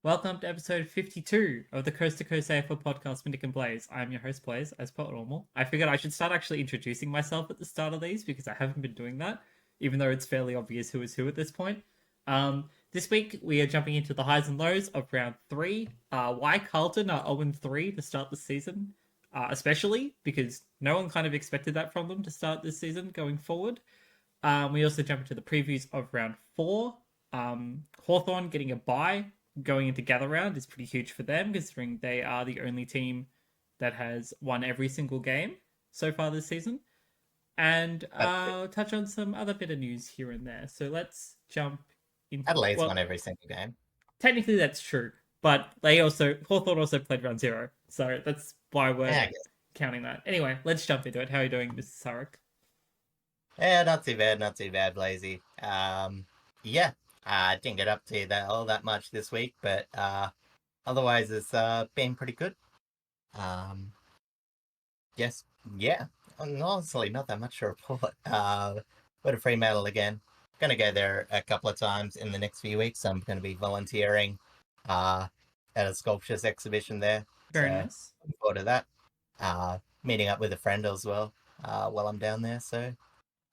Welcome to episode 52 of the Coast to Coast AFL podcast with Nick and Blaze. I'm your host, Blaze, as per normal. I figured I should start actually introducing myself at the start of these because I haven't been doing that, even though it's fairly obvious who is who at this point. This week, we are jumping into the highs and lows of round 3. Why Carlton are 0-3 to start the season, especially because no one kind of expected that from them to start this season going forward. We also jump into the previews of round 4. Hawthorn getting a bye going into gather round is pretty huge for them, considering they are the only team that has won every single game so far this season. And touch on some other bit of news here and there. So let's jump into... Adelaide's won every single game. Technically that's true, but Hawthorn also played round 0. So that's why we're counting that. Anyway, let's jump into it. How are you doing, Mr. Sarek? Yeah, not too bad, Blazy. I didn't get up to all that much this week, but otherwise it's been pretty good. Honestly, not that much to report. Go to Fremantle again. Gonna go there a couple of times in the next few weeks. I'm gonna be volunteering at a sculptures exhibition there. Very nice. Looking forward to that. Meeting up with a friend as well while I'm down there. So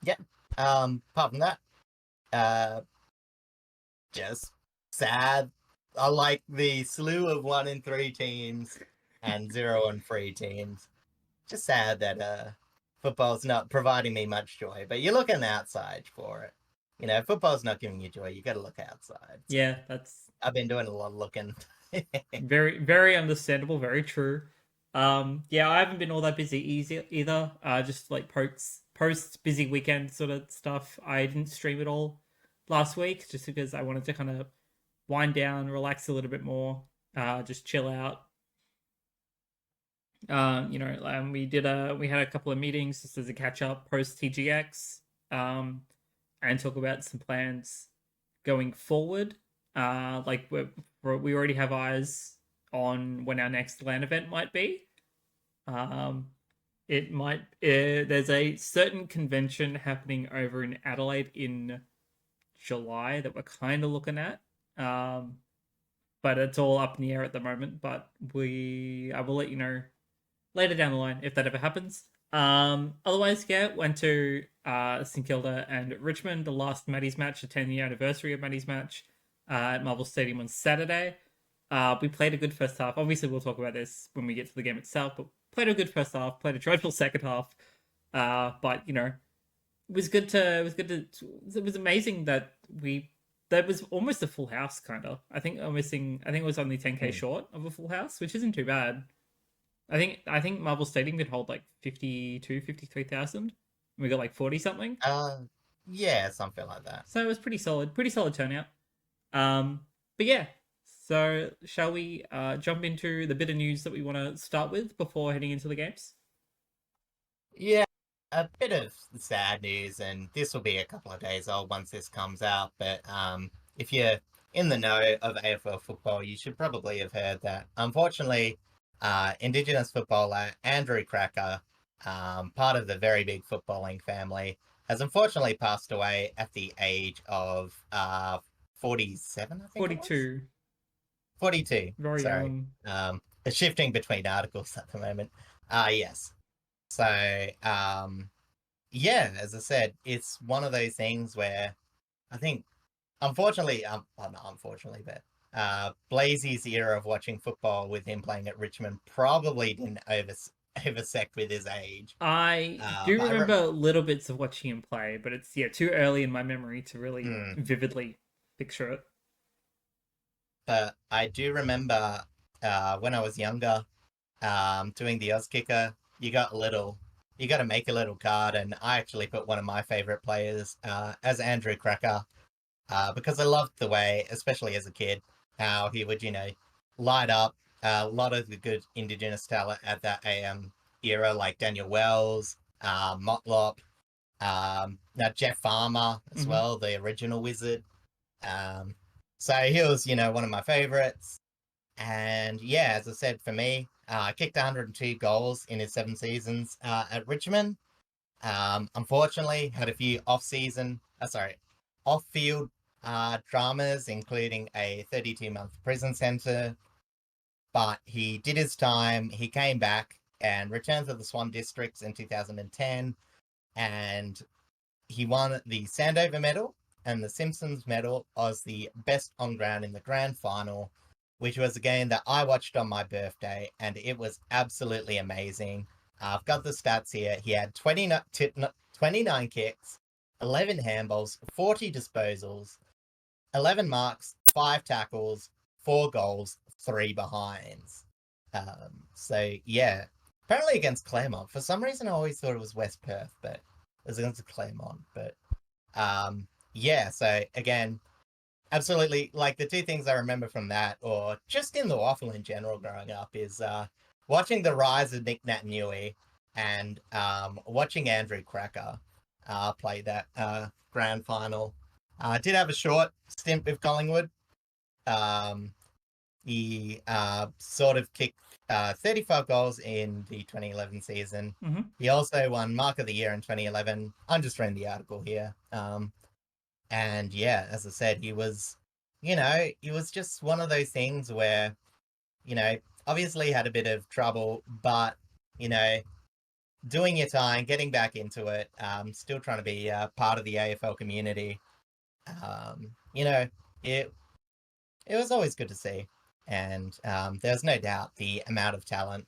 yeah. Apart from that, just sad. I like the slew of 1-3 teams and 0-3 teams. Just sad that football's not providing me much joy. But you're looking outside for it. You know, football's not giving you joy. You got to look outside. So yeah, I've been doing a lot of looking. Very, very understandable. Very true. I haven't been all that busy either. Just like post busy weekend sort of stuff. I didn't stream it all last week just because I wanted to kind of wind down, relax a little bit more, just chill out. We had a couple of meetings just as a catch up post TGX, and talk about some plans going forward. We already have eyes on when our next LAN event might be. There's a certain convention happening over in Adelaide in July that we're kind of looking at. But it's all up in the air at the moment, but I will let you know later down the line if that ever happens. Otherwise, went to St Kilda and Richmond, the last Maddie's match, the 10-year anniversary of Maddie's match at Marvel Stadium on Saturday. We played a good first half. Obviously, we'll talk about this when we get to the game itself, but played a good first half, played a dreadful second half. But it was it was amazing that that was almost a full house, kind of. I think it was only 10k short of a full house, which isn't too bad. I think Marvel Stadium could hold like 53,000. We got like 40 something. Yeah, something like that. So it was pretty solid turnout. But yeah. So shall we jump into the bit of news that we want to start with before heading into the games? Yeah, a bit of sad news, and this will be a couple of days old once this comes out. But if you're in the know of AFL football, you should probably have heard that, unfortunately, Indigenous footballer Andrew Krakouer, part of the very big footballing family, has unfortunately passed away at the age of 47, I think. 42. 42. Very sorry. young. It's shifting between articles at the moment. Yes. So, as I said, it's one of those things where I think, unfortunately, Blazy's era of watching football with him playing at Richmond probably didn't oversect with his age. I do remember little bits of watching him play, but it's too early in my memory to really vividly picture it. But I do remember when I was younger, doing the Auskicker, you got to make a little card, and I actually put one of my favorite players as Andrew Krakouer, because I loved the way, especially as a kid, how he would, light up a lot of the good Indigenous talent at that AM era, like Daniel Wells, Motlop, now Jeff Farmer as well, the original Wizard. So he was, one of my favorites. And as I said, for me, kicked 102 goals in his 7 seasons at Richmond. Unfortunately, had a few off-field dramas, including a 32-month prison sentence. But he did his time. He came back and returned to the Swan Districts in 2010, and he won the Sandover Medal and the Simpsons Medal as the best on ground in the grand final, which was a game that I watched on my birthday, and it was absolutely amazing. I've got the stats here. He had 29 kicks, 11 handballs, 40 disposals, 11 marks, 5 tackles, 4 goals, 3 behinds. So, yeah. Apparently against Claremont. For some reason, I always thought it was West Perth, but it was against Claremont. But, yeah, so again, absolutely. Like, the two things I remember from that, or just in the waffle in general growing up, is watching the rise of Nick Naitanui and watching Andrew Krakouer play that grand final. Did have a short stint with Collingwood. He sort of kicked 35 goals in the 2011 season. Mm-hmm. He also won Mark of the Year in 2011. I'm just reading the article here. And yeah, as I said, he was just one of those things where, obviously had a bit of trouble, but, doing your time, getting back into it, still trying to be part of the AFL community. It was always good to see. And there's no doubt the amount of talent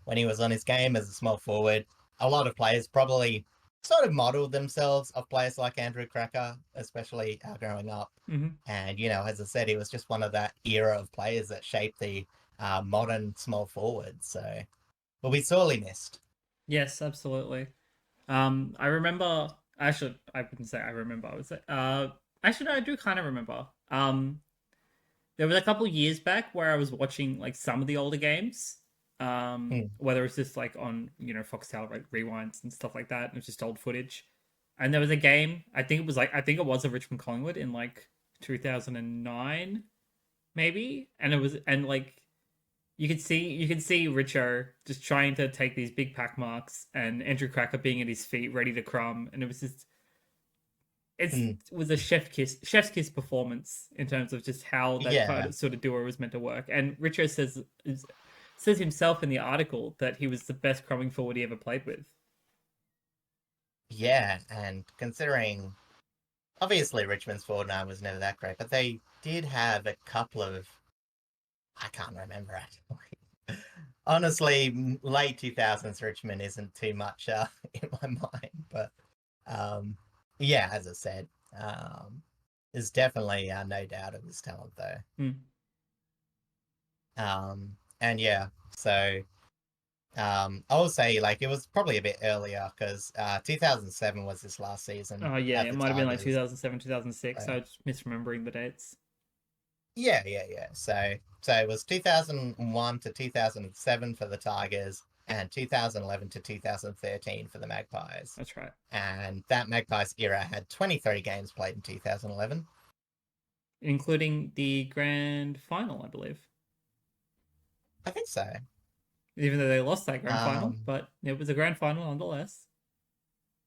when he was on his game as a small forward. A lot of players probably sort of modeled themselves off players like Andrew Krakouer, especially growing up. Mm-hmm. And, as I said, he was just one of that era of players that shaped the modern small forward. So will be sorely missed. Yes, absolutely. I remember. Actually, I wouldn't say I remember. I would say. Actually, no, I do kind of remember. There was a couple years back where I was watching like some of the older games. Whether it's just like on Foxtel like rewinds and stuff like that, and it was just old footage. And there was a game. I think it was a Richmond Collingwood in like 2009, maybe. And like you could see Richo just trying to take these big pack marks, and Andrew Krakouer being at his feet, ready to crumb, and it was just it was a chef's kiss performance in terms of just how that Yeah. sort of duo was meant to work. And Richo says himself in the article that he was the best crumbing forward he ever played with. Yeah, and considering obviously Richmond's forward line was never that great, but they did have a couple of I can't remember actually. Honestly, late 2000s Richmond isn't too much in my mind, but yeah, as I said, there's definitely no doubt of his talent though. And yeah, so I will say like it was probably a bit earlier because 2007 was his last season Oh yeah, at it the might have been like Tigers. 2007, 2006. So, I was misremembering the dates. yeah. So it was 2001 to 2007 for the Tigers and 2011 to 2013 for the Magpies. That's right. And that Magpies era had 23 games played in 2011. Including the grand final, I believe. I think so. Even though they lost that grand final, but it was a grand final nonetheless.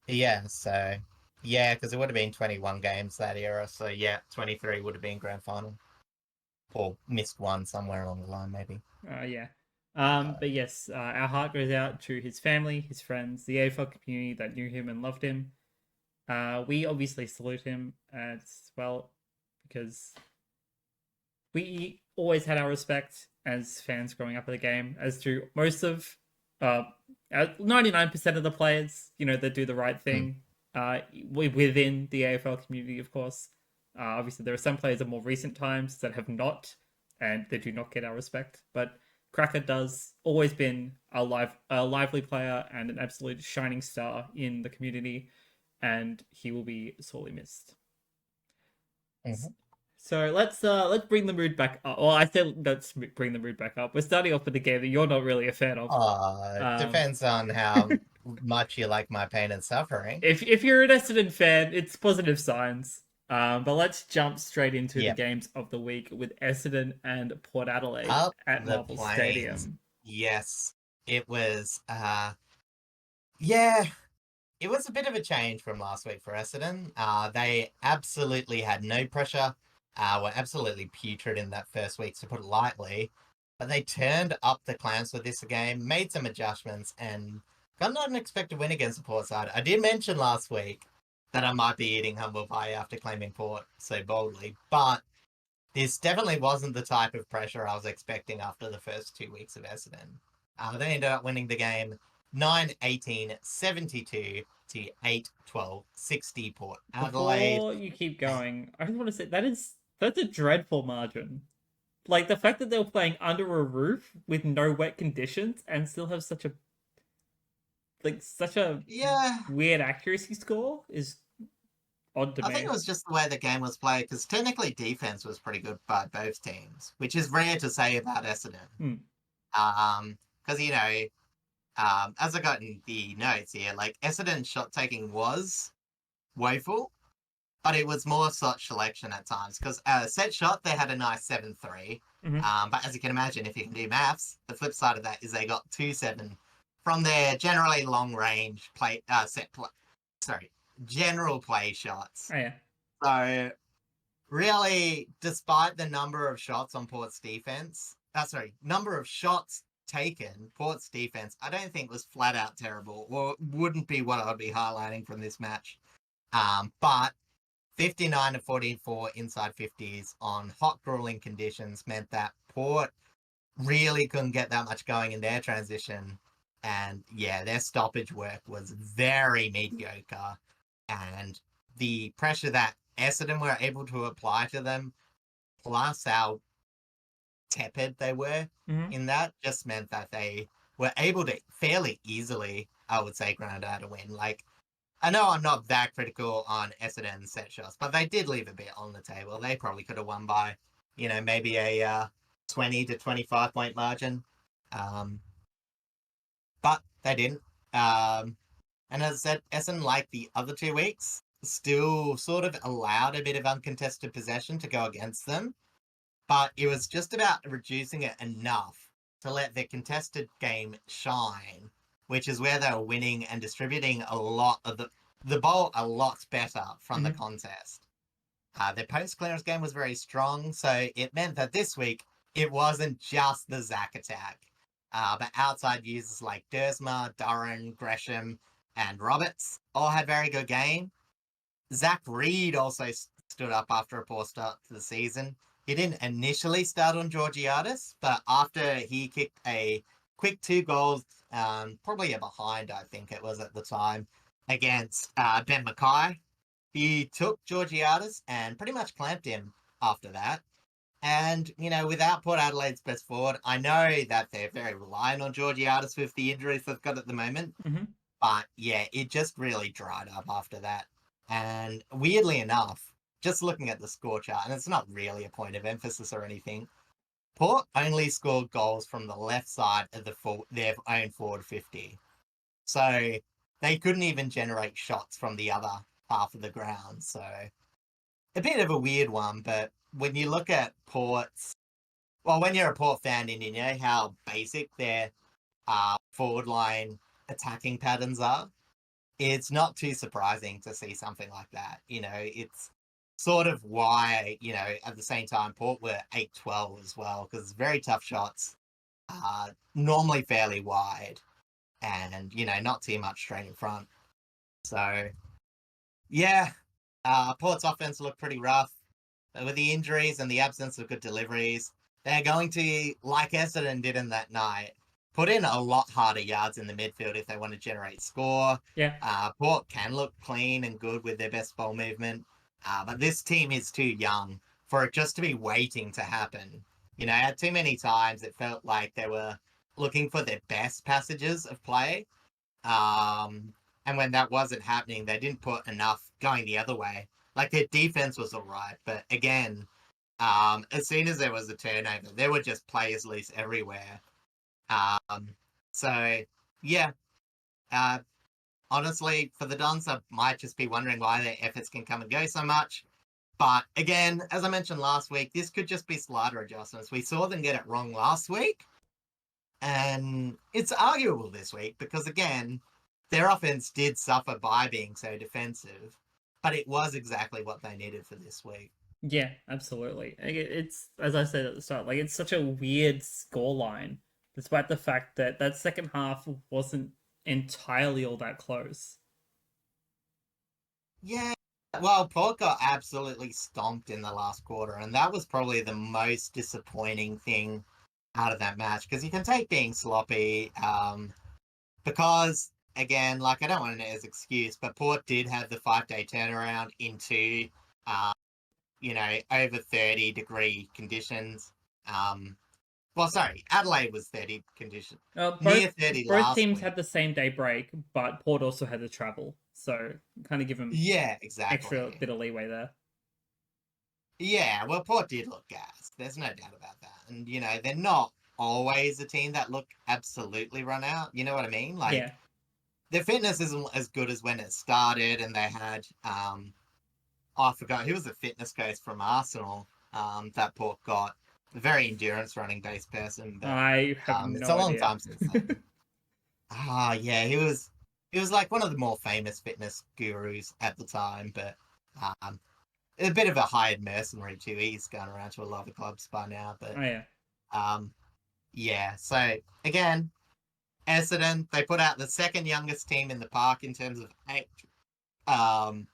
Yeah, so yeah, because it would have been 21 games that era. So yeah, 23 would have been grand final. Or missed one somewhere along the line, maybe. Yeah. But yes, our heart goes out to his family, his friends, the AFL community that knew him and loved him. We obviously salute him as well because we always had our respect as fans growing up at the game, as do most of 99% of the players, that do the right thing within the AFL community, of course. Obviously, there are some players of more recent times that have not, and they do not get our respect. But Krakouer does always been a lively player and an absolute shining star in the community, and he will be sorely missed. Mm-hmm. So let's bring the mood back up. Well, I said let's bring the mood back up. We're starting off with a game that you're not really a fan of. Depends on how much you like my pain and suffering. If you're an Essendon fan, it's positive signs. But let's jump straight into the games of the week with Essendon and Port Adelaide at Marvel Stadium. Yes, it was. Yeah, it was a bit of a change from last week for Essendon. They absolutely had no pressure, were absolutely putrid in that first week, to put it lightly. But they turned up the clamps with this game, made some adjustments, and got an unexpected win against the Port side. I did mention last week that I might be eating humble pie after claiming Port so boldly, but this definitely wasn't the type of pressure I was expecting after the first 2 weeks of Essendon. They ended up winning the game 9-18, 72 to 8-12, 60 Port Adelaide. Before you keep going, I just want to say that's a dreadful margin. Like the fact that they were playing under a roof with no wet conditions and still have such a Yeah, weird accuracy score is odd to I think me. it was just the way the game was played, because technically defense was pretty good by both teams, which is rare to say about Essendon. Hmm. Because, as I got in the notes here, like Essendon's shot taking was woeful, but it was more shot selection at times. Because set shot, they had a nice 7-3. Mhm. But as you can imagine, if you can do maths, the flip side of that is they got 2-7 from their generally long range general play shots. Oh yeah. So really, despite the number of shots on Port's defense, number of shots taken, Port's defense, I don't think was flat out terrible, or wouldn't be what I'd be highlighting from this match. But 59 to 44 inside 50s on hot, grueling conditions meant that Port really couldn't get that much going in their transition. And yeah, their stoppage work was very mediocre. And the pressure that Essendon were able to apply to them, plus how tepid they were Mhm. in that, just meant that they were able to fairly easily, I would say, grind out a win. Like, I know I'm not that critical on Essendon set shots, but they did leave a bit on the table. They probably could have won by, maybe a 20 to 25 point margin. But they didn't. And as I said, Essendon, like the other 2 weeks, still sort of allowed a bit of uncontested possession to go against them. But it was just about reducing it enough to let their contested game shine, which is where they were winning and distributing a lot of the ball a lot better from the Mhm. contest. Their post clearance game was very strong, so it meant that this week it wasn't just the Zach attack, but outside users like Dersma, Durran, Gresham, and Roberts all had very good game. Zach Reed also stood up after a poor start to the season. He didn't initially start on Georgiadis, but after he kicked a quick 2 goals, probably a behind, I think it was at the time, against Ben Mackay, he took Georgiadis and pretty much clamped him after that. And, without Port Adelaide's best forward, I know that they're very reliant on Georgiadis with the injuries they've got at the moment. Mhm. But yeah, it just really dried up after that. And weirdly enough, just looking at the score chart, and it's not really a point of emphasis or anything, Port only scored goals from the left side of their own forward 50. So they couldn't even generate shots from the other half of the ground. So a bit of a weird one, but when you look at when you're a Port fan and you know how basic their forward line attacking patterns are, it's not too surprising to see something like that. It's sort of why, at the same time, Port were 8-12 as well, because it's very tough shots, normally fairly wide, and, not too much straight in front. So, yeah, Port's offense looked pretty rough. With the injuries and the absence of good deliveries, they're going to, like Essendon did in that night, put in a lot harder yards in the midfield if they want to generate score. Yeah. Port can look clean and good with their best ball movement, but this team is too young for it just to be waiting to happen. Too many times it felt like they were looking for their best passages of play. And when that wasn't happening, they didn't put enough going the other way. Like their defense was all right, but again, as soon as there was a turnover, there were just players loose everywhere. So yeah, uh, honestly, for the Dons, I might just be wondering why their efforts can come and go so much. But again, as I mentioned last week, this could just be slider adjustments. We saw them get it wrong last week, and it's arguable this week because again, their offense did suffer by being so defensive, but it was exactly what they needed for this week. Yeah, absolutely. It's as I said at the start, like it's such a weird scoreline, despite the fact that that second half wasn't entirely all that close. Yeah. Well, Port got absolutely stomped in the last quarter, and that was probably the most disappointing thing out of that match because you can take being sloppy, because again, like I don't want it as excuse, but Port did have the 5-day turnaround into, uh, over 30-degree conditions. Well, sorry, Adelaide was 30 condition, Both near 30 both last teams week. had the same day break, but Port also had to travel, so kind of give them Yeah, extra exactly. bit of leeway there. Yeah, well, Port did look gassed. There's no doubt about that. And, they're not always a team that look absolutely run out. You know what I mean? Like, Yeah, their fitness isn't as good as when it started, and they had, oh, I forgot, who was the fitness coach from Arsenal that Port got? A very endurance running based person, but I have it's no a long idea. time since then. Ah, yeah, he was like one of the more famous fitness gurus at the time, but um, a bit of a hired mercenary too. He's gone around to a lot of clubs by now, but Oh yeah, um, yeah. So again, Essendon, they put out the second youngest team in the park in terms of age, um,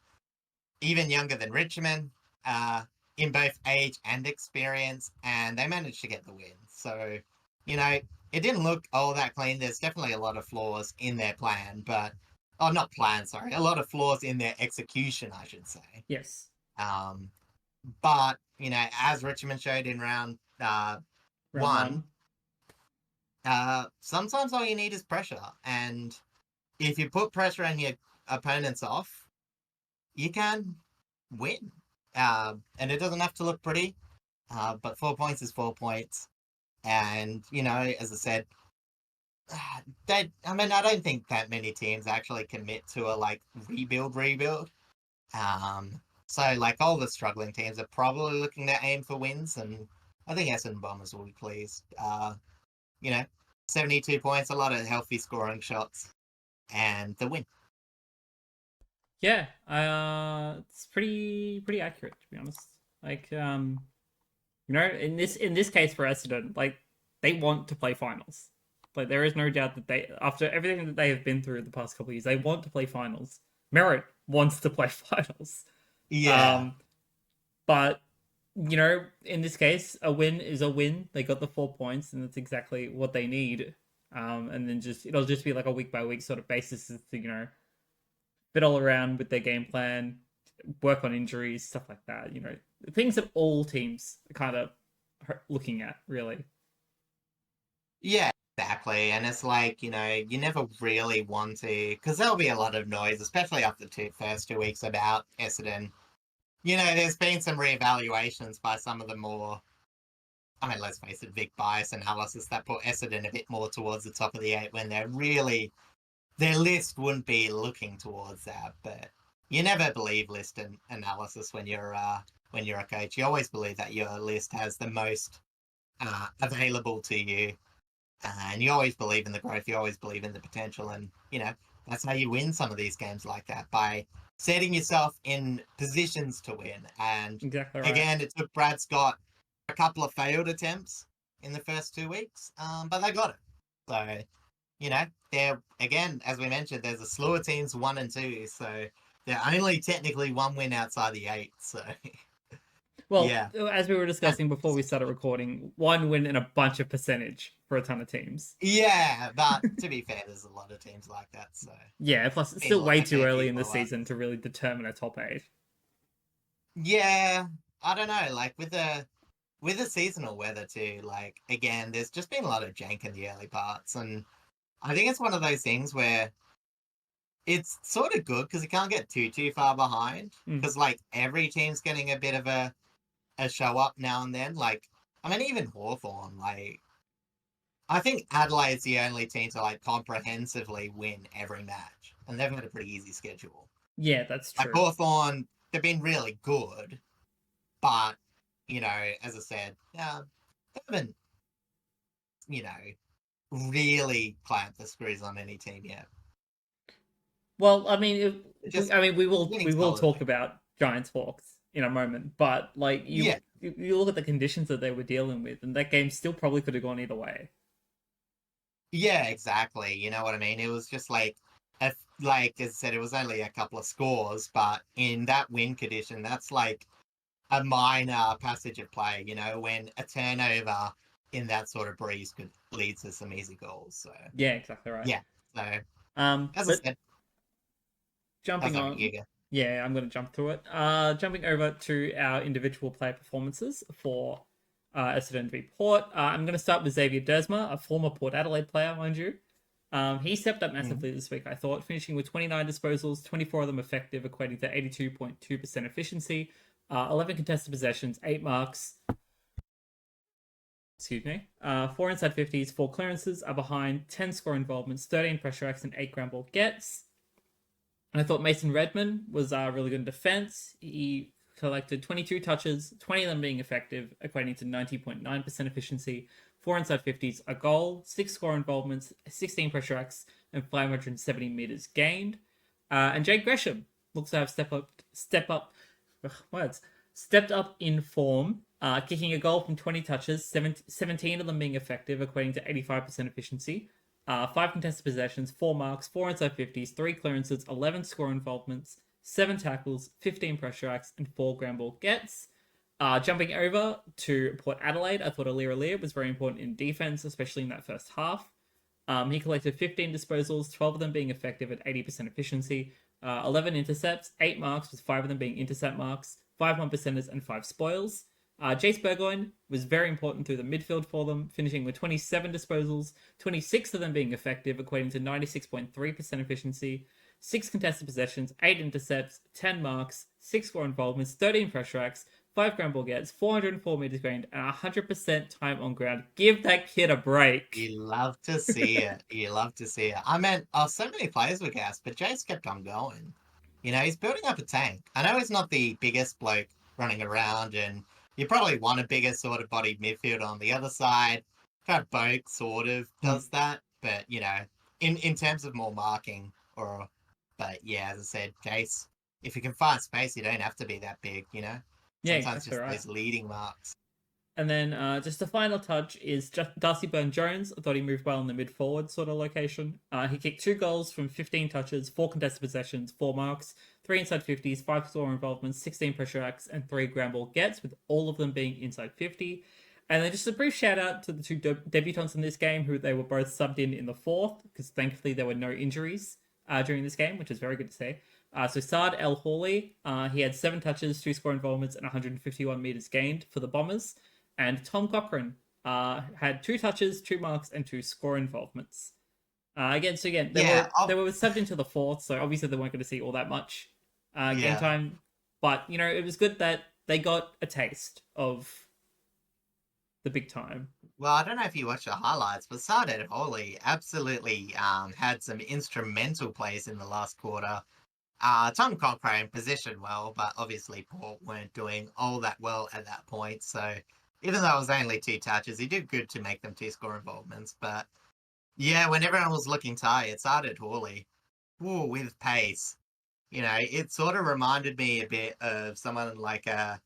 even younger than Richmond, uh, in both age and experience, and they managed to get the win. So, it didn't look all that clean. There's definitely a lot of flaws in their plan, but not plan, sorry, a lot of flaws in their execution, I should say. yes, Um, but as Richmond showed in round round one, one. sometimes all you need is pressure, and if you put pressure on your opponents off, you can win. And it doesn't have to look pretty, but 4 points is 4 points. And, as I said, I don't think that many teams actually commit to a like rebuild. So like all the struggling teams are probably looking to aim for wins, and I think Essendon Bombers will be pleased. You know, 72 points, a lot of healthy scoring shots, and the win. Yeah, it's pretty accurate to be honest. Like, in this case for Essendon, like they want to play finals. Like there is no doubt that they, after everything that they have been through the past couple of years, they want to play finals. Merritt wants to play finals. Yeah, Um, but in this case, a win is a win. They got the 4 points, and that's exactly what they need. And then it'll just be like a week by week sort of basis to fiddle around with their game plan, work on injuries, stuff like that. Things that all teams are kind of looking at, really. yeah, exactly. And it's like, you never really want to, because there'll be a lot of noise, especially after the first 2 weeks about Essendon. There's been some reevaluations by some of the more, I mean, let's face it, Vic bias analysis that put Essendon a bit more towards the top of the eight when they're really, their list wouldn't be looking towards that. But you never believe list analysis when you're a coach. You always believe that your list has the most available to you, and you always believe in the growth. You always believe in the potential, and that's how you win some of these games like that, by setting yourself in positions to win. And Exactly right. again, it took Brad Scott a couple of failed attempts in the first 2 weeks, but they got it. So they're, again, as we mentioned, there's a slew of teams 1 and 2, so they're only technically one win outside the eight. So Well, yeah, as we were discussing before we started recording, one win and a bunch of percentage for a ton of teams. yeah. But to be fair, there's a lot of teams like that. So Yeah, plus it's been still way a too fair early few in the blowouts. season to really determine a top eight. Yeah, I don't know. Like with the seasonal weather too. Like again, there's just been a lot of jank in the early parts, and I think it's one of those things where it's sort of good because you can't get too far behind, Mm. because like every team's getting a bit of a show up now and then. Like I mean, even Hawthorn. Like I think Adelaide's the only team to like comprehensively win every match, and they've had a pretty easy schedule. Yeah, that's Like true. Hawthorn, they've been really good, but as I said, they haven't, you know, really clamped the screws on any team yet. Well, I mean, Just we winning will talk solidly. about Giants Hawks in a moment, but like Yeah, you look at the conditions that they were dealing with, and that game still probably could have gone either way. yeah, exactly. You know what I mean? It was just like, if, like as I said, it was only a couple of scores, but in that win condition, that's like a minor passage of play. You know, when a turnover in that sort of breeze could lead to some easy goals. So Yeah, exactly right. yeah. So as I But said, oh jumping sorry, you on, go. yeah, I'm going to jump through it. Jumping over to our individual player performances for Essendon v Port. I'm going to start with Xavier Dersma, a former Port Adelaide player, mind you. He stepped up Mm. massively this week, I thought, finishing with 29 disposals, 24 of them effective, equating to 82.2% efficiency, 11 contested possessions, 8 marks, excuse me, 4 inside 50s, 4 clearances, are behind, 10 score involvements, 13 pressure acts, and 8 ground ball gets. And I thought Mason Redman was really good in defense. He collected 22 touches, 20 of them being effective, equating to 90.9% efficiency, 4 inside 50s, a goal, 6 score involvements, 16 pressure acts, and 570 meters gained. And Jake Gresham looks to have words, stepped up in form, kicking a goal from 20 touches, 17 of them being effective, equating to 85% efficiency. 5 contested possessions, 4 marks, 4 inside 50s, 3 clearances, 11 score involvements, 7 tackles, 15 pressure acts, and 4 ground ball gets. Jumping over to Port Adelaide, I thought Alir was very important in defense, especially in that first half. He collected 15 disposals, 12 of them being effective at 80% efficiency, 11 intercepts, 8 marks, with 5 of them being intercept marks, 5 1%ers, and 5 spoils. Jace Burgoyne was very important through the midfield for them, finishing with 27 disposals, 26 of them being effective, equating to 96.3% efficiency, 6 contested possessions, 8 intercepts, 10 marks, 6 score involvements, 13 pressure acts, 5 ground ball gets, 404 meters gained, and 100% time on ground. Give that kid a break. You love to see it. You love to see it. I mean, oh, so many players were gassed, but Jace kept on going. You know, he's building up a tank. I know he's not the biggest bloke running around, and you probably want a bigger sort of bodied midfield on the other side. Fat Boak sort of Hmm. does that, but you know, in terms of more marking, or but yeah, as I said, Jace, if you can find space, you don't have to be that big. You know, Yeah, sometimes exactly just right. those leading marks. And then just the final touch is just Darcy Burn Jones. I thought he moved well in the mid forward sort of location. He kicked 2 goals from 15 touches, 4 contested possessions, 4 marks, 3 inside 50s, 5 score involvements, 16 pressure acts, and 3 ground ball gets, with all of them being inside 50. And then just a brief shout out to the 2 debutants in this game, who they were both subbed in the fourth, because thankfully there were no injuries during this game, which is very good to see. So Saad El Hawley, he had 7 touches, 2 score involvements, and 151 meters gained for the Bombers. And Tom Cochrane had 2 touches, 2 marks, and 2 score involvements. Again, Yeah, they were subbed into the fourth, so obviously they weren't going to see all that much game yeah. time. But it was good that they got a taste of the big time. Well, I don't know if you watched the highlights, but Sardette Holy absolutely had some instrumental plays in the last quarter. Tom Cochrane positioned well, but obviously Port weren't doing all that well at that point. So even though it was only 2 touches, he did good to make them 2 score involvements. But yeah, when everyone was looking tired, Sardette Hawley, ooh, with pace. You know, it sort of reminded me a bit of someone like I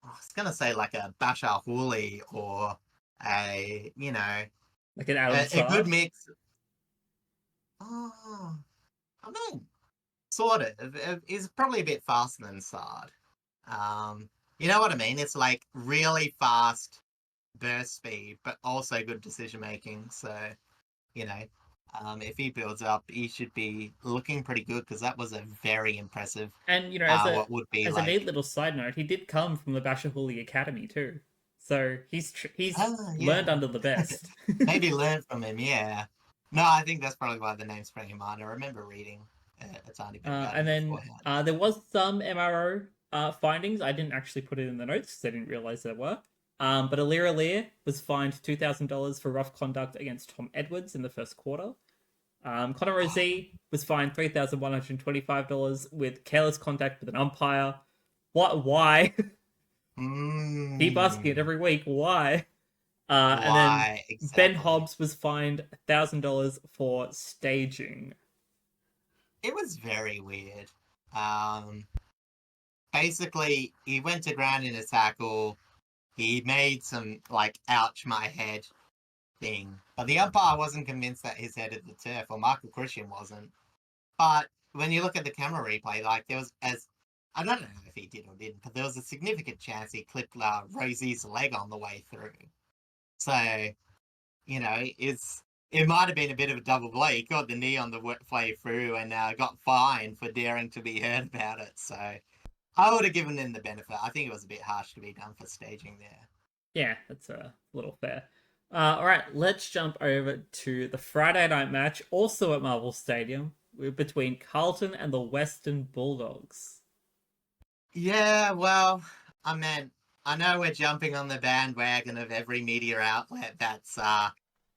was gonna say like a Bashar Hooley or a Like an Adam a good Sard. mix. Oh, I mean, sort of. Is probably a bit faster than Sard. You know what I mean? It's like really fast burst speed, but also good decision making. So you know, if he builds up, he should be looking pretty good because that was a very impressive. And What would be as a neat like? little side note, he did come from the Bashahuli Academy too, so he's Oh learned yeah, under the best. maybe learn from him. Yeah. No, I think that's probably why the name sprang in mind. I remember reading a tiny bit about And him then beforehand. there was some MRO findings. I didn't actually put it in the notes because I didn't realize there were. But Alir was fined $2,000 for rough conduct against Tom Edwards in the first quarter. Connor Rozee was fined $3,125 with careless contact with an umpire. What? Why? Keep asking it Mm, every week. Why? And then why Ben exactly? Hobbs was fined $1,000 for staging. it was very weird. Um, Basically, he went to ground in a tackle. He made some like "ouch my head" thing, but the umpire wasn't convinced that his head hit the turf, or Michael Christian wasn't. But when you look at the camera replay, like there was as I don't know if he did or didn't, but there was a significant chance he clipped Rosie's leg on the way through. So it might have been a bit of a double blow. He got the knee on the way through and got fined for daring to be heard about it. So I would have given him the benefit. I think it was a bit harsh to be done for staging there. Yeah, that's a little fair. All right, let's jump over to the Friday night match, also at Marvel Stadium, between Carlton and the Western Bulldogs. Yeah, well, I mean, I know we're jumping on the bandwagon of every media outlet that's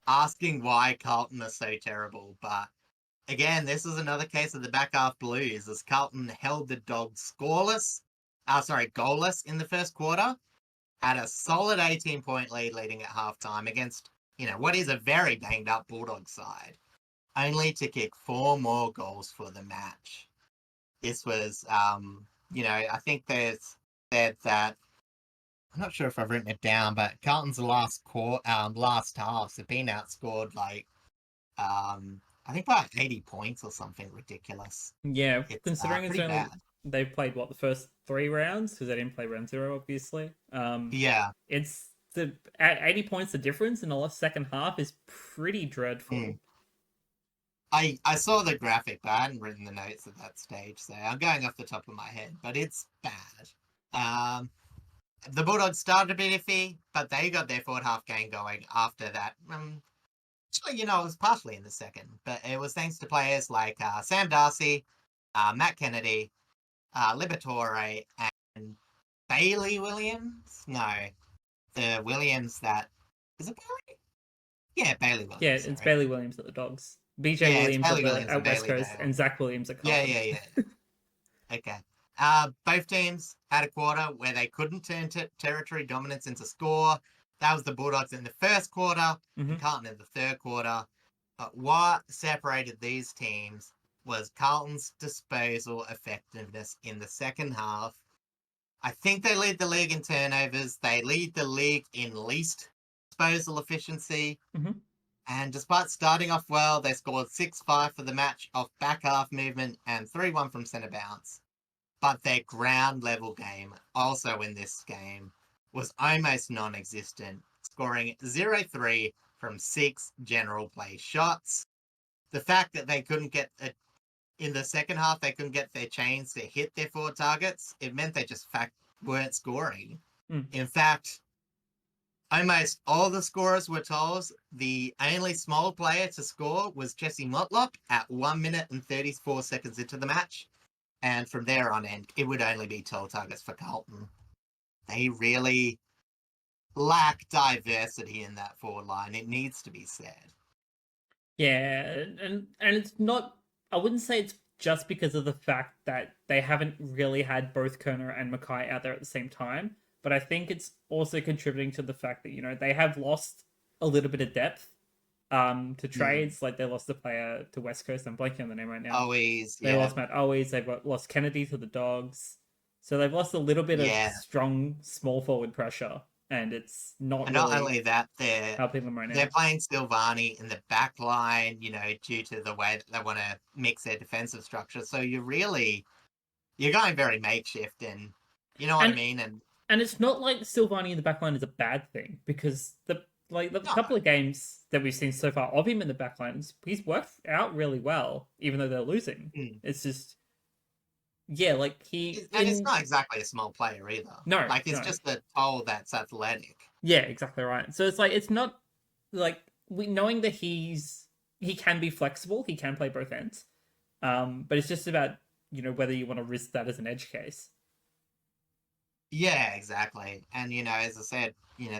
asking why Carlton are so terrible, but again, this is another case of the back half blues as Carlton held the Dogs goalless in the first quarter, had a solid 18-point lead leading at halftime against, what is a very banged up Bulldog side, only to kick 4 more goals for the match. This was, I think there's said that I'm not sure if I've written it down, but Carlton's last halves have been outscored like I think by 80 points or something ridiculous. Yeah, It's considering it's pretty only bad. they've played what the first 3 rounds because they didn't play round 0, obviously. Yeah. It's the at 80 points. The difference in the second half is pretty Mm. dreadful. I saw the graphic, but I hadn't written the notes at that stage, so I'm going off the top of my head, but it's bad. Um, the Bulldogs started a bit iffy, but they got their forward half game going after that. Actually, it was partially in the second, but it was thanks to players like Sam Darcy, Matt Kennedy, Liberatore, and Bailey Williams. No, the Williams that is it Bailey? Yeah, Bailey Yeah, Williams. it's Sorry. Bailey Williams at the Dogs, BJ Yeah, it's Williams Bailey Williams at and West Bailey Coast, and Dale. Zach Williams at Yeah, Carlton. yeah, yeah. Okay. Both teams had a quarter where they couldn't turn territory dominance into score. That was the Bulldogs in the first quarter and Carlton in the third quarter. But what separated these teams was Carlton's disposal effectiveness in the second half. I think they lead the league in turnovers. They lead the league in least disposal efficiency. Mm-hmm. And despite starting off well, they scored 6-5 for the match off back half movement and 3-1 from centre bounce. But their ground level game, also in this game, was almost non existent, scoring 0-3 from 6 general play shots. The fact that they couldn't get in the second half, they couldn't get their chains to hit their 4 targets, it meant they just weren't scoring. Mm. In fact, almost all the scorers were told the only small player to score was Jesse Motlop at 1 minute and 34 seconds into the match. And from there on end, it would only be 12 targets for Carlton. They really lack diversity in that forward line. It needs to be said. Yeah, and it's not. I wouldn't say it's just because of the fact that they haven't really had both Kerner and Mackay out there at the same time, but I think it's also contributing to the fact that they have lost a little bit of depth to trades. Like they lost a player to West Coast. I'm blanking on the name right now. Always, They yeah. lost Matt Always. They've lost Kennedy to the Dogs. So they've lost a little bit of strong small forward pressure, and it's not And really not only that, helping them right now. they're playing Silvani in the back line, due to the way that they want to mix their defensive structure. So you're going very makeshift, and you know what I mean? And it's not like Silvani in the back line is a bad thing, because the couple of games that we've seen so far of him in the back line, he's worked out really well, even though they're losing. It's just, yeah, like it's not exactly a small player either. No, like it's just a toe that's athletic. Yeah, exactly right. So it's like it's not like knowing that he can be flexible, he can play both ends. But it's just about whether you want to risk that as an edge case. Yeah, exactly. And as I said,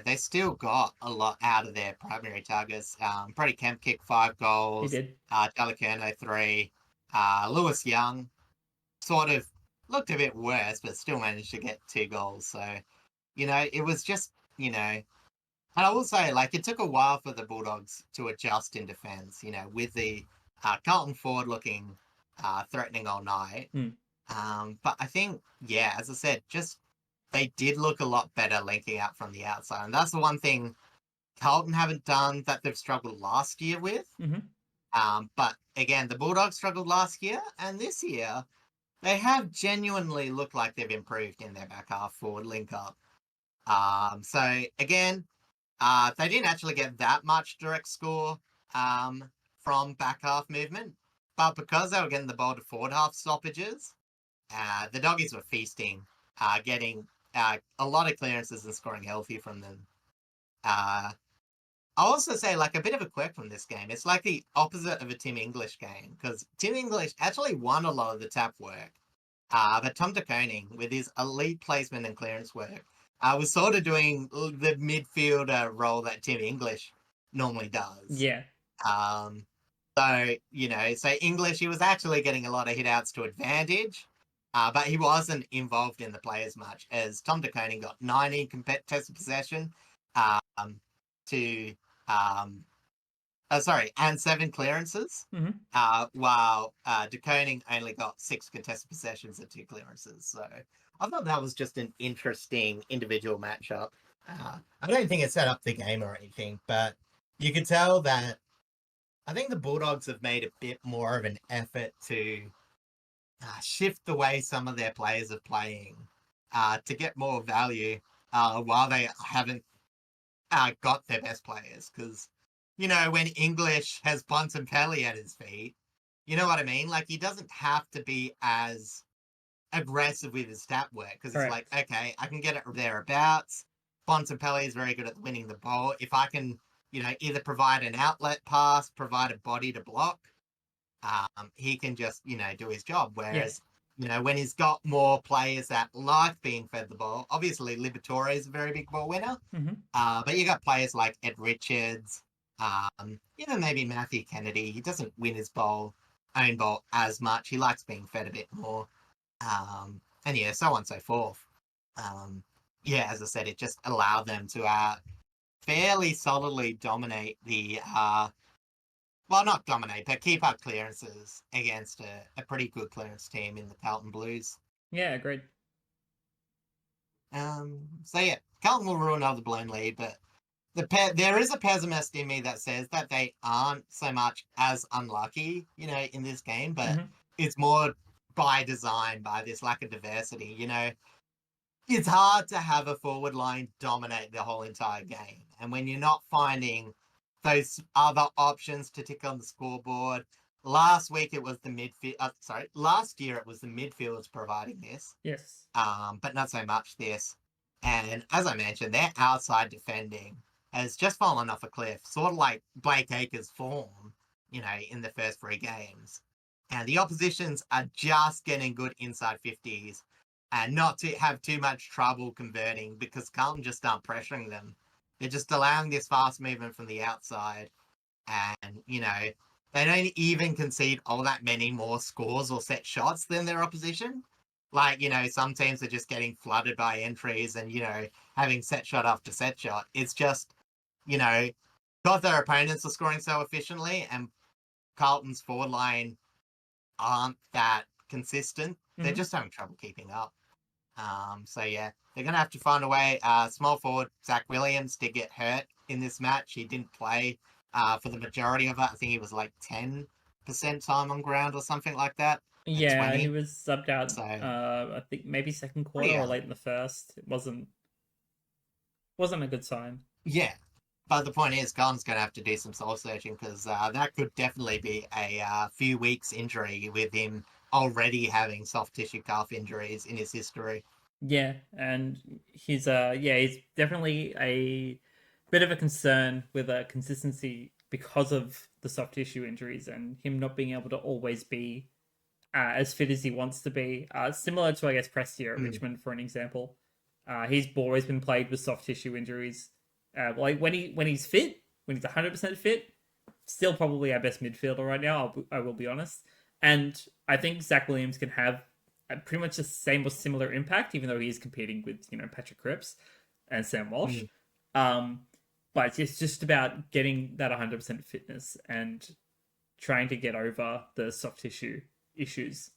they still got a lot out of their primary targets. Brady Kemp kicked 5 goals. He did. Charlie Kerno 3. Lewis Young sort of looked a bit worse, but still managed to get 2 goals. So, it was just, and I will say, like, it took a while for the Bulldogs to adjust in defence, with the Carlton forward looking threatening all night. Mm. But I think, yeah, as I said, just they did look a lot better linking out from the outside. And that's the one thing Carlton haven't done that they've struggled last year with. But again, the Bulldogs struggled last year, and this year they have genuinely looked like they've improved in their back half forward link up. So again, they didn't actually get that much direct score from back half movement, but because they were getting the ball to forward half stoppages, the doggies were feasting, getting a lot of clearances and scoring healthy from them. I'll also say, like, a bit of a quirk from this game. It's like the opposite of a Tim English game, because Tim English actually won a lot of the tap work. But Tom De Koning, with his elite placement and clearance work, was sort of doing the midfielder role that Tim English normally does. Yeah. So, so English, he was actually getting a lot of hit outs to advantage, but he wasn't involved in the play as much, as Tom De Koning got 90 contested possession to and 7 clearances, while De Koning only got 6 contested possessions and 2 clearances. So I thought that was just an interesting individual matchup. I don't think it set up the game or anything, but you could tell that I think the Bulldogs have made a bit more of an effort to shift the way some of their players are playing to get more value while they haven't got their best players. Because, when English has Bontempelli at his feet, you know what I mean? Like, he doesn't have to be as aggressive with his stat work, because it's like, okay, I can get it thereabouts. Bontempelli is very good at winning the ball. If I can, either provide an outlet pass, provide a body to block, he can just, do his job. Whereas, when he's got more players that like being fed the ball, obviously Liberatore is a very big ball winner, but you got players like Ed Richards, maybe Matthew Kennedy. He doesn't win his own ball as much. He likes being fed a bit more. And yeah, so on and so forth. As I said, it just allowed them to fairly solidly dominate the not dominate, but keep up clearances against a pretty good clearance team in the Carlton Blues. Yeah, agreed. So yeah, Carlton will ruin another blown lead, but there is a pessimist in me that says that they aren't so much as unlucky, in this game, but it's more by design, by this lack of diversity. It's hard to have a forward line dominate the whole entire game, and when you're not finding those other options to tick on the scoreboard. Last week it was the midfield. Last year it was the midfielders providing this. Yes. But not so much this. And as I mentioned, their outside defending has just fallen off a cliff, sort of like Blake Acres' form, in the first 3 games. And the oppositions are just getting good inside 50s and not to have too much trouble converting, because Carlton just aren't pressuring them. They're just allowing this fast movement from the outside. And, they don't even concede all that many more scores or set shots than their opposition. Like, some teams are just getting flooded by entries and, having set shot after set shot. It's just, because their opponents are scoring so efficiently and Carlton's forward line aren't that consistent, they're just having trouble keeping up. So yeah, they're going to have to find a way. Small forward Zach Williams did get hurt in this match. He didn't play for the majority of it. I think he was like 10% time on ground or something like that. Yeah, 20. he was subbed out. So, I think maybe second quarter or late in the first. It wasn't a good sign. Yeah, but the point is, Carlton's going to have to do some soul searching, because that could definitely be a few weeks injury, with him already having soft tissue calf injuries in his history. Yeah, and he's definitely a bit of a concern with consistency because of the soft tissue injuries and him not being able to always be as fit as he wants to be. Similar to, I guess, Prestia at Richmond, for an example. He's always been plagued with soft tissue injuries. Like when he's fit, when he's 100% fit, still probably our best midfielder right now. I will be honest. And I think Zach Williams can have pretty much the same or similar impact, even though he is competing with Patrick Cripps and Sam Walsh. But it's just about getting that 100% fitness and trying to get over the soft tissue issues.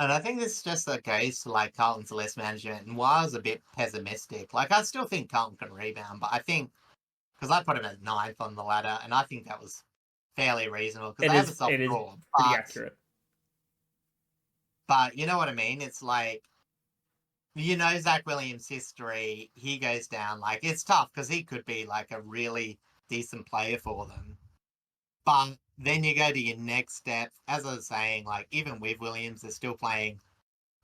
And I think this is just the case to like Carlton's list management. And while I was a bit pessimistic, like I still think Carlton can rebound, but I think because I put him at 9th on the ladder, and I think that was fairly reasonable because they have a soft It is draw. pretty accurate. But you know what I mean? It's like, you know, Zach Williams' history, he goes down. Like, it's tough because he could be like a really decent player for them. But then you go to your next step. As I was saying, like, even with Williams, they're still playing.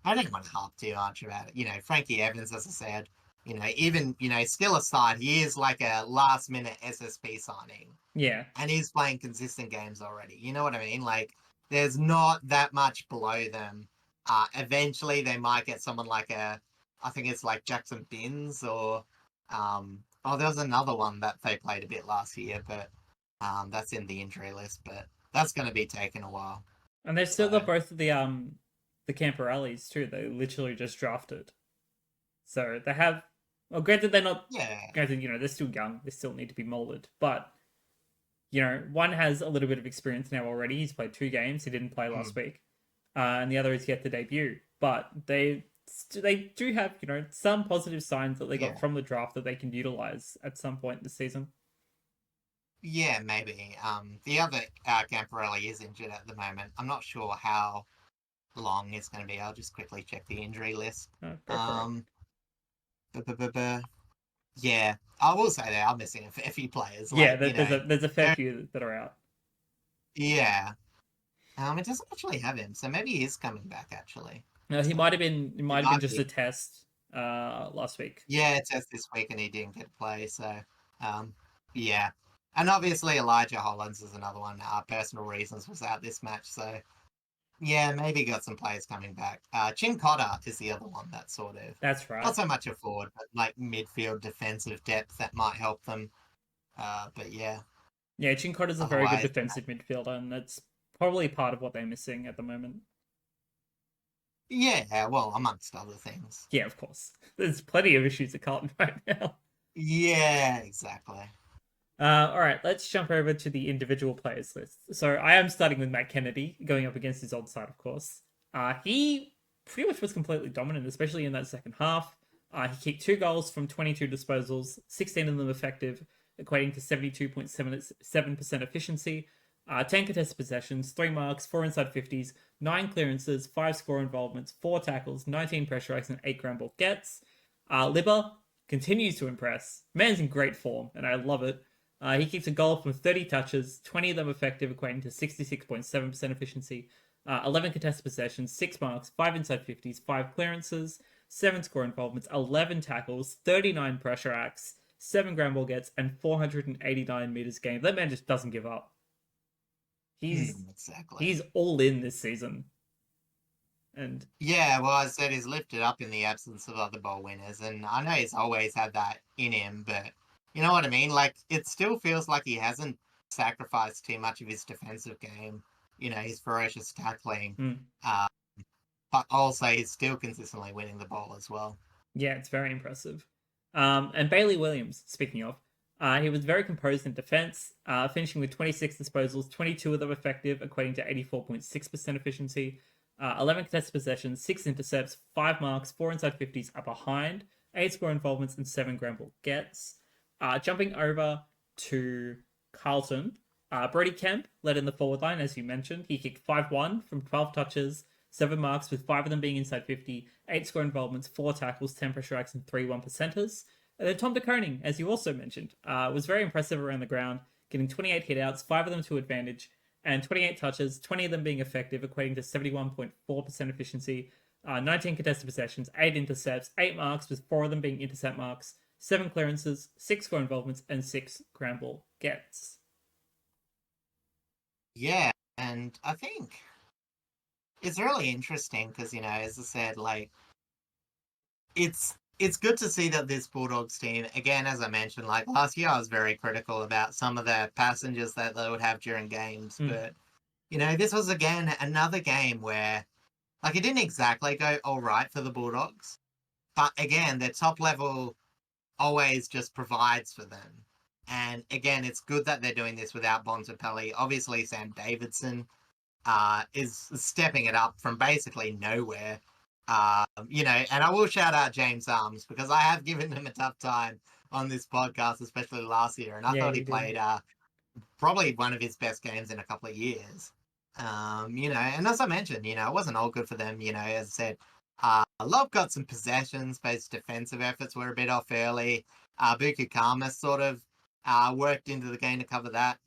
I don't want to harp too much about it. You know, Frankie Evans, as I said, you know, even, you know, skill aside, he is like a last minute SSP signing. Yeah. And he's playing consistent games already. You know what I mean? Like, there's not that much below them. Eventually, they might get someone like I think it's like Jackson Binns or, there was another one that they played a bit last year, but that's in the injury list. But that's going to be taking a while. And they've still got both of the Camperellis too. They literally just drafted, so they have. Well, granted, they're not. Yeah. Granted, you know, they're still young. They still need to be molded, but you know, one has a little bit of experience now already. He's played 2 games. He didn't play last week, and the other is yet to debut. But they do have, you know, some positive signs that they got from the draft that they can utilize at some point this season. Yeah, maybe. The other Camperelli is injured at the moment. I'm not sure how long it's going to be. I'll just quickly check the injury list. Yeah, I will say they are missing a fair few players. Yeah, like, there's a fair few that are out. Yeah. It doesn't actually have him, so maybe he is coming back actually. No, he might have been. It might have been just a test last week. Yeah, test this week and he didn't get to play. So, yeah. And obviously Elijah Hollins is another one. Personal reasons was out this match, so yeah, maybe got some players coming back. Chin Cotter is the other one that sort of. That's right. Not so much a forward, but like midfield defensive depth that might help them. But yeah. Yeah, Chin Cotter's a very good defensive midfielder, and that's probably part of what they're missing at the moment. Yeah, well, amongst other things. Yeah, of course. There's plenty of issues at Carlton right now. Yeah, exactly. All right, let's jump over to the individual players list. So I am starting with Matt Kennedy, going up against his old side, of course. He pretty much was completely dominant, especially in that second half. He kicked 2 goals from 22 disposals, 16 of them effective, equating to 72.77% efficiency. 10 contested possessions, 3 marks, 4 inside 50s, 9 clearances, 5 score involvements, 4 tackles, 19 pressure acts, and 8 ground ball gets. Libba continues to impress. Man's in great form, and I love it. He kicks a goal from 30 touches, 20 of them effective, equating to 66.7% efficiency. 11 contested possessions, 6 marks, 5 inside 50s, 5 clearances, 7 score involvements, 11 tackles, 39 pressure acts, 7 ground ball gets, and 489 meters gained. That man just doesn't give up. He's all in this season. And yeah, well, I said he's lifted up in the absence of other ball winners, and I know he's always had that in him, but you know what I mean? Like, it still feels like he hasn't sacrificed too much of his defensive game, you know, his ferocious tackling, but also he's still consistently winning the ball as well. Yeah, it's very impressive. And Bailey Williams, speaking of, he was very composed in defense, finishing with 26 disposals, 22 of them effective, equating to 84.6% efficiency, 11 contested possessions, 6 intercepts, 5 marks, 4 inside 50s are behind, 8 score involvements, and 7 ground ball gets. Jumping over to Carlton, Brody Kemp led in the forward line, as you mentioned. He kicked 5-1 from 12 touches, 7 marks, with 5 of them being inside 50, 8 score involvements, 4 tackles, 10 pressure acts, and 3 1%ers. And then Tom de Koning, as you also mentioned, was very impressive around the ground, getting 28 hitouts, 5 of them to advantage, and 28 touches, 20 of them being effective, equating to 71.4% efficiency, 19 contested possessions, 8 intercepts, 8 marks, with 4 of them being intercept marks, 7 clearances, 6 score involvements, and 6 ground ball gets. Yeah, and I think it's really interesting because, you know, as I said, like, it's good to see that this Bulldogs team, again, as I mentioned, like last year, I was very critical about some of the passengers that they would have during games. But, you know, this was, again, another game where, like, it didn't exactly go all right for the Bulldogs. But, again, their top level always just provides for them. And, again, it's good that they're doing this without Bontempelli. Obviously, Sam Davidson is stepping it up from basically nowhere. And I will shout out James Arms because I have given him a tough time on this podcast, especially last year, and I Yeah, thought he you did. played probably one of his best games in a couple of years. And as I mentioned, it wasn't all good for them. As I said, Love got some possessions, but his defensive efforts were a bit off early. Buku Kama sort of worked into the game to cover that.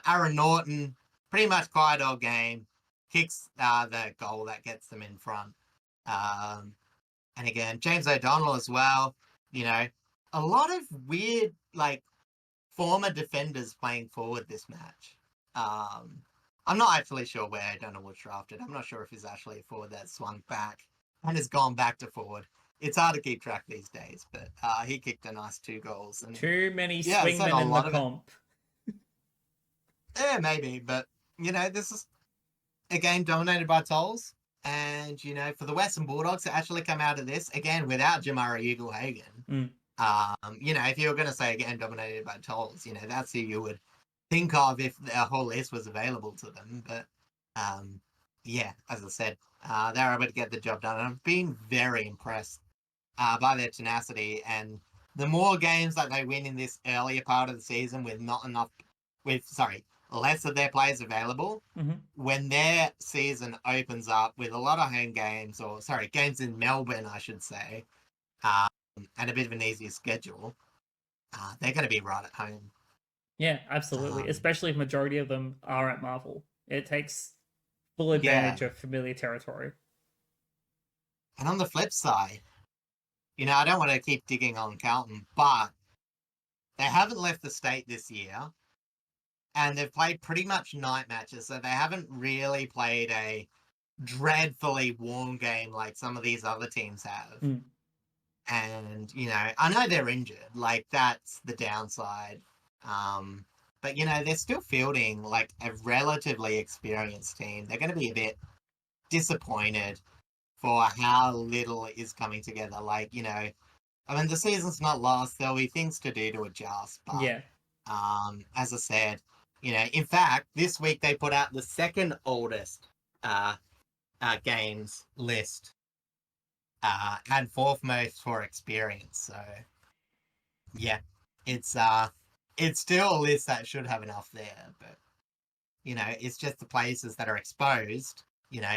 Aaron Norton, pretty much quiet all game, kicks the goal that gets them in front. And again, James O'Donnell as well. A lot of weird, former defenders playing forward this match. I'm not actually sure where O'Donnell was drafted. I'm not sure if he's actually a forward that swung back and has gone back to forward. It's hard to keep track these days, but he kicked a nice 2 goals. And Too many yeah, said a swingmen in the lot of it. comp. Yeah, maybe, but this is a game dominated by tolls. And for the Western Bulldogs to actually come out of this again without Jamara Ugle-Hagan, Mm. if you were going to say a game dominated by tolls, that's who you would think of if a whole list was available to them. But as I said, they were able to get the job done, and I've been very impressed by their tenacity. And the more games that they win in this earlier part of the season with less of their players available, Mm-hmm. when their season opens up with a lot of home games, games in Melbourne, I should say, and a bit of an easier schedule, they're going to be right at home. Yeah, absolutely. Um, Especially if majority of them are at Marvel. It takes full advantage of familiar territory. And on the flip side, I don't want to keep digging on Carlton, but they haven't left the state this year, and they've played pretty much night matches, so they haven't really played a dreadfully warm game like some of these other teams have. Mm. And, I know they're injured, that's the downside. But, they're still fielding, a relatively experienced team. They're going to be a bit disappointed for how little is coming together. The season's not lost. There'll be things to do to adjust. But, Yeah. as I said, in fact, this week they put out the second oldest games list and 4th most for experience. So, yeah, it's still a list that should have enough there, but it's just the places that are exposed.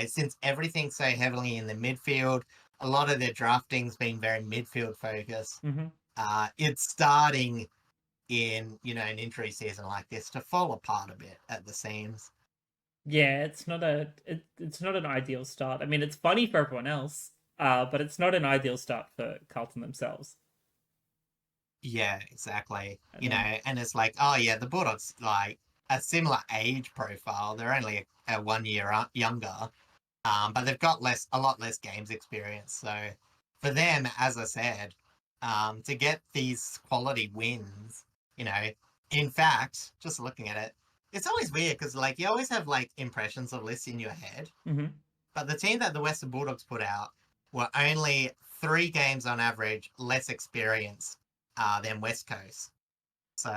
Since everything's so heavily in the midfield, a lot of their drafting's been very midfield focused. Mm-hmm. It's starting in an injury season like this to fall apart a bit at the seams. Yeah, it's not an ideal start. I mean, it's funny for everyone else, but it's not an ideal start for Carlton themselves. Yeah, exactly. And And it's the Bulldogs a similar age profile. They're only a 1 year younger, but they've got a lot less games experience. So for them, as I said, to get these quality wins, in fact, just looking at it, it's always weird because you always have impressions of lists in your head, mm-hmm. but the team that the Western Bulldogs put out were only 3 games on average less experienced than West Coast. So,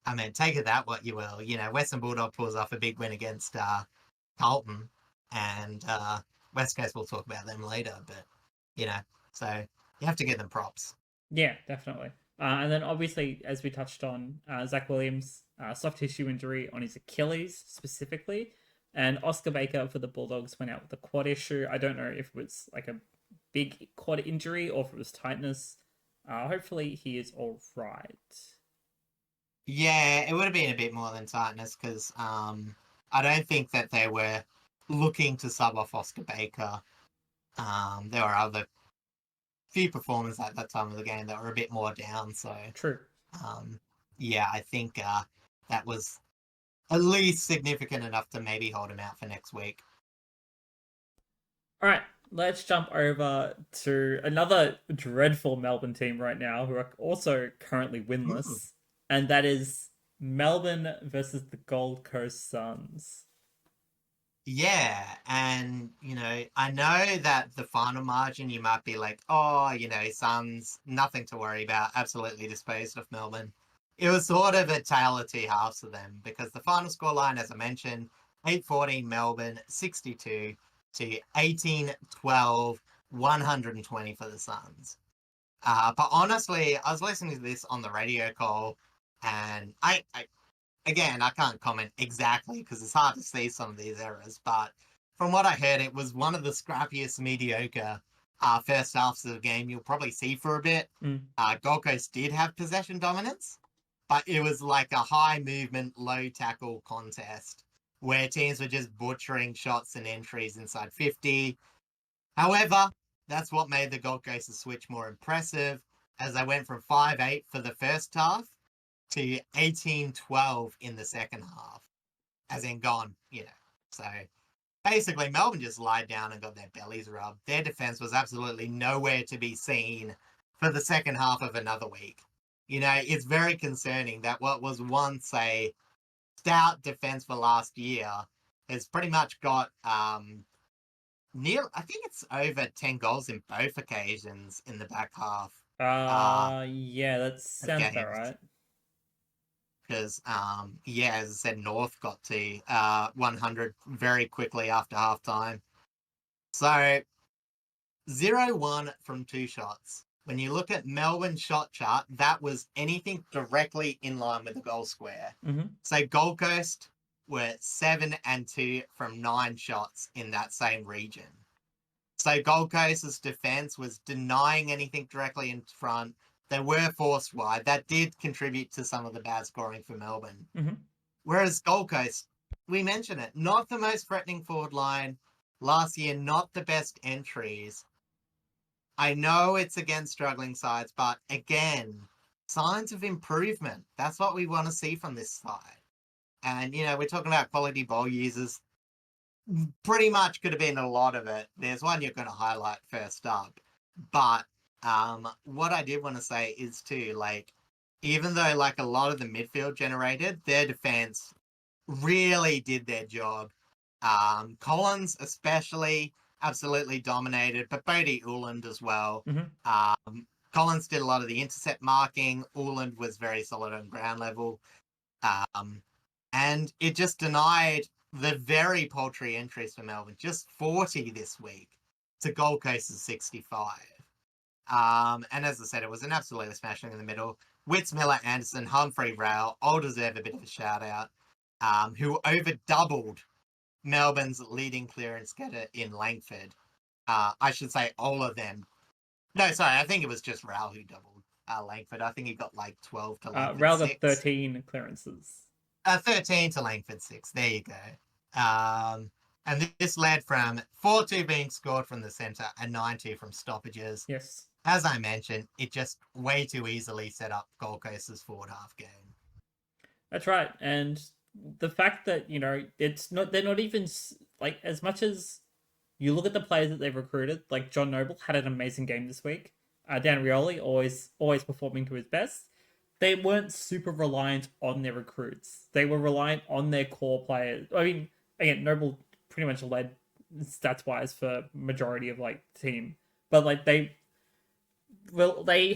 I mean, take it that what you will. Western Bulldog pulls off a big win against Carlton, and West Coast, we'll talk about them later, but, so you have to give them props. Yeah, definitely. And then obviously, as we touched on, Zach Williams, soft tissue injury on his Achilles specifically, and Oscar Baker for the Bulldogs went out with a quad issue. I don't know if it was a big quad injury or if it was tightness. Hopefully he is all right. Yeah, it would have been a bit more than tightness because I don't think that they were looking to sub off Oscar Baker. There were other few performers at that time of the game that were a bit more down. So, True. I think that was at least significant enough to maybe hold him out for next week. All right, let's jump over to another dreadful Melbourne team right now who are also currently winless, and that is Melbourne versus the Gold Coast Suns. Yeah, and I know that the final margin you might be like, oh, Suns, nothing to worry about, absolutely disposed of Melbourne. it was sort of a tale of two halves for them because the final scoreline, as I mentioned, 8-14 Melbourne, 62 to 18-12, 120 for the Suns. But honestly, I was listening to this on the radio call, and again, I can't comment exactly because it's hard to see some of these errors, but from what I heard, it was one of the scrappiest, mediocre first halves of the game you'll probably see for a bit. Gold Coast did have possession dominance, but it was like a high movement, low tackle contest where teams were just butchering shots and entries inside 50. However, that's what made the Gold Coast switch more impressive as they went from 5-8 for the first half to 18-12 in the second half, as in gone, So basically, Melbourne just lied down and got their bellies rubbed. Their defense was absolutely nowhere to be seen for the second half of another week. It's very concerning that what was once a stout defense for last year has pretty much got I think it's over 10 goals in both occasions in the back half. Yeah, that sounds about right. Because, as I said, North got to 100 very quickly after halftime. So, 0-1 from 2 shots. When you look at Melbourne's shot chart, that was anything directly in line with the goal square. So, Gold Coast were 7-2 from 9 shots in that same region. So, Gold Coast's defense was denying anything directly in front. They were forced wide. That did contribute to some of the bad scoring for Melbourne. Whereas Gold Coast, we mentioned it, not the most threatening forward line. Last year, not the best entries. I know it's against struggling sides, but again, signs of improvement. That's what we want to see from this side. And, we're talking about quality ball users. Pretty much could have been a lot of it. There's one you're going to highlight first up. But what I did want to say is too, even though a lot of the midfield generated, their defense really did their job. Collins especially absolutely dominated, but Bodie Uland as well. Collins did a lot of the intercept marking. Uland was very solid on ground level. And it just denied the very paltry entries for Melbourne. Just 40 this week to Gold Coast's 65. And as I said, it was an absolutely smashing in the middle. Witts, Miller, Anderson, Humphrey, Vale all deserve a bit of a shout out. Who over doubled Melbourne's leading clearance getter in Langford. I should say all of them. No, sorry, I think it was just Rao who doubled Langford. I think he got 12 to Langford. Rao got 13 clearances. 13 to Langford 6. There you go. And this led from 4-2 being scored from the centre and 9-2 from stoppages. Yes. As I mentioned, it just way too easily set up Gold Coast's forward half game. That's right. And the fact that, they're not even, as much as you look at the players that they've recruited, John Noble had an amazing game this week. Dan Rioli, always performing to his best. They weren't super reliant on their recruits. They were reliant on their core players. I mean, again, Noble pretty much led stats-wise for majority of, team. But, they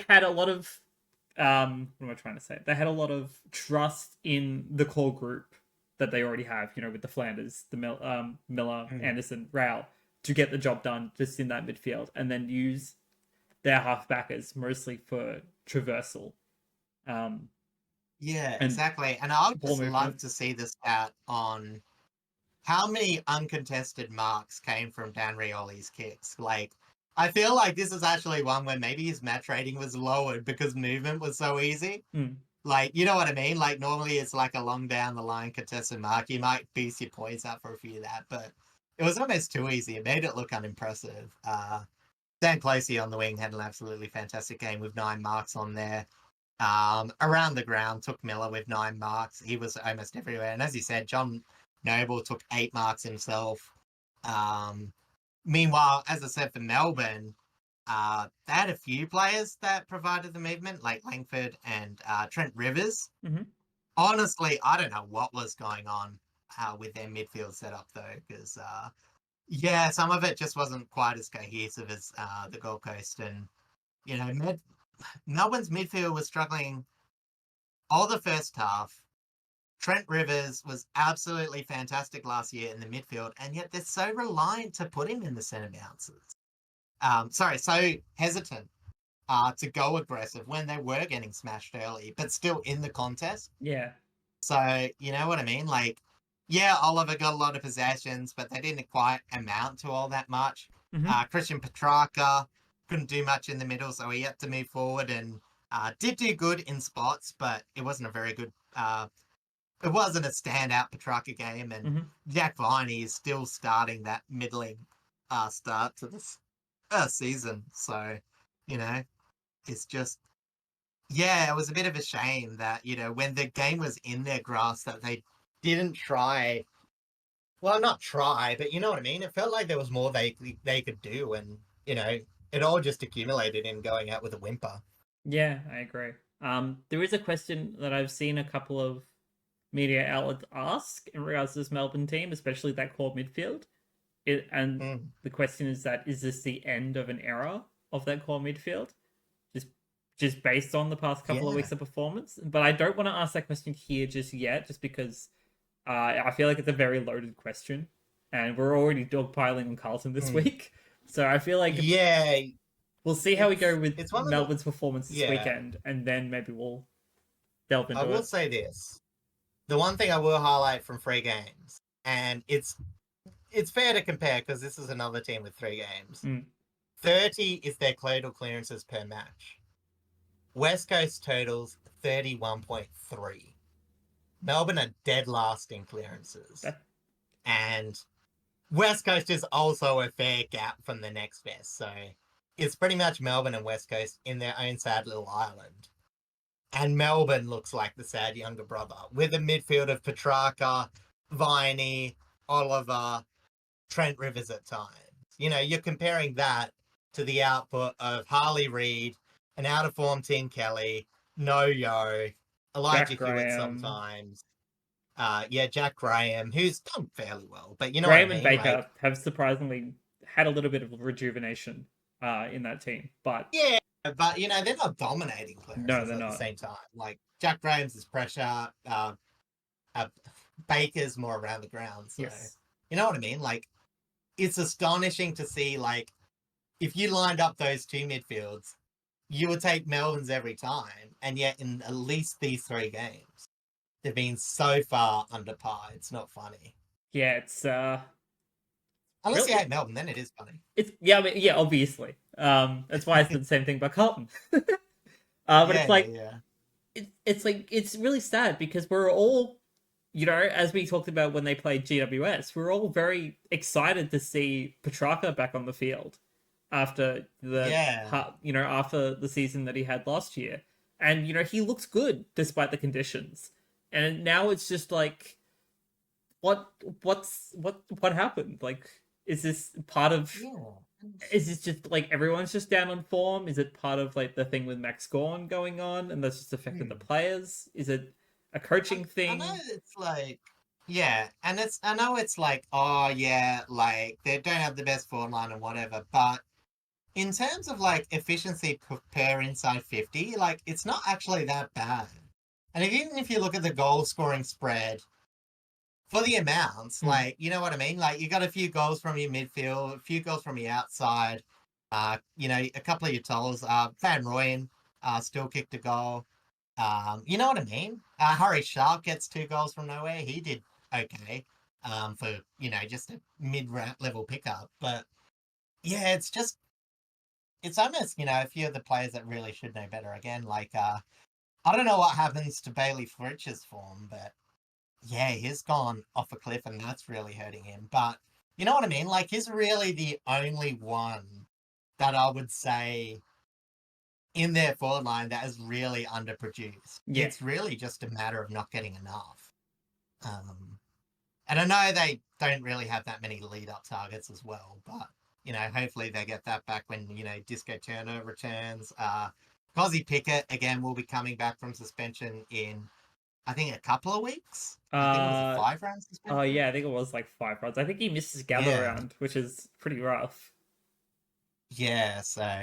had a lot of, what am I trying to say? They had a lot of trust in the core group that they already have, with the Flanders, the Miller, Anderson, Rao, to get the job done just in that midfield, and then use their halfbackers mostly for traversal. Exactly. And I would just love to see the stat on how many uncontested marks came from Dan Rioli's kicks. I feel like this is actually one where maybe his match rating was lowered because movement was so easy. You know what I mean? Normally it's a long down the line contested mark. You might boost your points up for a few of that, but it was almost too easy. It made it look unimpressive. Dan Closey on the wing had an absolutely fantastic game with 9 marks on there. Around the ground, took Miller with 9 marks. He was almost everywhere. And as you said, John Noble took 8 marks himself. Meanwhile, as I said, for Melbourne, they had a few players that provided the movement, like Langford and Trent Rivers. Honestly, I don't know what was going on with their midfield setup, though, because, some of it just wasn't quite as cohesive as the Gold Coast. And, Melbourne's midfield was struggling all the first half, Trent Rivers was absolutely fantastic last year in the midfield, and yet they're so reliant to put him in the centre bounces. So hesitant to go aggressive when they were getting smashed early, but still in the contest. Yeah. So, you know what I mean? Like, yeah, Oliver got a lot of possessions, but they didn't quite amount to all that much. Mm-hmm. Christian Petrarca couldn't do much in the middle, so he had to move forward and did do good in spots, but it wasn't a very good, it wasn't a standout Petrarca game. And Mm-hmm. Jack Viney is still starting that middling start to this season. So, you know, it's just, yeah, it was a bit of a shame that, when the game was in their grasp, that they didn't try. Well, not try, but you know what I mean? It felt like there was more they could do, and, it all just accumulated in going out with a whimper. Yeah, I agree. There is a question that I've seen a couple of media outlets ask in regards to this Melbourne team, especially that core midfield. And Mm. the question is that is this the end of an era of that core midfield? Just just based on the past couple of Yeah. weeks of performance. But I don't want to ask that question here just yet, just because I feel like it's a very loaded question, and we're already dogpiling on Carlton this Mm. week. So I feel like Yeah, we'll see how we go with it's one of the Melbourne's performance this yeah. weekend, and then maybe we'll delve I into will it. say this. The one thing I will highlight from 3 games, and it's fair to compare because this is another team with 3 games. Mm. 30 is their total clearances per match. West Coast totals 31.3. Melbourne are dead last in clearances. That, And West Coast is also a fair gap from the next best. So it's pretty much Melbourne and West Coast in their own sad little island. And Melbourne looks like the sad younger brother with a midfield of Petrarca, Viney, Oliver, Trent Rivers at times. You're comparing that to the output of Harley Reid, an out of form Tim Kelly, No Yo, Elijah Jack Hewitt Graham, sometimes. Jack Graham, who's done fairly well, but you know what I Graham and mean? Like, Baker have surprisingly had a little bit of rejuvenation in that team, but yeah, but they're not dominating no, clearances they're at the not. same time. Like Jack Graham's is pressure, uh, Baker's more around the ground. So Yes. you know what I mean? Like, it's astonishing to see, like, if you lined up those two midfields, you would take Melbourne's every time, and yet in at least these 3 games, they've been so far under par. It's not funny. Yeah, it's Unless you really hate Melbourne, then it is funny. it's yeah, I mean, yeah, obviously. That's why I said the same thing about Carlton. But it's Yeah, like yeah. it's like it's really sad because we're all, as we talked about when they played GWS, we're all very excited to see Petrarca back on the field after Yeah. after the season that he had last year. And he looks good despite the conditions. And now it's just like what happened? Like, is this part of Yeah. is this just like everyone's just down on form? Is it part of like the thing with Max Gorn going on and that's just affected the Hmm. players? Is it a coaching I know thing? it's like, yeah, and I know it's like, oh yeah, like they don't have the best form line and whatever, but in terms of like efficiency per inside 50, like it's not actually that bad. And even if you look at the goal scoring spread for the amounts, Hmm. like, you know what I mean? Like, you got a few goals from your midfield, a few goals from your outside, a couple of your tolls. Van Rooyen still kicked a goal. You know what I mean? Harry Sharp gets 2 goals from nowhere. He did okay for, just a mid-level pickup. But yeah, it's almost, a few of the players that really should know better again. Like, I don't know what happens to Bailey Fritch's form, but yeah, he's gone off a cliff and that's really hurting him. But you know what I mean? Like, he's really the only one that I would say in their forward line that is really underproduced. Yeah. It's really just a matter of not getting enough. And I know they don't really have that many lead up targets as well, but hopefully they get that back when, Disco Turner returns. Cozzy Pickett again will be coming back from suspension in, I think, a couple of weeks. I think it was a Uh 5 round oh suspension. yeah, I think it was like 5 rounds. I think he missed his gather Yeah. round, which is pretty rough. Yeah, so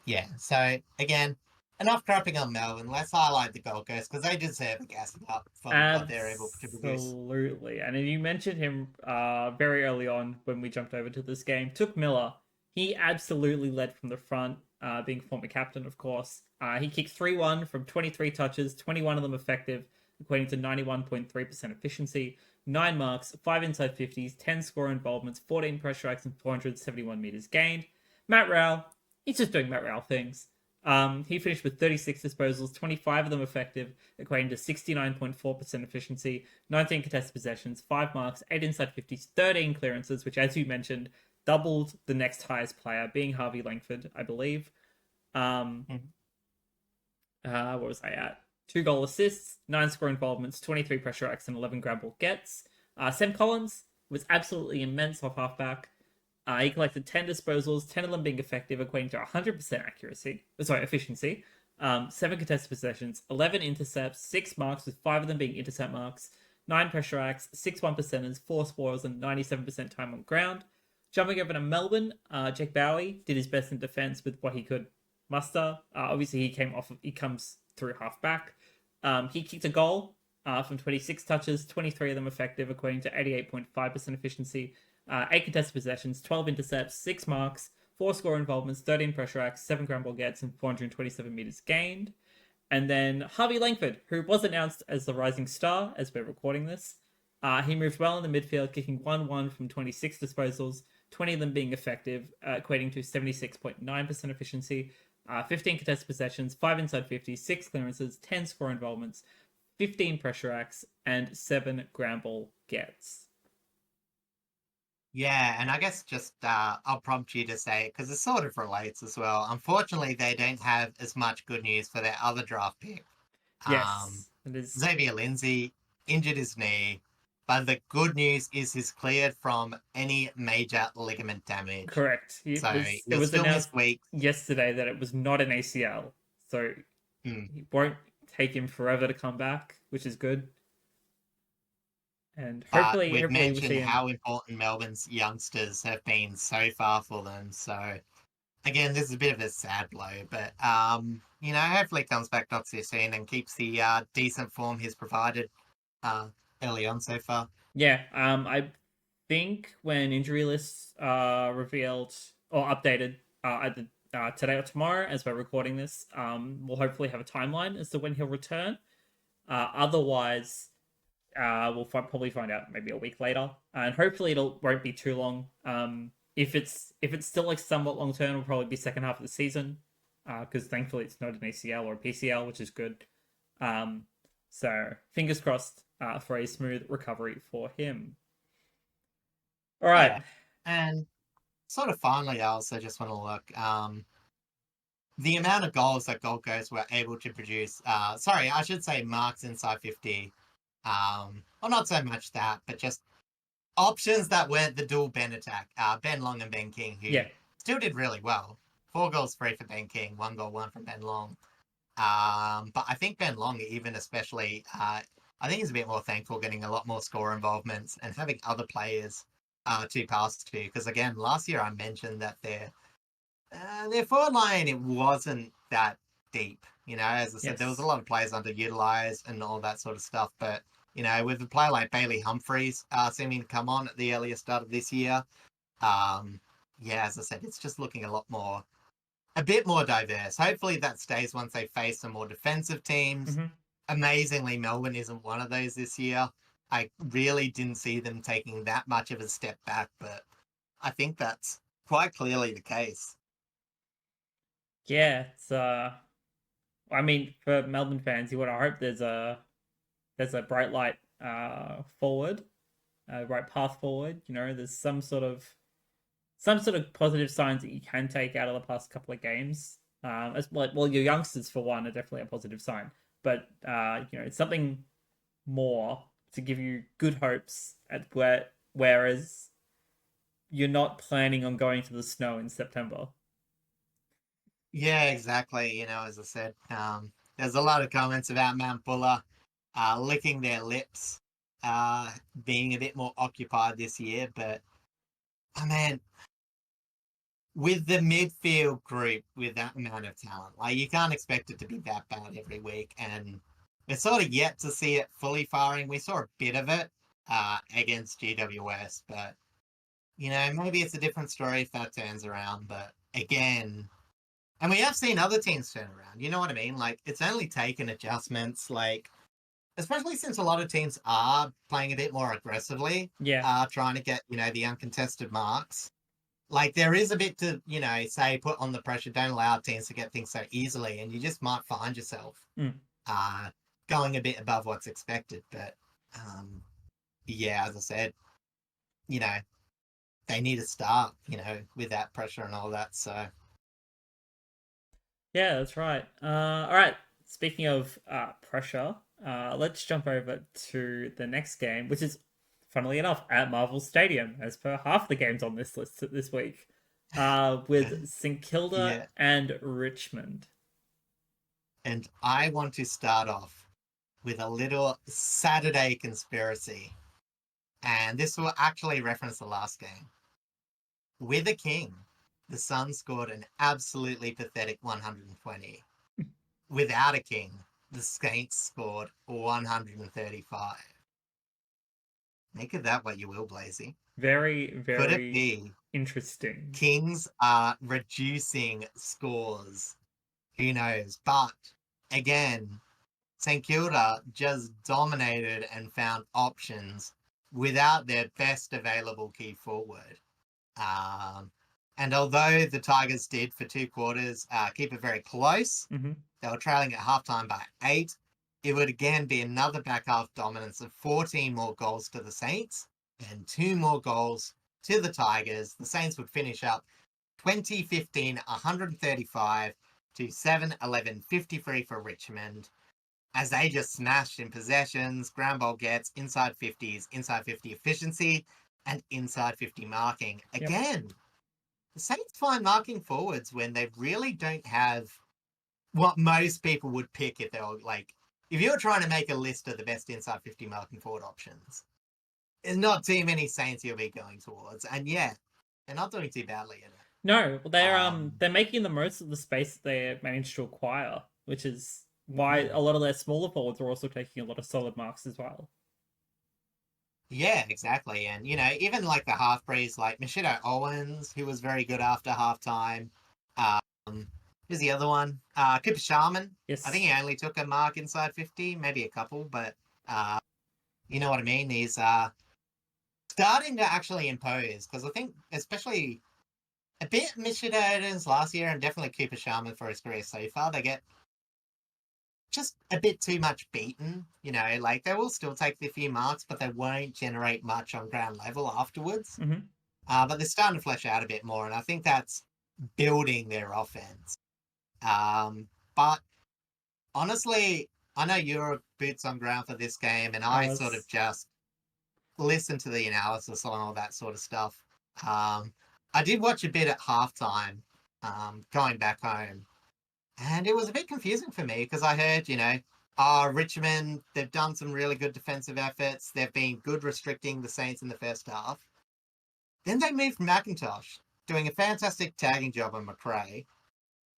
yeah. So again, enough crapping on Melbourne. Let's highlight the Gold Coast because they deserve a gassing up for what they're able to produce. Absolutely. And you mentioned him very early on when we jumped over to this game. Took Miller. He absolutely led from the front, being former captain, of course. He kicked 3-1 from 23 touches, 21 of them effective, equating to 91.3% efficiency, 9 marks, 5 inside 50s, 10 score involvements, 14 pressure acts, and 471 meters gained. Matt Rowell, he's just doing Matt Rowell things. He finished with 36 disposals, 25 of them effective, equating to 69.4% efficiency, 19 contested possessions, 5 marks, 8 inside 50s, 13 clearances, which, as you mentioned, doubled the next highest player, being Harvey Langford, I believe. Um, what was I at? 2 goal assists, 9 score involvements, 23 pressure acts, and 11 grab ball gets. Sam Collins was absolutely immense off halfback. He collected 10 disposals, 10 of them being effective, equating to 100% efficiency. 7 contested possessions, 11 intercepts, 6 marks, with 5 of them being intercept marks, 9 pressure acts, 6 1%ers, 4 spoils, and 97% time on ground. Jumping over to Melbourne, Jack Bowie did his best in defense with what he could muster. Obviously, he comes through half back. He kicked a goal from 26 touches, 23 of them effective, equating to 88.5% efficiency. 8 contested possessions, 12 intercepts, 6 marks, 4 score involvements, 13 pressure acts, 7 ground ball gets, and 427 meters gained. And then Harvey Langford, who was announced as the rising star as we're recording this. He moved well in the midfield, kicking 1-1 from 26 disposals, 20 of them being effective, equating to 76.9% efficiency, 15 contested possessions, 5 inside 50, 6 clearances, 10 score involvements, 15 pressure acts, and 7 ground ball gets. Yeah, and I guess just I'll prompt you to say it because it sort of relates as well. Unfortunately, they don't have as much good news for their other draft pick. Yes, it is Xavier Lindsay injured his knee, but the good news is he's cleared from any major ligament damage. correct. So It he'll was still announced miss weeks. yesterday that it was not an ACL, so Hmm. it won't take him forever to come back, which is good. And But we've hopefully we see mentioned him. how important Melbourne's youngsters have been so far for them. So again, this is a bit of a sad blow, but hopefully it comes back not too soon and keeps the decent form he's provided uh, early on so far. Yeah, I think when injury lists are revealed or updated either today or tomorrow, as we're recording this, we'll hopefully have a timeline as to when he'll return. Otherwise, probably find out maybe a week later, and hopefully won't be too long. If it's still like somewhat long term, it'll probably be second half of the season, because thankfully it's not an ACL or a PCL, which is good. Um, so fingers crossed for a smooth recovery for him. All right. Yeah. And sort of finally, I also just want to look the amount of goals that Gold Coast were able to produce. Sorry, I should say marks inside 50. Well, not so much that, but just options that weren't the dual Ben attack. Ben Long and Ben King, who Yeah. still did really well. 4 goals, 3 for Ben King, 1 goal, 1 from Ben Long. But I think Ben Long, even especially, I think he's a bit more thankful getting a lot more score involvements and having other players to pass to. Because again, last year I mentioned that their forward line, it wasn't that deep. As I said, there was a Yes. lot of players underutilized and all that sort of stuff. But with a player like Bailey Humphries seeming to come on at the earlier start of this year, as I said, it's just looking a bit more diverse. Hopefully that stays once they face some more defensive teams. Mm-hmm. Amazingly, Melbourne isn't one of those this year. I really didn't see them taking that much of a step back, but I think that's quite clearly the case. Yeah. It's I mean, for Melbourne fans, you want to hope there's a bright light forward, a right path forward. There's some sort of positive signs that you can take out of the past couple of games. As well, your youngsters for one are definitely a positive sign, but it's something more to give you good hopes whereas you're not planning on going to the snow in September. Yeah, exactly. As I said, there's a lot of comments about Mount Buller licking their lips, being a bit more occupied this year. But I mean, with the midfield group with that amount of talent, like you can't expect it to be that bad every week. And we're sort of yet to see it fully firing. We saw a bit of it against GWS, but maybe it's a different story if that turns around. But again, and we have seen other teams turn around. You know what I mean? Like it's only taken adjustments, like especially since a lot of teams are playing a bit more aggressively, Yeah. trying to get the uncontested marks. Like there is a bit to say put on the pressure. Don't allow teams to get things so easily, and you just might find yourself Mm. uh going a bit above what's expected. But um, yeah, as I said, you know they need to start with that pressure and all that. So Yeah, that's right. All right. Speaking of pressure, let's jump over to the next game, which is, funnily enough, at Marvel Stadium, as per half the games on this list this week, with St Kilda yeah, and Richmond. and I want to start off with a little Saturday conspiracy, and this will actually reference the last game. With a king, the Suns scored an absolutely pathetic 120. Without a king, the Saints scored 135. Make of that what you will, Blazy. Very, Could it very be interesting. Kings are reducing scores? Who knows? But again, St Kilda just dominated and found options without their best available key forward. Um, and although the Tigers did for 2 quarters keep it very close, Mm-hmm. they were trailing at halftime by 8. It would again be another back half dominance of 14 more goals to the Saints and 2 more goals to the Tigers. The Saints would finish up 2015 135 to 7-11 53 for Richmond as they just smashed in possessions, ground ball gets, inside 50s, inside 50 efficiency, and inside 50 marking. Yep. Again, the Saints find marking forwards when they really don't have what most people would pick if they were like, if you were trying to make a list of the best inside 50 marking forward options, there's not too many Saints you'll be going towards. And yeah, they're not doing too badly in it. No, Um, they're making the most of the space they managed to acquire, which is why hmm. a lot of their smaller forwards are also taking a lot of solid marks as well. Yeah, exactly. And, even like the half breeze, like Machido Owens, who was very good after halftime. Um, who's the other one? Cooper Sharman. I think Yes. he only took a mark inside 50, maybe a couple, but uh, you know what I mean? He's starting to actually impose because I think, especially a bit Machido Owens last year and definitely Cooper Sharman for his career so far, they get just a bit too much beaten. Like they will still take the few marks, but they won't generate much on ground level afterwards. Mm-hmm. But they're starting to flesh out a bit more, and I think that's building their offense. But honestly, I know you're boots on ground for this game, and I I sort of was. just listen to the analysis on all that sort of stuff. Um, I did watch a bit at halftime, going back home, and it was a bit confusing for me because I heard, Richmond, they've done some really good defensive efforts. They've been good restricting the Saints in the first half. Then they moved McIntosh, doing a fantastic tagging job on McRae,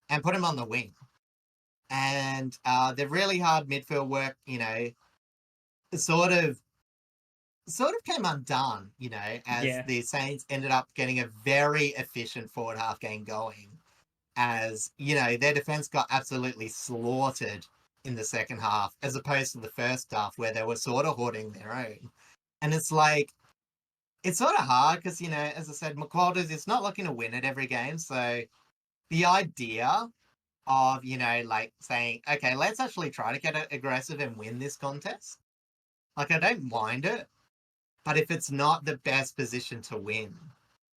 and put him on the wing. And the really hard midfield work, sort of came undone, as Yeah. the Saints ended up getting a very efficient forward half game going. As, their defense got absolutely slaughtered in the second half, as opposed to the first half where they were sort of hoarding their own. And it's like, it's sort of hard because, as I said, McWalders is not looking to win at every game. So the idea of, like saying, okay, let's actually try to get aggressive and win this contest. Like, I don't mind it, but if it's not the best position to win,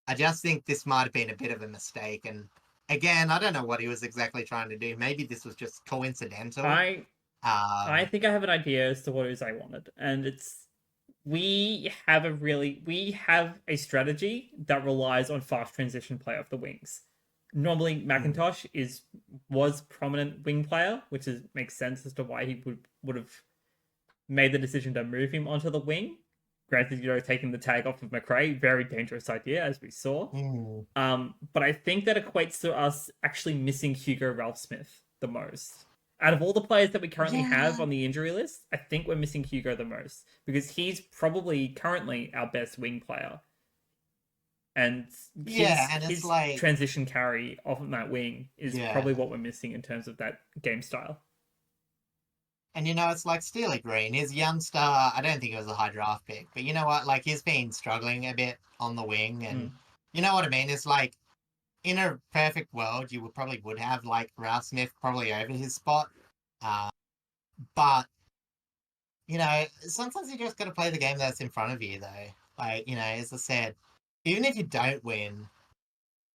I just think this might have been a bit of a mistake. And again, I don't know what he was exactly trying to do. Maybe this was just coincidental. I I Um, think I have an idea as to what it is I wanted, and it's we have a strategy that relies on fast transition play off the wings. Normally, mm, McIntosh was prominent wing player, which makes sense as to why he would have made the decision to move him onto the wing. Granted, taking the tag off of McRae, very dangerous idea, as we saw. But I think that equates to us actually missing Hugo Ralphsmith the most. Out of all the players that we currently have Yeah. on the injury list, I think we're missing Hugo the most because he's probably currently our best wing player, and Yeah, his and it's his like, transition carry off of that wing is yeah. probably what we're missing in terms of that game style. And it's like Steely Green, his youngster, I don't think it was a high draft pick, but you know what? Like he's been struggling a bit on the wing, and Mm. you know what I mean? It's like in a perfect world, you would have like Ralph Smith probably over his spot. Uh, but sometimes you just got to play the game that's in front of you, though. Like as I said, even if you don't win,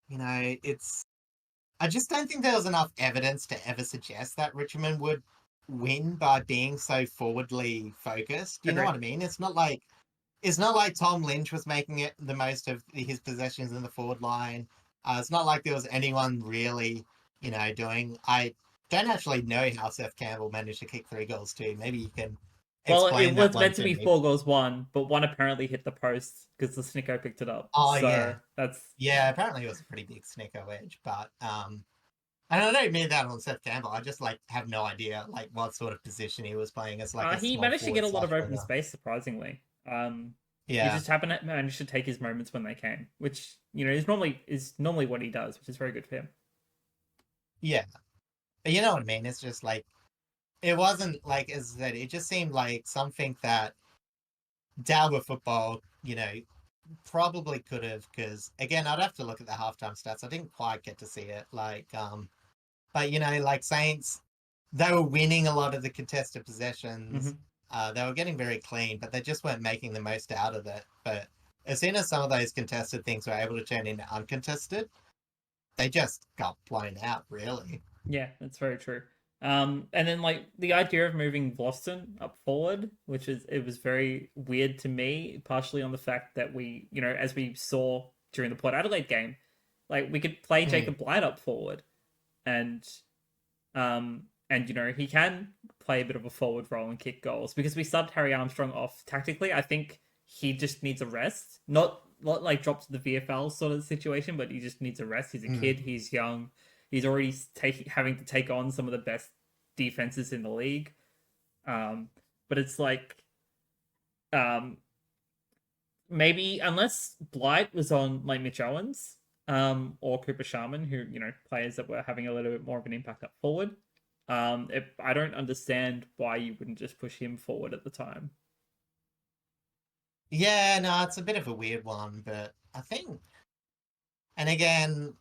it's. I just don't think there was enough evidence to ever suggest that Richmond would win by being so forwardly focused. You know Agree. what I mean? It's not like Tom Lynch was making it the most of his possessions in the forward line. It's not like there was anyone really, doing. I don't actually know how Seth Campbell managed to kick 3 goals too. Maybe you can Well, it explain that was one meant to to be me. 4 goals, but one apparently hit the post because the Snicko picked it up. Oh So yeah, that's yeah. Apparently it was a pretty big Snicko edge, but and I don't mean that on Seth Campbell. I just like have no idea like what sort of position he was playing as like a he small managed to get forward a lot slash of open winger. space surprisingly. He Yeah, just happened to manage to take his moments when they came, which is normally what he does, which is very good for him. yeah. But you know what I mean? It's just like it wasn't like as I said, it just seemed like something that Dalba football, probably could have because again, I'd have to look at the halftime stats. I didn't quite get to see it. But like Saints, they were winning a lot of the contested possessions. Mm-hmm. They were getting very clean, but they just weren't making the most out of it. But as soon as some of those contested things were able to turn into uncontested, they just got blown out, really. Yeah, that's very true. And then like the idea of moving Vlosten up forward, it was very weird to me, partially on the fact that as we saw during the Port Adelaide game, like we could play Mm. Jacob Blight up forward, and he can play a bit of a forward role and kick goals because we subbed Harry Armstrong off tactically. I think he just needs a rest, not like drop to the VFL sort of situation, but he just needs a rest. He's a Mm. kid. He's young. He's already having to take on some of the best defenses in the league. But it's like um, maybe unless Blight was on like Mitch Owens or Cooper Sharman, who players that were having a little bit more of an impact up forward. I don't understand why you wouldn't just push him forward at the time. Yeah, no, it's a bit of a weird one, but I think, and again,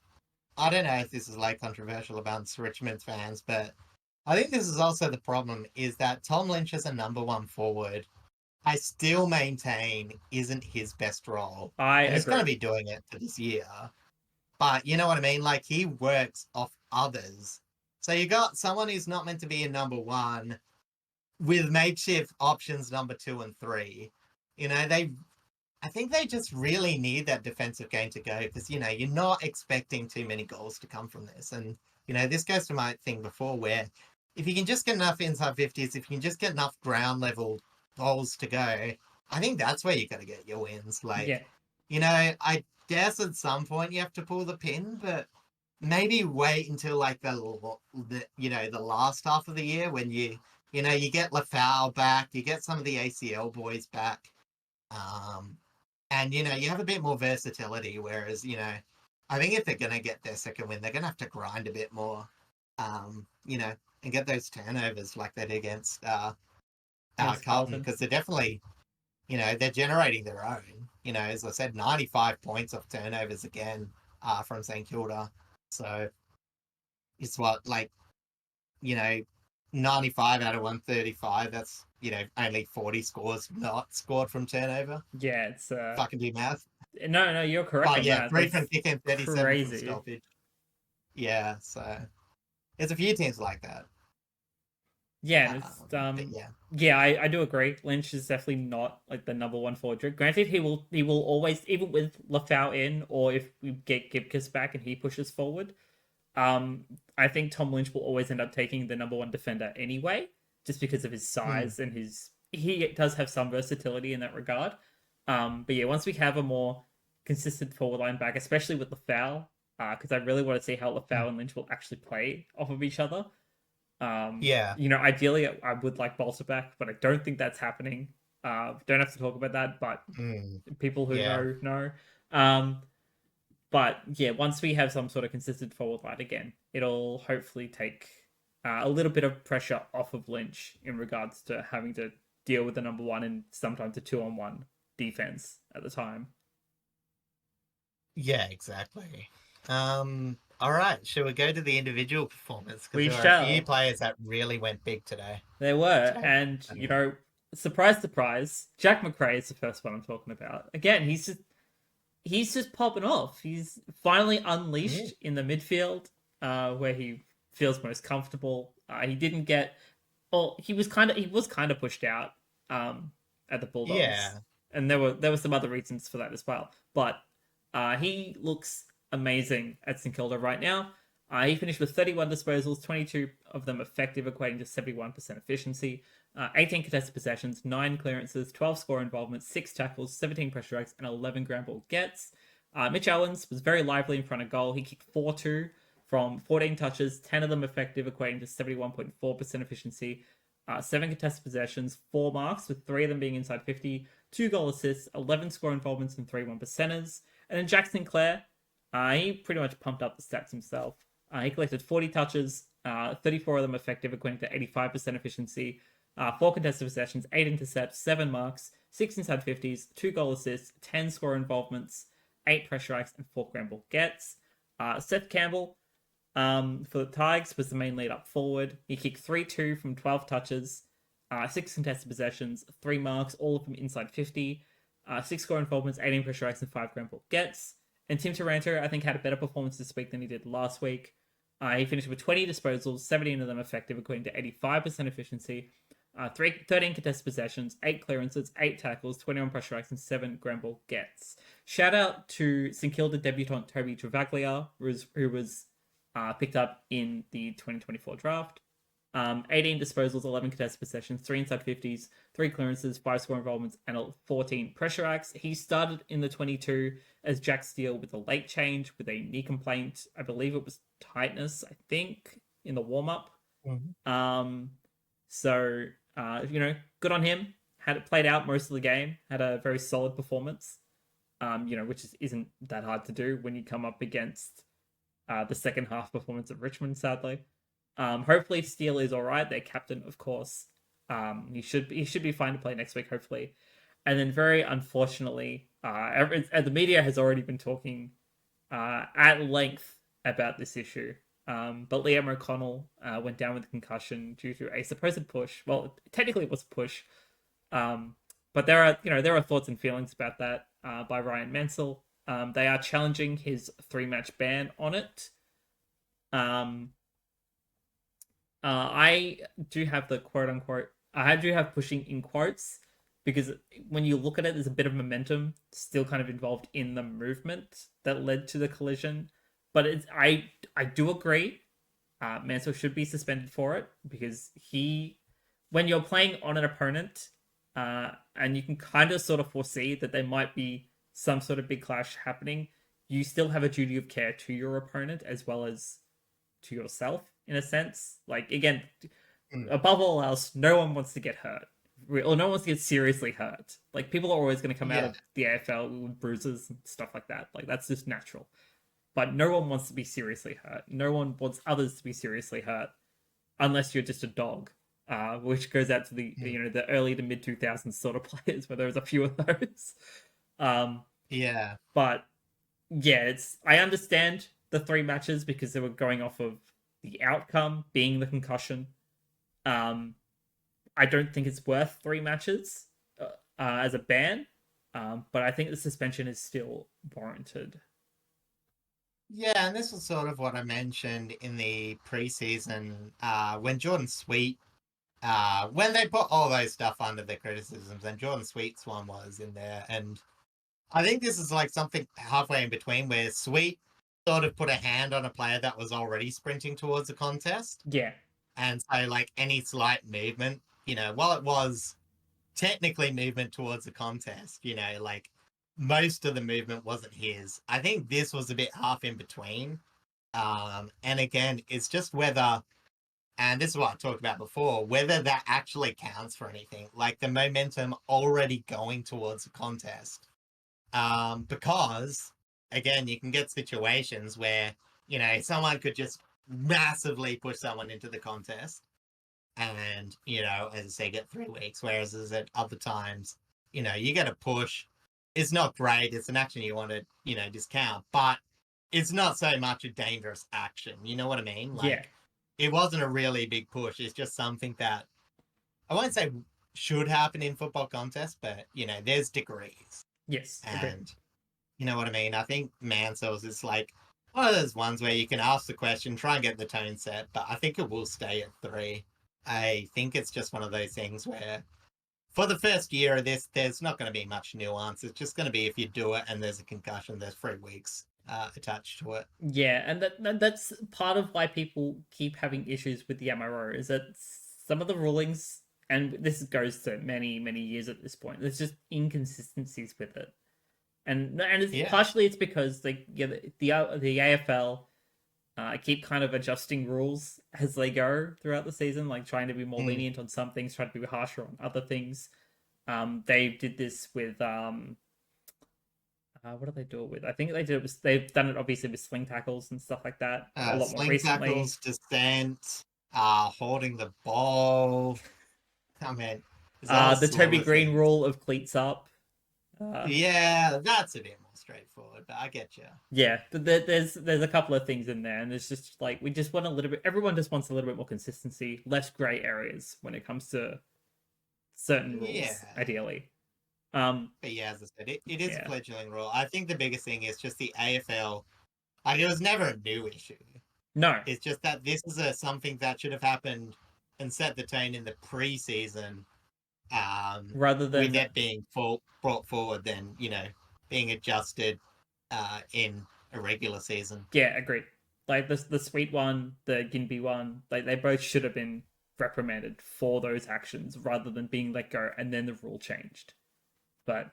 I don't know if this is like controversial amongst Richmond fans, but I think this is also the problem is that Tom Lynch as a number one forward, I still maintain isn't his best role. I And he's going to agree. be doing it for this year. But you know what I mean? Like he works off others. So you got someone who's not meant to be a number one with makeshift options number 2 and 3. I think they just really need that defensive game to go because you're not expecting too many goals to come from this. And this goes to my thing before where if you can just get enough inside 50s, if you can just get enough ground level goals to go, I think that's where you got to get your wins. Like, Yeah, I guess at some point you have to pull the pin, but maybe wait until like the last half of the year when you get Lafau back, you get some of the ACL boys back, and you have a bit more versatility. Whereas I think if they're gonna get their second win, they're gonna have to grind a bit more, and get those turnovers like they did against against Carlton Carlton. because they're definitely they're generating their own. As I said, 95 points off turnovers again from St Kilda. So it's what like you know 95 out of 135. That's only 40 scores not scored from turnover. Yeah, it's Fucking do math. no, you're correct Oh on yeah, that. 3 from That's kick and 37 from crazy. stoppage. Yeah, so there's a few teams like that. Yeah, and it's But yeah. yeah, I do agree. Lynch is definitely not like the number one forward. Granted, he will always, even with Lafau in, or if we get Gibcus back and he pushes forward, I think Tom Lynch will always end up taking the number one defender anyway, just because of his Hmm. size and he does have some versatility in that regard. But yeah, once we have a more consistent forward line back, especially with the foul, because I really want to see how the foul and Lynch will actually play off of each other. Yeah. Ideally, I would like Bolter back, but I don't think that's happening. Don't have to talk about that, but Mm. people who Yeah. know. Um, but yeah, once we have some sort of consistent forward line again, it'll hopefully take a little bit of pressure off of Lynch in regards to having to deal with the number one and sometimes a 2-on-1 defense at the time. Yeah, exactly. All right, shall we go to the individual performance? Because We there were a few shall. players that really went big today. There were, Today. and surprise, surprise, Jack McRae is the first one I'm talking about. Again, he's just popping off. He's finally Mm. unleashed in the midfield, where he feels most comfortable. He didn't get, well, he was kind of pushed out, at the Bulldogs, Yeah. and there were some other reasons for that as well. But he looks amazing at St Kilda right now. He finished with 31 disposals, 22 of them effective, equating to 71% efficiency. 18 contested possessions, 9 clearances, 12 score involvements, 6 tackles, 17 pressure strikes, and 11 ground ball gets. Mitch Owens was very lively in front of goal. He kicked 4-2 from 14 touches, 10 of them effective, equating to 71.4% efficiency. 7 contested possessions, 4 marks, with 3 of them being inside 50, 2 goal assists, 11 score involvements, and 3 1%ers. And then Jackson Clare, he pretty much pumped up the stats himself. He collected 40 touches, 34 of them effective, equating to 85% efficiency. 4 contested possessions, 8 intercepts, 7 marks, 6 inside 50s, 2 goal assists, 10 score involvements, 8 pressure strikes, and 4 ground ball gets. Seth Campbell, for the Tigers, was the main lead up forward. He kicked 3-2 from 12 touches, 6 contested possessions, 3 marks, all of them inside 50, 6 score involvements, 18 pressure strikes, and 5 ground ball gets. And Tim Taranto, I think, had a better performance this week than he did last week. He finished with 20 disposals, 17 of them effective, according to 85% efficiency. 13 contested possessions, 8 clearances, 8 tackles, 21 pressure strikes, and 7 ground ball gets. Shout out to St Kilda debutant Toby Travaglia, who was picked up in the 2024 draft. 18 disposals, 11 contested possessions, 3 inside 50s, 3 clearances, 5 score involvements, and 14 pressure acts. He started in the 22 as Jack Steele with a late change with a knee complaint. I believe it was tightness, I think, in the warm up. Mm-hmm. So, good on him. Had it played out most of the game, had a very solid performance, which isn't that hard to do when you come up against the second half performance of Richmond, sadly. Hopefully Steele is all right. Their captain, of course. He should be fine to play next week, hopefully. And then, very unfortunately, the media has already been talking at length about this issue. But Liam O'Connell went down with a concussion due to a supposed push. Well, technically it was a push, but there are thoughts and feelings about that by Ryan Mansell. They are challenging his 3-match ban on it. I do have the quote unquote. I do have pushing in quotes because when you look at it, there's a bit of momentum still kind of involved in the movement that led to the collision. But I do agree. Mansell should be suspended for it because when you're playing on an opponent, and you can kind of sort of foresee that there might be some sort of big clash happening, you still have a duty of care to your opponent as well as to yourself in a sense. Like, again, Mm. above all else, no one wants to get hurt. Or no one wants to get seriously hurt. Like, people are always going to come out Yeah. of the AFL with bruises and stuff like that. Like, that's just natural. But no one wants to be seriously hurt. No one wants others to be seriously hurt unless you're just a dog, which goes out to the Mm. the early to mid 2000s sort of players where there was a few of those. Um, Yeah. but yeah, I understand the 3 matches because they were going off of the outcome being the concussion. Um, I don't think it's worth 3 matches as a ban, but I think the suspension is still warranted. Yeah, and this was sort of what I mentioned in the preseason, when Jordan Sweet, when they put all those stuff under the criticisms, and Jordan Sweet's one was in there, and I think this is like something halfway in between where Sweet sort of put a hand on a player that was already sprinting towards the contest, Yeah, and so like any slight movement, while it was technically movement towards the contest. Like most of the movement wasn't his. I think this was a bit half in between. And again, it's just whether, and this is what I talked about before, whether that actually counts for anything, like the momentum already going towards the contest. Because again, you can get situations where, someone could just massively push someone into the contest and, as I say, get 3 weeks. Whereas at other times, you get a push. It's not great. It's an action you want to, discount, but it's not so much a dangerous action. You know what I mean? Like, Yeah. it wasn't a really big push. It's just something that I won't say should happen in football contests, but, there's degrees. Yes. And you know what I mean? I think Mansell's is like one of those ones where you can ask the question, try and get the tone set, but I think it will stay at 3. I think it's just one of those things where for the first year of this, there's not going to be much nuance. It's just going to be if you do it and there's a concussion, there's 3 weeks attached to it. Yeah, and that's part of why people keep having issues with the MRO is that some of the rulings, and this goes to many years at this point. There's just inconsistencies with it, and it's Yeah. partially it's because like the AFL keep kind of adjusting rules as they go throughout the season, like trying to be more lenient on some things, trying to be harsher on other things. They did this with what do they do it with? I think they've done it obviously with sling tackles and stuff like that a lot more Sling recently. tackles, descent, holding the ball. I mean, it's all The Toby Green things. rule of cleats up. Yeah, that's a bit more straightforward, but I get you. Yeah, there's a couple of things in there, and it's just like we just want a little bit. Everyone just wants a little bit more consistency, less grey areas when it comes to certain rules. Yeah. Ideally, But yeah, as I said, it is a fledgling rule. I think the biggest thing is just the AFL. Like, it was never a new issue. No, It's just that this is something that should have happened and set the tone in the preseason, rather than with it being brought forward, then being adjusted in a regular season. yeah, agreed. Like the sweet one, the Ginby one, like they both should have been reprimanded for those actions rather than being let go and then the rule changed. But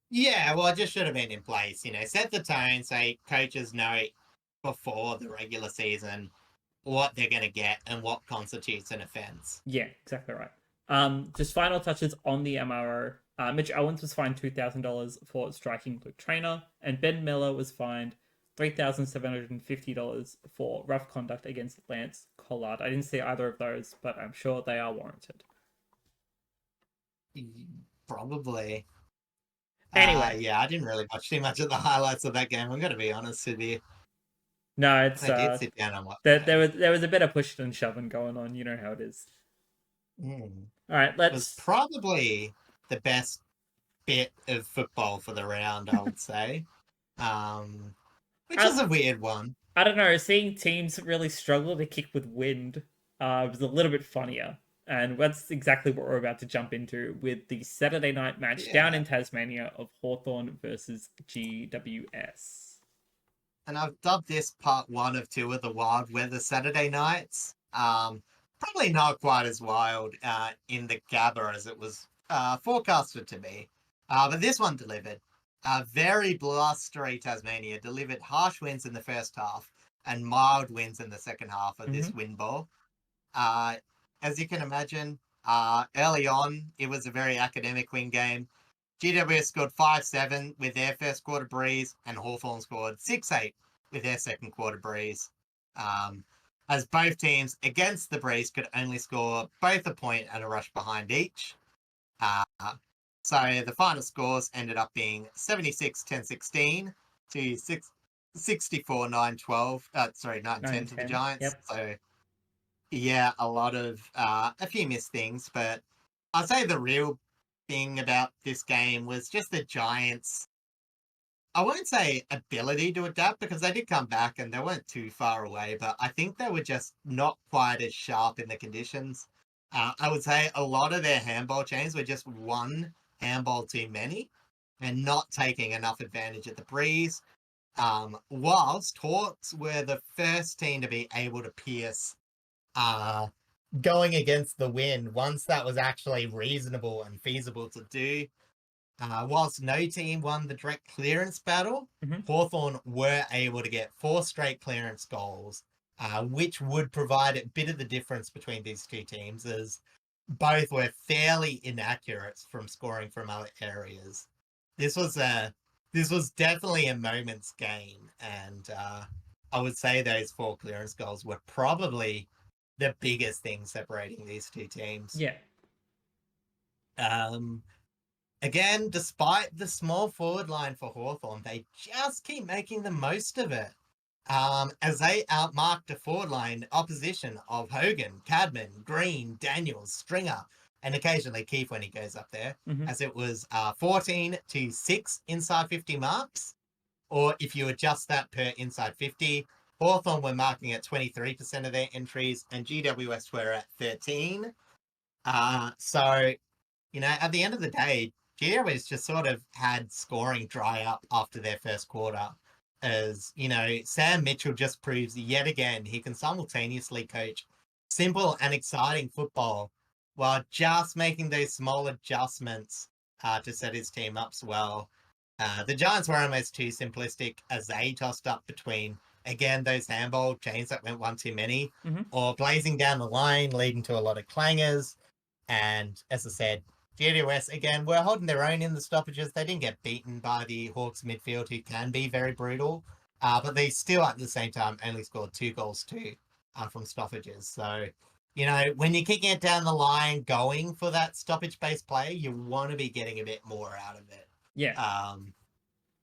yeah, well, it just should have been in place. Set the tone, say coaches know before the regular season what they're going to get and what constitutes an offence. yeah, exactly right. Just final touches on the MRO. Mitch Owens was fined $2,000 for striking Luke Trainer, and Ben Miller was fined $3,750 for rough conduct against Lance Collard. I didn't see either of those, but I'm sure they are warranted. Probably. Anyway, yeah, I didn't really watch too much of the highlights of that game. I'm going to be honest with you. no, it's I did sit down and watch. there was a bit of pushing and shoving going on. You know how it is. All right, It was probably the best bit of football for the round, I would say. Which is a weird one. I don't know. Seeing teams really struggle to kick with wind was a little bit funnier. And that's exactly what we're about to jump into with the Saturday night match down in Tasmania of Hawthorn versus GWS. And I've dubbed this part 1 of 2 of the wild weather Saturday nights. Probably not quite as wild in the Gabba as it was forecasted to be. But this one delivered. Very blustery Tasmania delivered harsh winds in the first half and mild winds in the second half of this wind ball. As you can imagine, early on, it was a very academic win game. GWS scored 5-7 with their first quarter breeze, and Hawthorn scored 6-8 with their second quarter breeze. As both teams against the breeze could only score both a point and a rush behind each. So the final scores ended up being 76-10-16 to 64-9-12. 9-10 to the Giants. Yep. So yeah, a few missed things, but I'd say the real thing about this game was just the Giants. I won't say ability to adapt because they did come back and they weren't too far away, but I think they were just not quite as sharp in the conditions. I would say a lot of their handball chains were just one handball too many and not taking enough advantage of the breeze. Whilst Hawks were the first team to be able to pierce going against the wind once that was actually reasonable and feasible to do. Whilst no team won the direct clearance battle, Hawthorn were able to get 4 straight clearance goals, which would provide a bit of the difference between these two teams, as both were fairly inaccurate from scoring from other areas. This was definitely a moment's game, and I would say those 4 clearance goals were probably the biggest thing separating these two teams. Yeah. Again, despite the small forward line for Hawthorn, they just keep making the most of it. As they outmarked the forward line opposition of Hogan, Cadman, Green, Daniels, Stringer, and occasionally Keefe when he goes up there, as it was 14-6 inside 50 marks. Or if you adjust that per inside 50, Hawthorn were marking at 23% of their entries and GWS were at 13. So, at the end of the day, GWS just sort of had scoring dry up after their first quarter. As, Sam Mitchell just proves yet again he can simultaneously coach simple and exciting football while just making those small adjustments to set his team up well. The Giants were almost too simplistic as they tossed up between, again, those handball chains that went one too many, or blazing down the line, leading to a lot of clangers. And as I said, GWS, again, were holding their own in the stoppages. They didn't get beaten by the Hawks midfield, who can be very brutal, but they still, at the same time, only scored 2 goals too from stoppages. So, when you're kicking it down the line, going for that stoppage-based play, you want to be getting a bit more out of it. Yeah.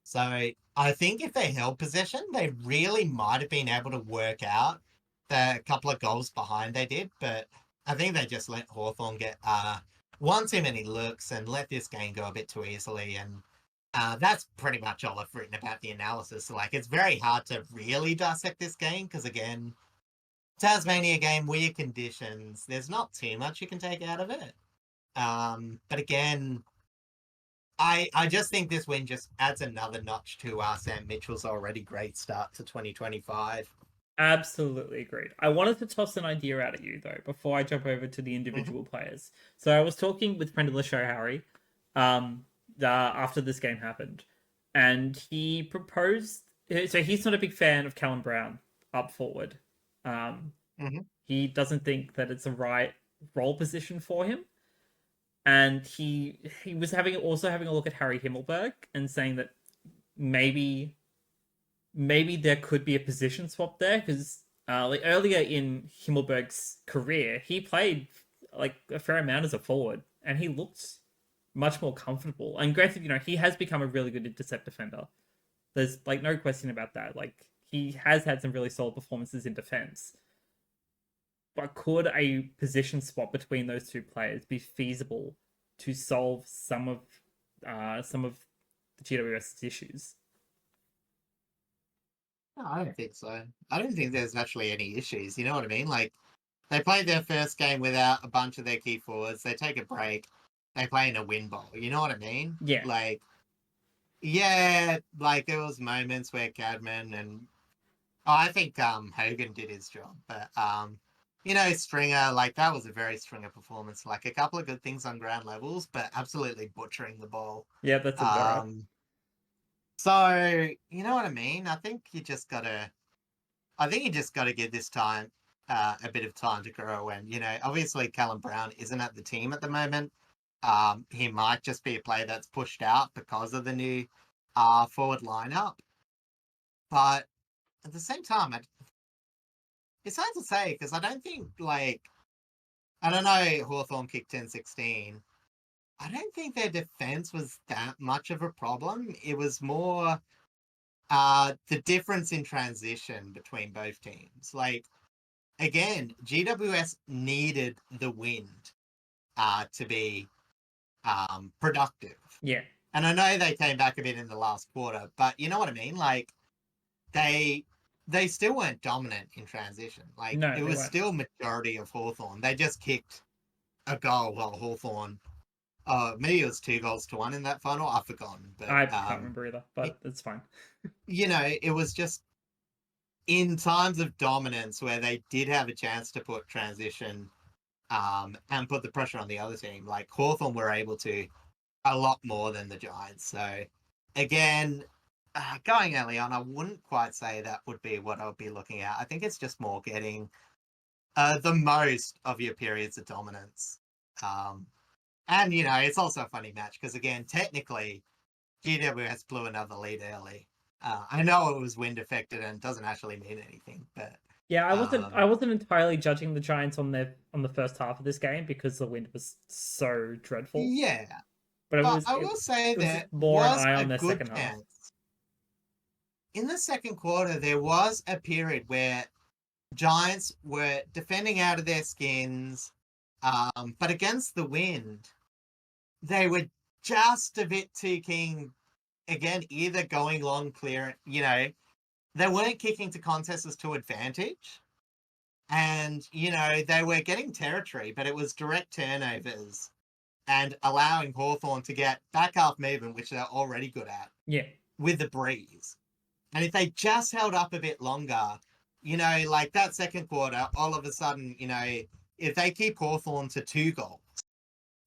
So I think if they held possession, they really might have been able to work out the couple of goals behind they did, but I think they just let Hawthorn get one too many looks and let this game go a bit too easily. And that's pretty much all I've written about the analysis. Like, it's very hard to really dissect this game because, again, Tasmania game, weird conditions. There's not too much you can take out of it. But again, I just think this win just adds another notch to Sam Mitchell's already great start to 2025. Absolutely agreed. I wanted to toss an idea out at you though before I jump over to the individual players. So I was talking with friend of the show Harry, after this game happened, and he proposed. So he's not a big fan of Callum Brown up forward. He doesn't think that it's the right role position for him, and he was having a look at Harry Himmelberg and saying that maybe there could be a position swap there because like earlier in Himmelberg's career, he played like a fair amount as a forward, and he looked much more comfortable. And granted, he has become a really good intercept defender. There's like no question about that. Like he has had some really solid performances in defense. But could a position swap between those two players be feasible to solve some of the GWS's issues? No, I don't think so. I don't think there's actually any issues. You know what I mean? Like, they played their first game without a bunch of their key forwards. They take a break. They play in a win bowl. You know what I mean? Yeah. Like, there was moments where Cadman and I think Hogan did his job, but Stringer, like that was a very Stringer performance. Like a couple of good things on ground levels, but absolutely butchering the ball. Yeah, that's about right. So you know what I mean? I think you just gotta give this time a bit of time to grow. And obviously Callum Brown isn't at the team at the moment. He might just be a player that's pushed out because of the new forward lineup. But at the same time, it's hard to say because I don't think, I don't know, Hawthorn kicked 10-16. I don't think their defense was that much of a problem. It was more the difference in transition between both teams. Like, again, GWS needed the wind to be productive. Yeah. And I know they came back a bit in the last quarter, but you know what I mean? Like, they still weren't dominant in transition. Like, No, it was still majority of Hawthorn. They just kicked a goal while Hawthorn, maybe it was 2-1 in that final. I've forgotten. But, I can't remember either, but it's fine. It was just in times of dominance where they did have a chance to put transition and put the pressure on the other team. Like Hawthorn were able to a lot more than the Giants. So again, going early on, I wouldn't quite say that would be what I would be looking at. I think it's just more getting the most of your periods of dominance. And, it's also a funny match because, again, technically, GWS blew another lead early. I know it was wind affected and doesn't actually mean anything, but Yeah, I wasn't entirely judging the Giants on the first half of this game because the wind was so dreadful. yeah. But But I will say it was there more an was eye a on the good second half. chance. In the second quarter, there was a period where Giants were defending out of their skins, but against the wind, they were just a bit too keen. Again, either going long clear, they weren't kicking to contests to advantage. And, they were getting territory, but it was direct turnovers and allowing Hawthorn to get back half movement, which they're already good at, Yeah. with the breeze. And if they just held up a bit longer, like that second quarter, all of a sudden, if they keep Hawthorn to 2 goals,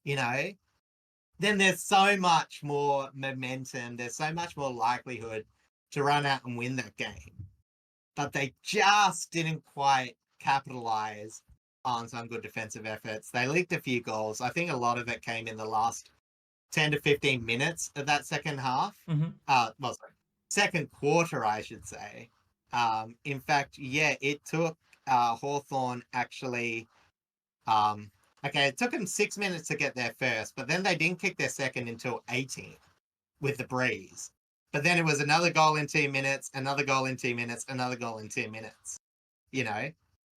then there's so much more momentum. There's so much more likelihood to run out and win that game. But they just didn't quite capitalize on some good defensive efforts. They leaked a few goals. I think a lot of it came in the last 10 to 15 minutes of that second half. Second quarter, I should say. In fact, it took Hawthorn actually. It took them 6 minutes to get there first, but then they didn't kick their second until 18 with the breeze. But then it was another goal in 2 minutes, another goal in 2 minutes, another goal in 2 minutes.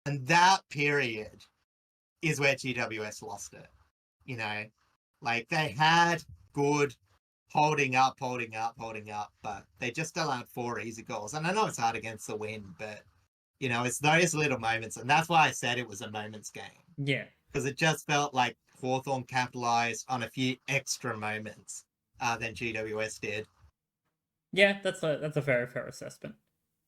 And that period is where GWS lost it. Like they had good holding up, but they just allowed 4 easy goals. And I know it's hard against the wind, but it's those little moments, and that's why I said it was a moments game. Yeah. Because it just felt like Hawthorn capitalised on a few extra moments than GWS did. Yeah, that's a very fair assessment.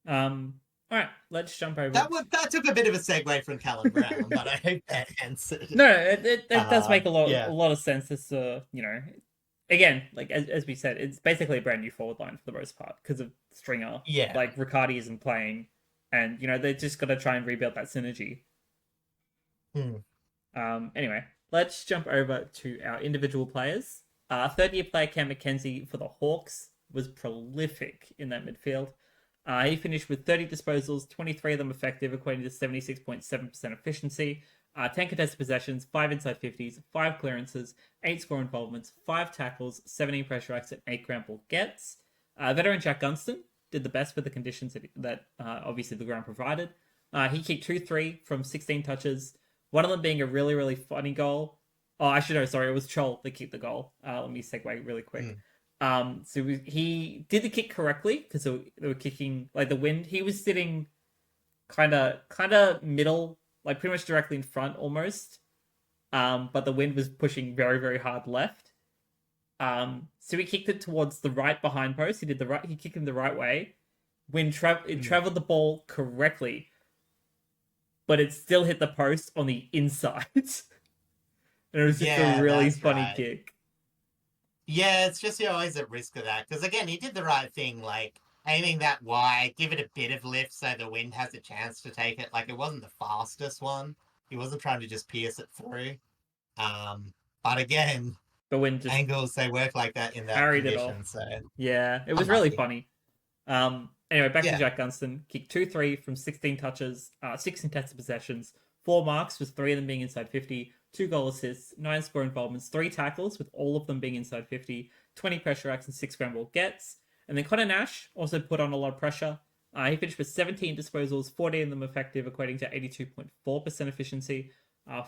All right, let's jump over. That took a bit of a segue from Callum Brown, but I hope that answered. No, it does make a lot of sense. As again, like as we said, it's basically a brand new forward line for the most part because of Stringer. Yeah, like Riccardi isn't playing, and they're just got to try and rebuild that synergy. Anyway, let's jump over to our individual players. Third-year player Cam McKenzie for the Hawks was prolific in that midfield. He finished with 30 disposals, 23 of them effective, equating to 76.7% efficiency. 10 contested possessions, 5 inside 50s, 5 clearances, 8 score involvements, 5 tackles, 17 pressure acts, and 8 ground ball gets. Veteran Jack Gunston did the best with the conditions that obviously the ground provided. He kicked 2-3 from 16 touches, one of them being a really, really funny goal. Oh, I should know, sorry, it was Chol that kicked the goal. Let me segue really quick. So he did the kick correctly because they were kicking like the wind. He was sitting kind of middle, like pretty much directly in front almost. But the wind was pushing very, very hard left. So he kicked it towards the right behind post. He kicked him the right way. Wind traveled the ball correctly, but it still hit the post on the inside. And it was just a really funny kick. Yeah, it's just you're always at risk of that. Because again, he did the right thing, like aiming that wide, give it a bit of lift so the wind has a chance to take it. Like it wasn't the fastest one. He wasn't trying to just pierce it through. But again, the wind just angles, they work like that in that condition. So yeah, it was really funny. Anyway, back to Jack Gunston. Kicked 2-3 from 16 touches, 6 contested possessions, 4 marks, with 3 of them being inside 50, 2 goal assists, 9 score involvements, 3 tackles, with all of them being inside 50, 20 pressure acts, and 6 ground ball gets. And then Connor Nash also put on a lot of pressure. He finished with 17 disposals, 14 of them effective, equating to 82.4% efficiency.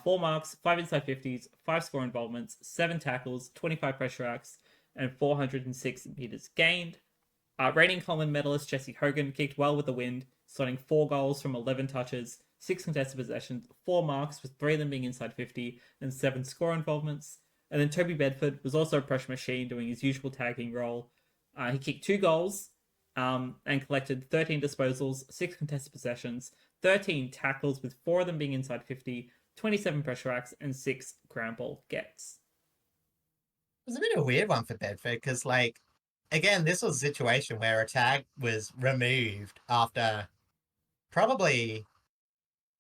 4 marks, 5 inside 50s, 5 score involvements, 7 tackles, 25 pressure acts, and 406 meters gained. Reigning Coleman medalist Jesse Hogan kicked well with the wind, slotting 4 goals from 11 touches, 6 contested possessions, 4 marks, with 3 of them being inside 50, and 7 score involvements. And then Toby Bedford was also a pressure machine, doing his usual tagging role. He kicked 2 goals and collected 13 disposals, 6 contested possessions, 13 tackles, with 4 of them being inside 50, 27 pressure acts, and 6 ground ball gets. It was a bit of a weird one for Bedford because, like, again, this was a situation where a tag was removed after probably,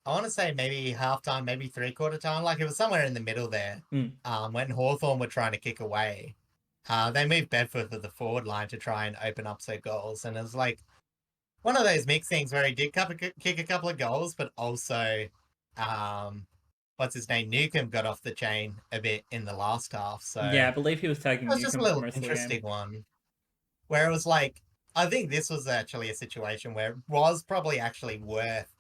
I want to say maybe halftime, maybe three-quarter time. Like, it was somewhere in the middle there. Mm. When Hawthorn were trying to kick away, they moved Bedford to the forward line to try and open up some goals. And it was like one of those mixed things where he did kick a couple of goals, but also, what's his name? Newcomb got off the chain a bit in the last half. So Yeah, I believe he was it tagging was just a Newcomb for little most of the interesting game. one where it was like, I think this was actually a situation where it was probably actually worth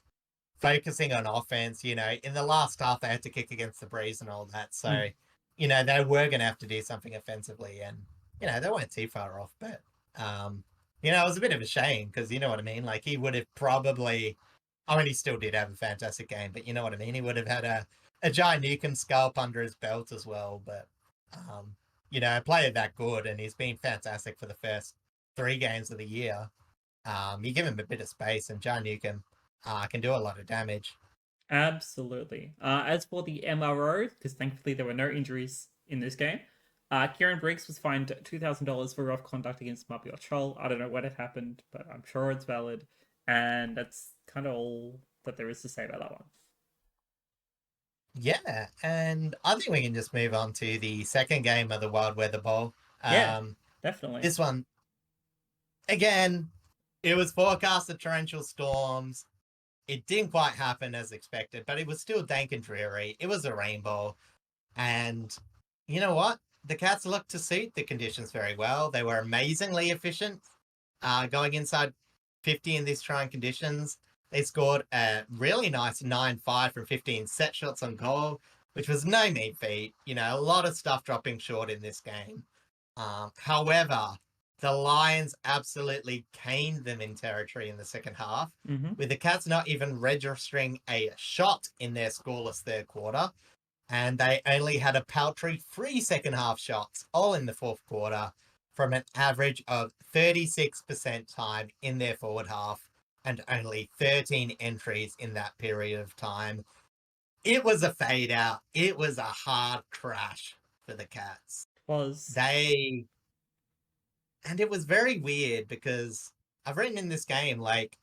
focusing on offense. You know, in the last half, they had to kick against the Breeze and all that. So, you know, they were going to have to do something offensively. And, you know, they weren't too far off. But, you know, it was a bit of a shame because, you know what I mean? Like, he would have probably, I mean, he still did have a fantastic game, but you know what I mean? He would have had a giant Newcomb scalp under his belt as well. But, you know, a player that good, and he's been fantastic for the first 3 games of the year. You give him a bit of space, and John Newcomb can do a lot of damage. Absolutely. As for the MRO, because thankfully there were no injuries in this game, Kieran Briggs was fined $2,000 for rough conduct against Mabior Chol. I don't know what had happened, but I'm sure it's valid. And that's kind of all that there is to say about that one. Yeah, and I think we can just move on to the second game of the Wild Weather Bowl. Yeah, definitely. This one, again, it was forecasted torrential storms. It didn't quite happen as expected, but it was still dank and dreary. It was a rainbow. And you know what? The Cats looked to suit the conditions very well. They were amazingly efficient going inside 50 in these trying conditions. They scored a really nice 9-5 from 15 set shots on goal, which was no mean feat. You know, a lot of stuff dropping short in this game. However, the Lions absolutely caned them in territory in the second half, with the Cats not even registering a shot in their scoreless third quarter. And they only had a paltry 3 second half shots, all in the fourth quarter, from an average of 36% time in their forward half and only 13 entries in that period of time. It was a fade out. It was a hard crash for the Cats. Was. And it was very weird because I've written in this game, like,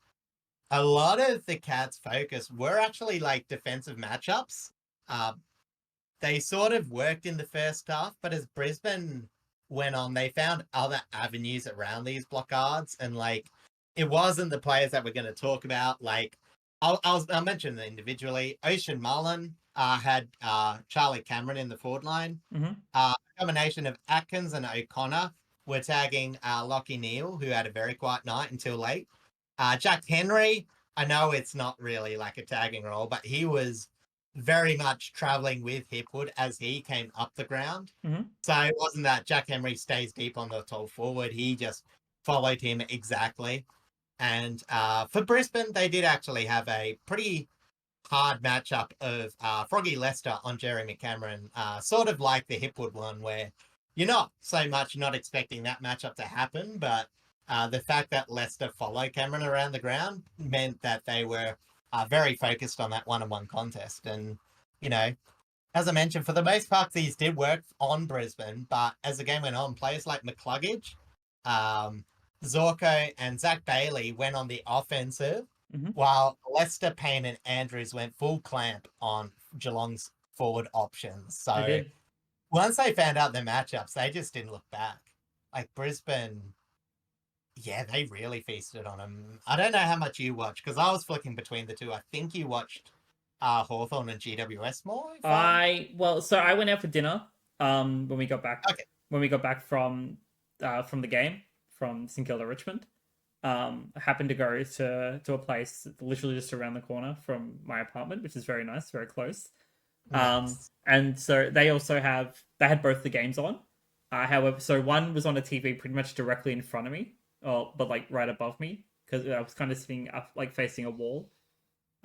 a lot of the Cats' focus were actually like defensive matchups. They sort of worked in the first half, but as Brisbane went on, they found other avenues around these blockades, and like it wasn't the players that we're going to talk about. Like I'll mention them individually. Ocean Mullen had Charlie Cameron in the forward line. A combination of Atkins and O'Connor were tagging Lockie Neal, who had a very quiet night until late. Jack Henry, I know it's not really like a tagging role, but he was very much traveling with Hipwood as he came up the ground. So it wasn't that Jack Henry stays deep on the tall forward. He just followed him exactly. And for Brisbane, they did actually have a pretty hard matchup of Froggy Lester on Jeremy Cameron, sort of like the Hipwood one, where you're not so much not expecting that matchup to happen, but the fact that Leicester followed Cameron around the ground meant that they were very focused on that one-on-one contest. And, you know, as I mentioned, for the most part, these did work on Brisbane, but as the game went on, players like McCluggage, Zorko, and Zach Bailey went on the offensive, while Lester, Payne, and Andrews went full clamp on Geelong's forward options. So once they found out their matchups, they just didn't look back. Like Brisbane, yeah, they really feasted on them. I don't know how much you watched because I was flicking between the two. I think you watched Hawthorn and GWS more. I went out for dinner when we got back. Okay. When we got back from the game from St Kilda Richmond. I happened to go to a place literally just around the corner from my apartment, which is very nice, very close. Nice. And so they had both the games on. However, so one was on a TV pretty much directly in front of me, but like right above me, because I was kind of sitting up, like facing a wall.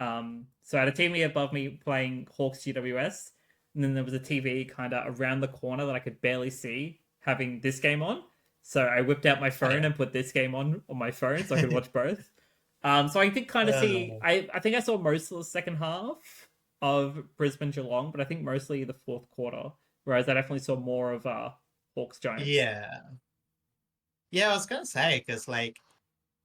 So I had a TV above me playing Hawks GWS, and then there was a TV kind of around the corner that I could barely see having this game on. So I whipped out my phone and put this game on my phone so I could watch both. So I did kind of see. I think I saw most of the second half. of Brisbane Geelong, but I think mostly the fourth quarter. Whereas I definitely saw more of Hawks Giants. Yeah. Yeah, I was gonna say, because like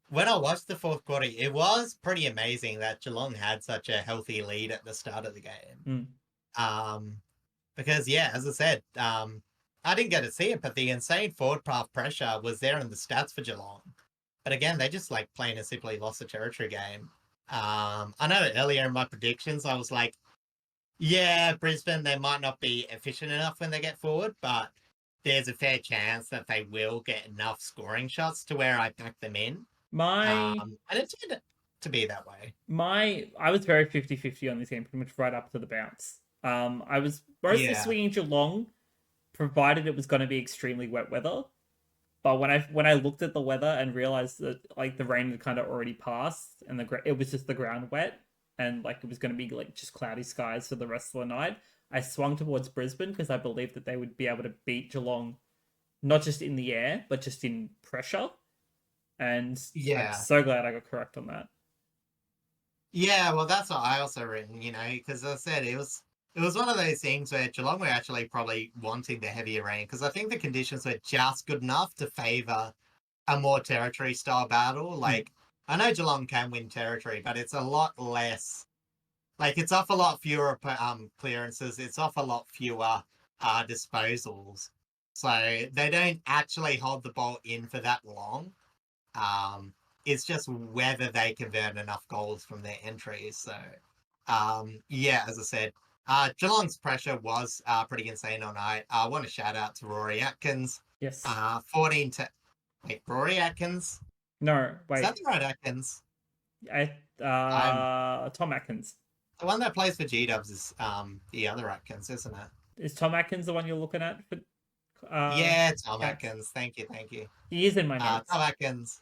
when I watched the fourth quarter, it was pretty amazing that Geelong had such a healthy lead at the start of the game. Mm. Um, because yeah, as I said, I didn't get to see it, but the insane forward path pressure was there in the stats for Geelong. But again, they just like plain and simply lost the territory game. I know earlier in my predictions, I was like, yeah, Brisbane, they might not be efficient enough when they get forward, but there's a fair chance that they will get enough scoring shots to where I back them in. My And it turned to be that way. I was very 50-50 on this game, pretty much right up to the bounce. I was mostly Yeah. swinging Geelong, provided it was going to be extremely wet weather. But when I looked at the weather and realized that like the rain had kind of already passed and it was just the ground wet and like it was going to be like just cloudy skies for the rest of the night, I swung towards Brisbane because I believed that they would be able to beat Geelong not just in the air but just in pressure. And I'm Yeah. so glad I got correct on that. Yeah, well, that's what I also written, because as I said, it was one of those things where Geelong were actually probably wanting the heavier rain because I think the conditions were just good enough to favour a more territory style battle. Mm. Like I know Geelong can win territory, but it's a lot less. Like it's off a lot fewer clearances. It's off a lot fewer disposals. So they don't actually hold the ball in for that long. Um, it's just whether they convert enough goals from their entries. So, yeah, as I said, Geelong's pressure was pretty insane all night. I want to shout out to Rory Atkins. Yes. 14 to wait, Rory Atkins. No, Is that wait. the right Atkins? I I'm Tom Atkins. the one that plays for G Dubs is the other Atkins, isn't it? Is Tom Atkins the one you're looking at for Yeah, Tom cats? Atkins. Thank you, thank you. He is in my notes. Tom Atkins.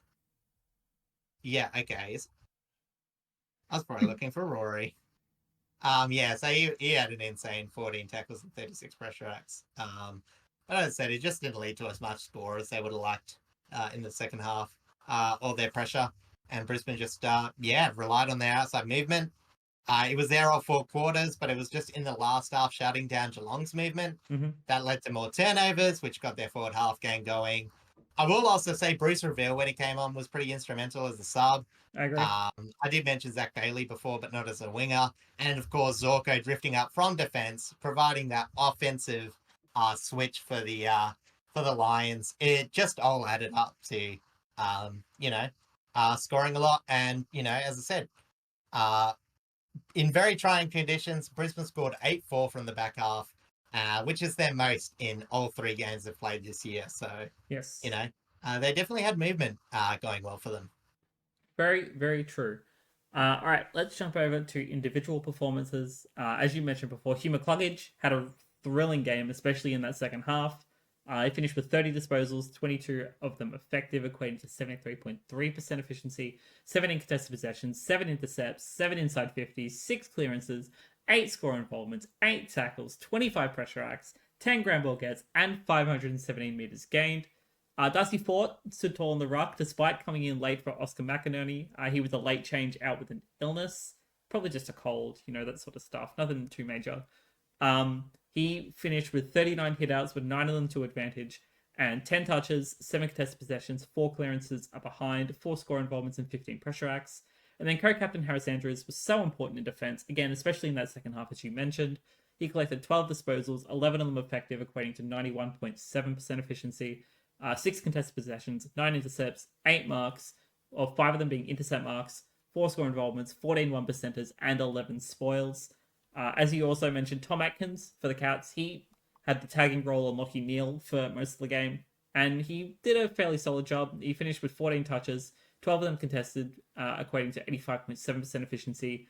Yeah, okay. I was probably looking for Rory. Yeah, so he had an insane 14 tackles and 36 pressure acts. But as I said, it just didn't lead to as much score as they would have liked in the second half, or their pressure. And Brisbane just, yeah, relied on their outside movement. It was there all 4 quarters, but it was just in the last half shutting down Geelong's movement. Mm-hmm. That led to more turnovers, which got their forward half game going. I will also say Bruce Revere, when he came on, was pretty instrumental as a sub. I agree. I did mention Zach Bailey before, but not as a winger. And of course, Zorko drifting up from defense, providing that offensive switch for the Lions. It just all added up to, scoring a lot. And, as I said, in very trying conditions, Brisbane scored 8-4 from the back half, which is their most in all 3 games they've played this year. So, Yes. they definitely had movement going well for them. Very, very true. All right, let's jump over to individual performances. As you mentioned before, Hugh McCluggage had a thrilling game, especially in that second half. He finished with 30 disposals, 22 of them effective, equating to 73.3% efficiency, 17 contested possessions, 7 intercepts, 7 inside 50s, 6 clearances, 8 score involvements, 8 tackles, 25 pressure acts, 10 ground ball gets, and 517 meters gained. Darcy Fort stood tall in the ruck despite coming in late for Oscar McInerney. He was a late change out with an illness, probably just a cold, that sort of stuff. Nothing too major. He finished with 39 hitouts with 9 of them to advantage and 10 touches, 7 contested possessions, 4 clearances are behind, 4 score involvements, and 15 pressure acts. And then co-captain Harris Andrews was so important in defense, again, especially in that second half, as you mentioned. He collected 12 disposals, 11 of them effective, equating to 91.7% efficiency, 6 contested possessions, 9 intercepts, 8 marks, or 5 of them being intercept marks, 4 score involvements, 14 1%ers, and 11 spoils. As you also mentioned, Tom Atkins for the Cats, he had the tagging role on Lockie Neal for most of the game, and he did a fairly solid job. He finished with 14 touches, 12 of them contested, equating to 85.7% efficiency,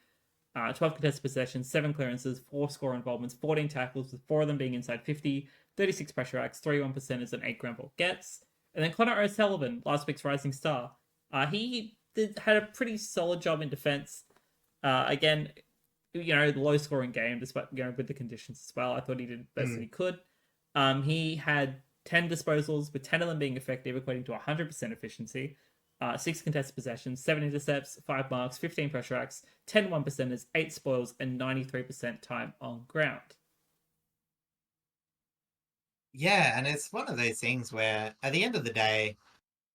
12 contested possessions, 7 clearances, 4 score involvements, 14 tackles, with 4 of them being inside 50, 36 pressure acts, 31 percenters, and 8 ground ball gets. And then Connor O'Sullivan, last week's rising star, he had a pretty solid job in defense. Again, the low scoring game, despite with the conditions as well. I thought he did the best that he could. He had 10 disposals, with 10 of them being effective, equating to 100% efficiency. 6 contested possessions, 7 intercepts, 5 marks, 15 pressure acts, 10 1%ers, 8 spoils, and 93% time on ground. Yeah, and it's one of those things where at the end of the day,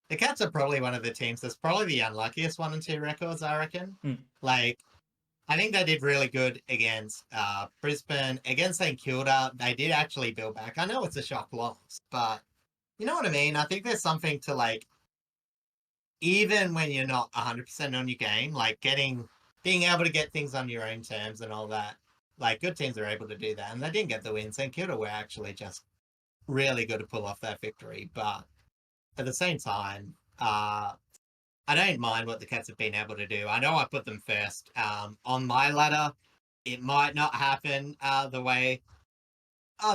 the Cats are probably one of the teams that's probably the unluckiest 1 and 2 records, I reckon. Like, I think they did really good against Brisbane. Against St Kilda, they did actually build back. I know it's a shock loss, but you know what I mean? I think there's something to, like, even when you're not 100% on your game, like being able to get things on your own terms and all that, like good teams are able to do that. And they didn't get the win. St Kilda were actually just really good to pull off that victory. But at the same time, I don't mind what the Cats have been able to do. I know I put them first on my ladder. It might not happen the way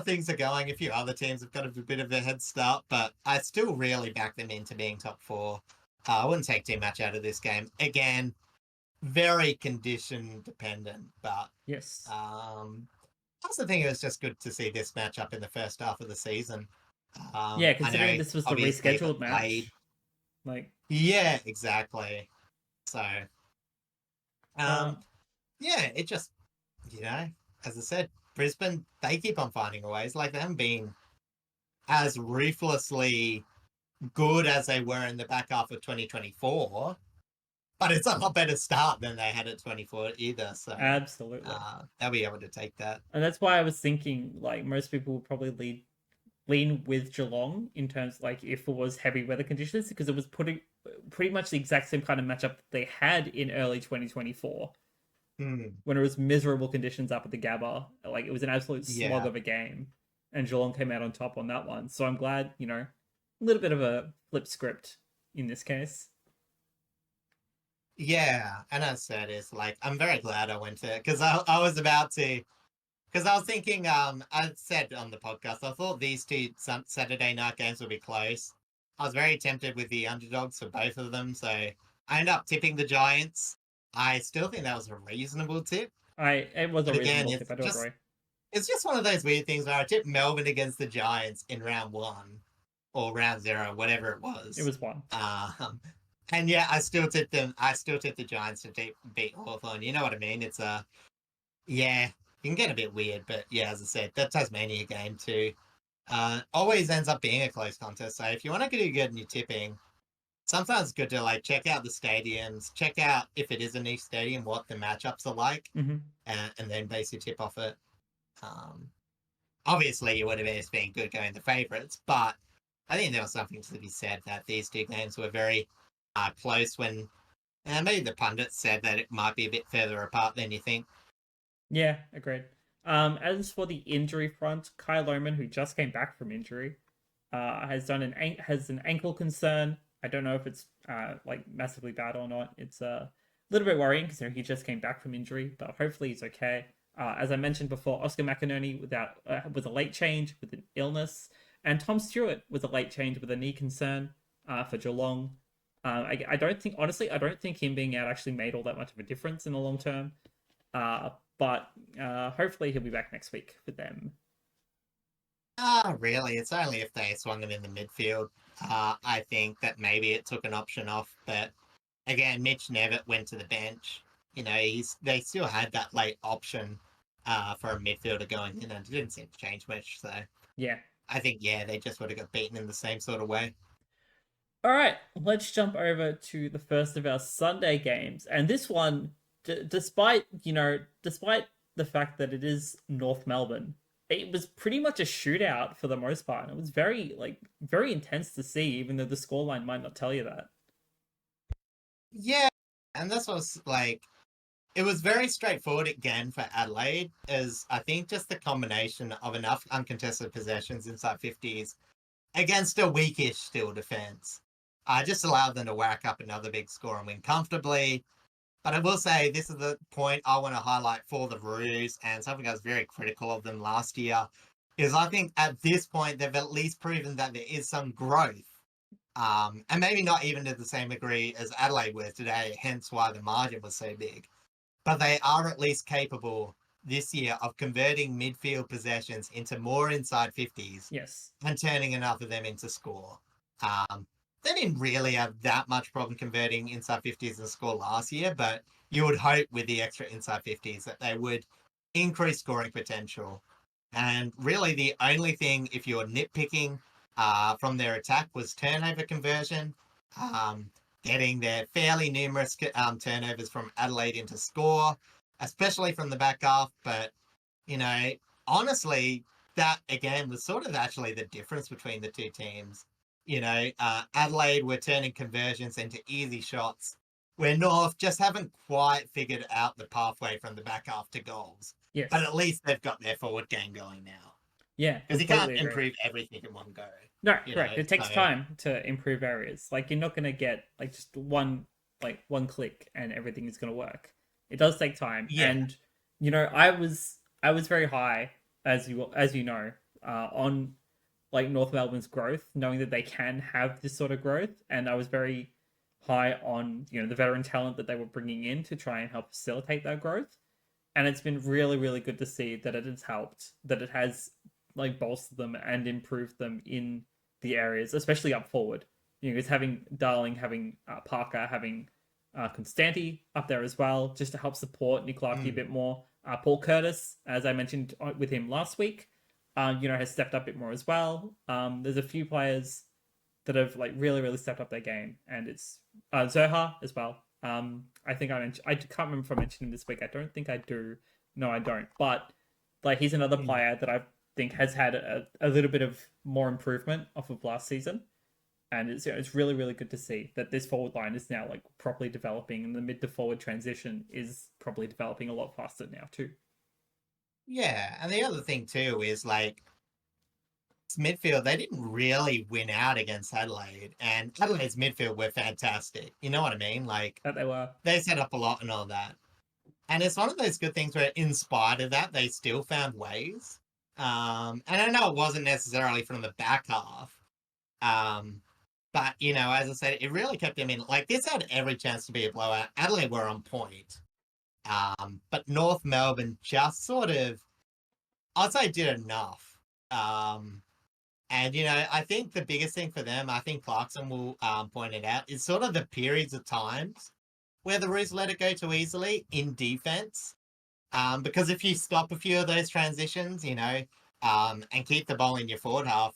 things are going. A few other teams have got a bit of a head start, but I still really back them into being top 4. I wouldn't take too much out of this game. Again, very condition dependent, but Yes. I also think it was just good to see this matchup in the first half of the season. Yeah, considering this was the rescheduled match. Like, yeah, exactly. So, yeah, it just, as I said, Brisbane, they keep on finding ways. Like, they haven't been as ruthlessly good as they were in the back half of 2024, but it's a lot better start than they had at 24 either. So absolutely, they'll be able to take that. And that's why I was thinking, like, most people would probably lean with Geelong in terms of, like, if it was heavy weather conditions, because it was pretty much the exact same kind of matchup they had in early 2024 when it was miserable conditions up at the Gabba. Like, it was an absolute slog of a game, and Geelong came out on top on that one. So I'm glad, a little bit of a flip script in this case. Yeah, and as I said, it's like, I'm very glad I went to, because I was about to, because I was thinking, I said on the podcast, I thought these two Saturday night games would be close. I was very tempted with the underdogs for both of them, so I ended up tipping the Giants. I still think that was a reasonable tip. It was a reasonable tip, I do agree. It's just one of those weird things where I tipped Melbourne against the Giants in round 1 or round 0, whatever it was. It was 1. And yeah, I still tipped them. I still tipped the Giants to beat Hawthorn. You know what I mean? It's yeah, it can get a bit weird, but yeah, as I said, that Tasmania game too always ends up being a close contest. So if you want to do good in your tipping, sometimes it's good to, like, check out the stadiums, check out if it is a new stadium, what the matchups are like, and then base your tip off it. Obviously, you would have been good going the favourites, but I think there was something to be said that these two games were very close when maybe the pundits said that it might be a bit further apart than you think. Yeah, agreed. As for the injury front, Kai Lohmann, who just came back from injury, has an ankle concern. I don't know if it's like massively bad or not. It's a little bit worrying considering he just came back from injury, but hopefully he's okay. As I mentioned before, Oscar McInerney was a late change with an illness, and Tom Stewart was a late change with a knee concern for Geelong. I don't think him being out actually made all that much of a difference in the long term. But hopefully he'll be back next week for them. Really? It's only if they swung him in the midfield. I think that maybe it took an option off, but again, Mitch Nevitt went to the bench. They still had that late option for a midfielder going in, and it didn't seem to change much. So yeah, I think they just would have got beaten in the same sort of way. All right, let's jump over to the first of our Sunday games, and this one, despite the fact that it is North Melbourne, it was pretty much a shootout for the most part. It was very intense to see, even though the scoreline might not tell you that. Yeah, and this was like, it was very straightforward again for Adelaide, as I think just the combination of enough uncontested possessions inside 50s against a weakish still defence. I just allowed them to whack up another big score and win comfortably. But I will say, this is the point I want to highlight for the Roos, and something I was very critical of them last year, is I think at this point they've at least proven that there is some growth. And maybe not even to the same degree as Adelaide were today, hence why the margin was so big. But they are at least capable this year of converting midfield possessions into more inside 50s. Yes. And turning enough of them into score. they didn't really have that much problem converting inside 50s and score last year, but you would hope with the extra inside 50s that they would increase scoring potential. And really, the only thing, if you're nitpicking from their attack, was turnover conversion, um, getting their fairly numerous turnovers from Adelaide into score, especially from the back half. But, you know, honestly, that again was sort of actually the difference between the two teams. Adelaide were turning conversions into easy shots, where North just haven't quite figured out the pathway from the back half to goals. But Yes. at least they've got their forward game going now. Yeah, Because you can't completely agree. improve everything in one go. No, You know, correct. It takes so time to improve areas. Like you're not gonna get like just one click and everything is gonna work. It does take time. yeah. And I was very high, as you know, on like North Melbourne's growth, knowing that they can have this sort of growth, and I was very high on the veteran talent that they were bringing in to try and help facilitate that growth. And it's been really really good to see that it has helped, that it has like bolstered them and improved them in the areas, especially up forward. It's having Darling, having Parker, having Constanti up there as well, just to help support Nick Larkey a Mm. bit more. Paul Curtis, as I mentioned with him last week, has stepped up a bit more as well. There's a few players that have like really really stepped up their game, and it's Zoha as well. I think I can't remember if I mentioned him this week. I don't think I do. No, I don't. But like he's another Mm. player that I think has had a little bit of more improvement off of last season, and it's really really good to see that this forward line is now like properly developing, and the mid to forward transition is probably developing a lot faster now too. Yeah. And the other thing, too, is like midfield, they didn't really win out against Adelaide. And Adelaide's midfield were fantastic. You know what I mean? Like, That they were. they set up a lot and all that. And it's one of those good things where, in spite of that, they still found ways. And I know it wasn't necessarily from the back half. Um, but, as I said, it really kept them in. Like, this had every chance to be a blowout. Adelaide were on point. But North Melbourne just sort of, I'd say, did enough. And, I think the biggest thing for them, I think Clarkson will point it out, is sort of the periods of times where the Roos let it go too easily in defense. Because if you stop a few of those transitions, and keep the ball in your forward half,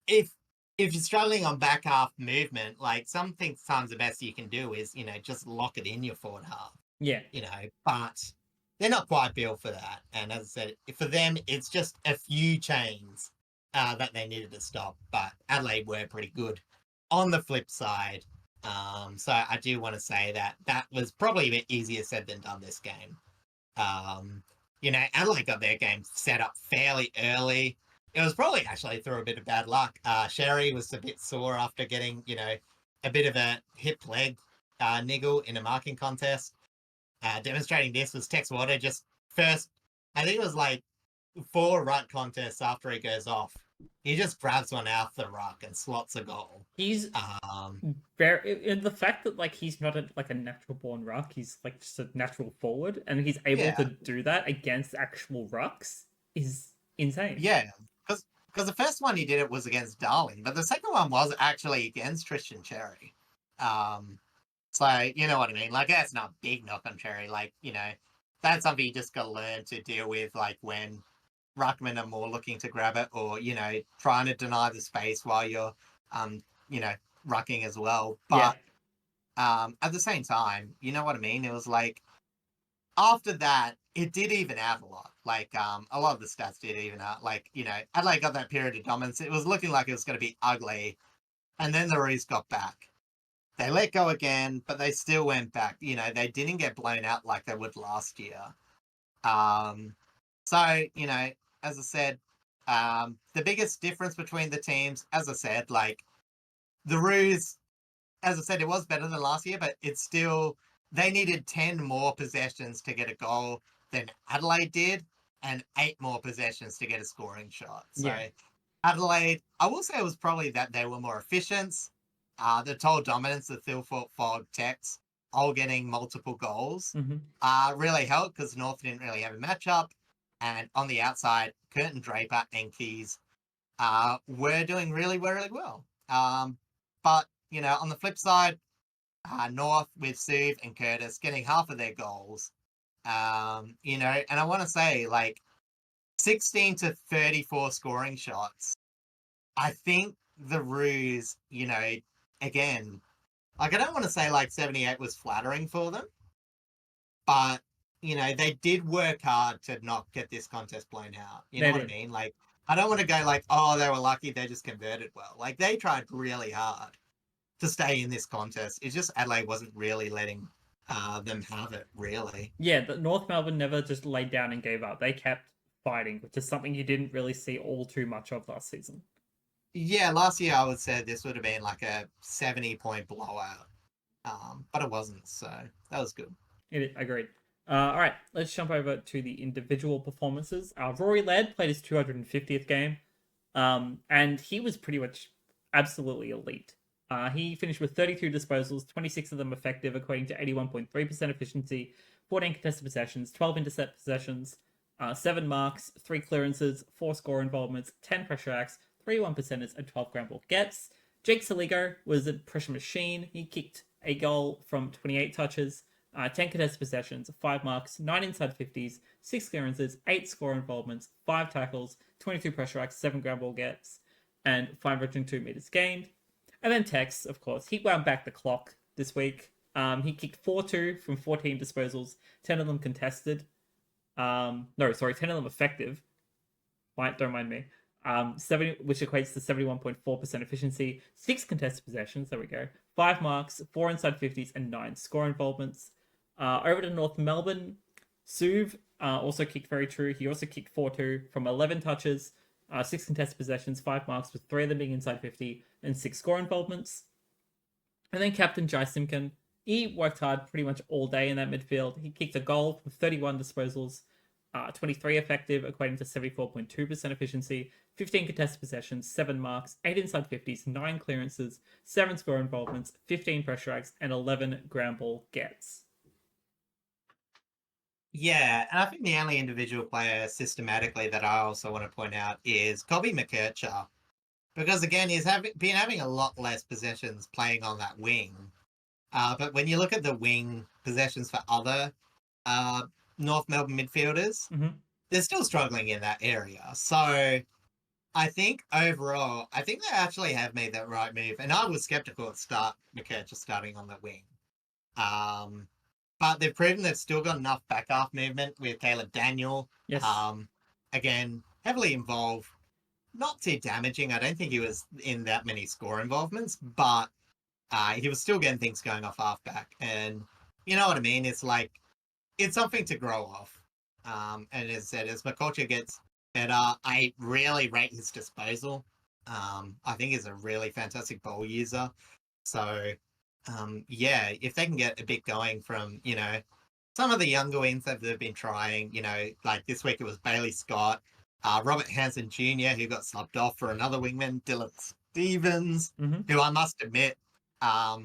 if if you're struggling on back half movement, like sometimes the best you can do is, just lock it in your forward half, Yeah. but they're not quite built for that. And as I said, for them, it's just a few chains that they needed to stop. But Adelaide were pretty good on the flip side. So I do want to say that was probably a bit easier said than done this game. Adelaide got their game set up fairly early. It was probably actually through a bit of bad luck. Sherry was a bit sore after getting, a bit of a hip leg niggle in a marking contest. Demonstrating this was Tex Water just first, I think it was like 4 ruck contests after he goes off. He just grabs one out the ruck and slots a goal. He's very, and the fact that like he's not like a natural born ruck, he's like just a natural forward, and he's able to Yeah, do that against actual rucks is insane. yeah. Because the first one he did it was against Darling, but the second one was actually against Tristan Cherry. So you know what I mean? Like that's not a big knock on Cherry. Like, that's something you just gotta learn to deal with, like when ruckmen are more looking to grab it or, trying to deny the space while you're you know, rucking as well. Yeah, But at the same time, you know what I mean? It was like after that, it did even out a lot. Like a lot of the stats did even out. Like, Adelaide got that period of dominance. It was looking like it was gonna be ugly. And then the Roos got back. They let go again, but they still went back. They didn't get blown out like they would last year. So, as I said, the biggest difference between the teams, as I said, like the Roos, as I said, it was better than last year, but it's still, they needed 10 more possessions to get a goal than Adelaide did, and 8 more possessions to get a scoring shot. So, yeah, Adelaide, I will say it was probably that they were more efficient. The total dominance of Thilford, Fogg, Tex, all getting multiple goals, mm-hmm. really helped because North didn't really have a matchup. And on the outside, Curtin Draper and Keys were doing really, really well. But, on the flip side, North with Suve and Curtis getting half of their goals. And I want to say, 16 to 34 scoring shots. I think the Roos, again, I don't want to say 78 was flattering for them, but, they did work hard to not get this contest blown out. You know what I mean? I don't want to go oh, they were lucky they just converted well. They tried really hard to stay in this contest. It's just Adelaide wasn't really letting them have it, really. Yeah, the North Melbourne never just laid down and gave up. They kept fighting, which is something you didn't really see all too much of last season. Yeah, last year I would say this would have been a 70-point blowout. But it wasn't, so that was good. Agreed. All right, let's jump over to the individual performances. Rory Laird played his 250th game, and he was pretty much absolutely elite. He finished with 32 disposals, 26 of them effective, equating to 81.3% efficiency, 14 contested possessions, 12 intercept possessions, 7 marks, 3 clearances, 4 score involvements, 10 pressure acts, 3 1%ers, and 12 ground ball gets. Jake Saligo was a pressure machine. He kicked a goal from 28 touches, 10 contested possessions, 5 marks, 9 inside 50s, 6 clearances, 8 score involvements, 5 tackles, 22 pressure acts, 7 ground ball gets, and 502 meters gained. And then Tex, of course, he wound back the clock this week. He kicked 4-2 from 14 disposals, 10 of them contested. 10 of them effective. Don't mind me. 70, which equates to 71.4% efficiency, 6 contested possessions, there we go, 5 marks, 4 inside 50s, and 9 score involvements. Over to North Melbourne, Suv also kicked very true. He also kicked 4-2 from 11 touches, 6 contested possessions, 5 marks, with 3 of them being inside 50, and 6 score involvements. And then Captain Jai Simkin, he worked hard pretty much all day in that midfield. He kicked a goal from 31 disposals, 23 effective, equating to 74.2% efficiency, 15 contested possessions, 7 marks, 8 inside 50s, 9 clearances, 7 score involvements, 15 pressure acts, and 11 ground ball gets. Yeah, and I think the only individual player systematically that I also want to point out is Colby McKercher. Because again, he's been having a lot less possessions playing on that wing. But when you look at the wing possessions for other North Melbourne midfielders, they're still struggling in that area. So I think overall, they actually have made that right move. And I was skeptical at McKercher starting on the wing. But they've proven they've still got enough back half movement with Caleb Daniel. Yes. Again, heavily involved. Not too damaging. I don't think he was in that many score involvements, but he was still getting things going off halfback. And you know what I mean? It's it's something to grow off. And as I said, as McCulture gets better, I really rate his disposal. I think he's a really fantastic ball user. So, yeah, if they can get a bit going from, some of the younger wings that they've been trying, this week it was Bailey Scott, Robert Hansen Jr., who got subbed off for another wingman, Dylan Stevens, who I must admit, I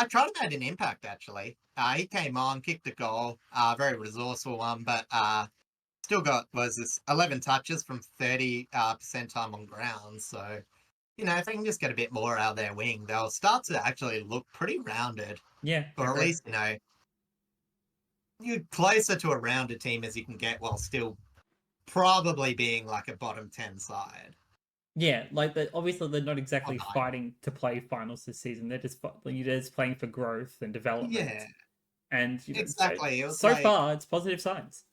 tried to make an impact, actually. He came on, kicked a goal, very resourceful one, but still got, 11 touches from 30% time on ground. So, if they can just get a bit more out of their wing, they'll start to actually look pretty rounded. Yeah. Or at least, you're closer to a rounded team as you can get while still probably being a bottom 10 side. Yeah, obviously they're not exactly fighting to play finals this season. They're just playing for growth and development. Yeah, and exactly. So far, it's positive signs.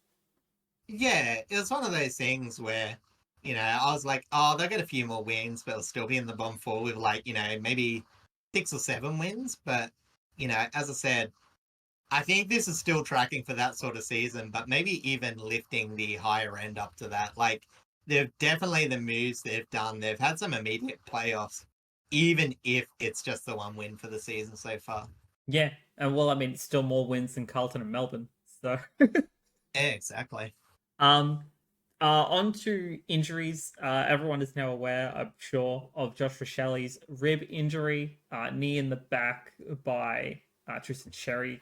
Yeah, it was one of those things where, I was like, oh, they'll get a few more wins, but they'll still be in the bottom 4 with maybe 6 or 7 wins. But as I said, I think this is still tracking for that sort of season, but maybe even lifting the higher end up to that. They've definitely the moves they've done. They've had some immediate playoffs, even if it's just the 1 win for the season so far. Yeah, and it's still more wins than Carlton and Melbourne. So yeah, exactly. On to injuries. Everyone is now aware, I'm sure, of Josh Rochelli's rib injury, knee in the back by Tristan Sherry.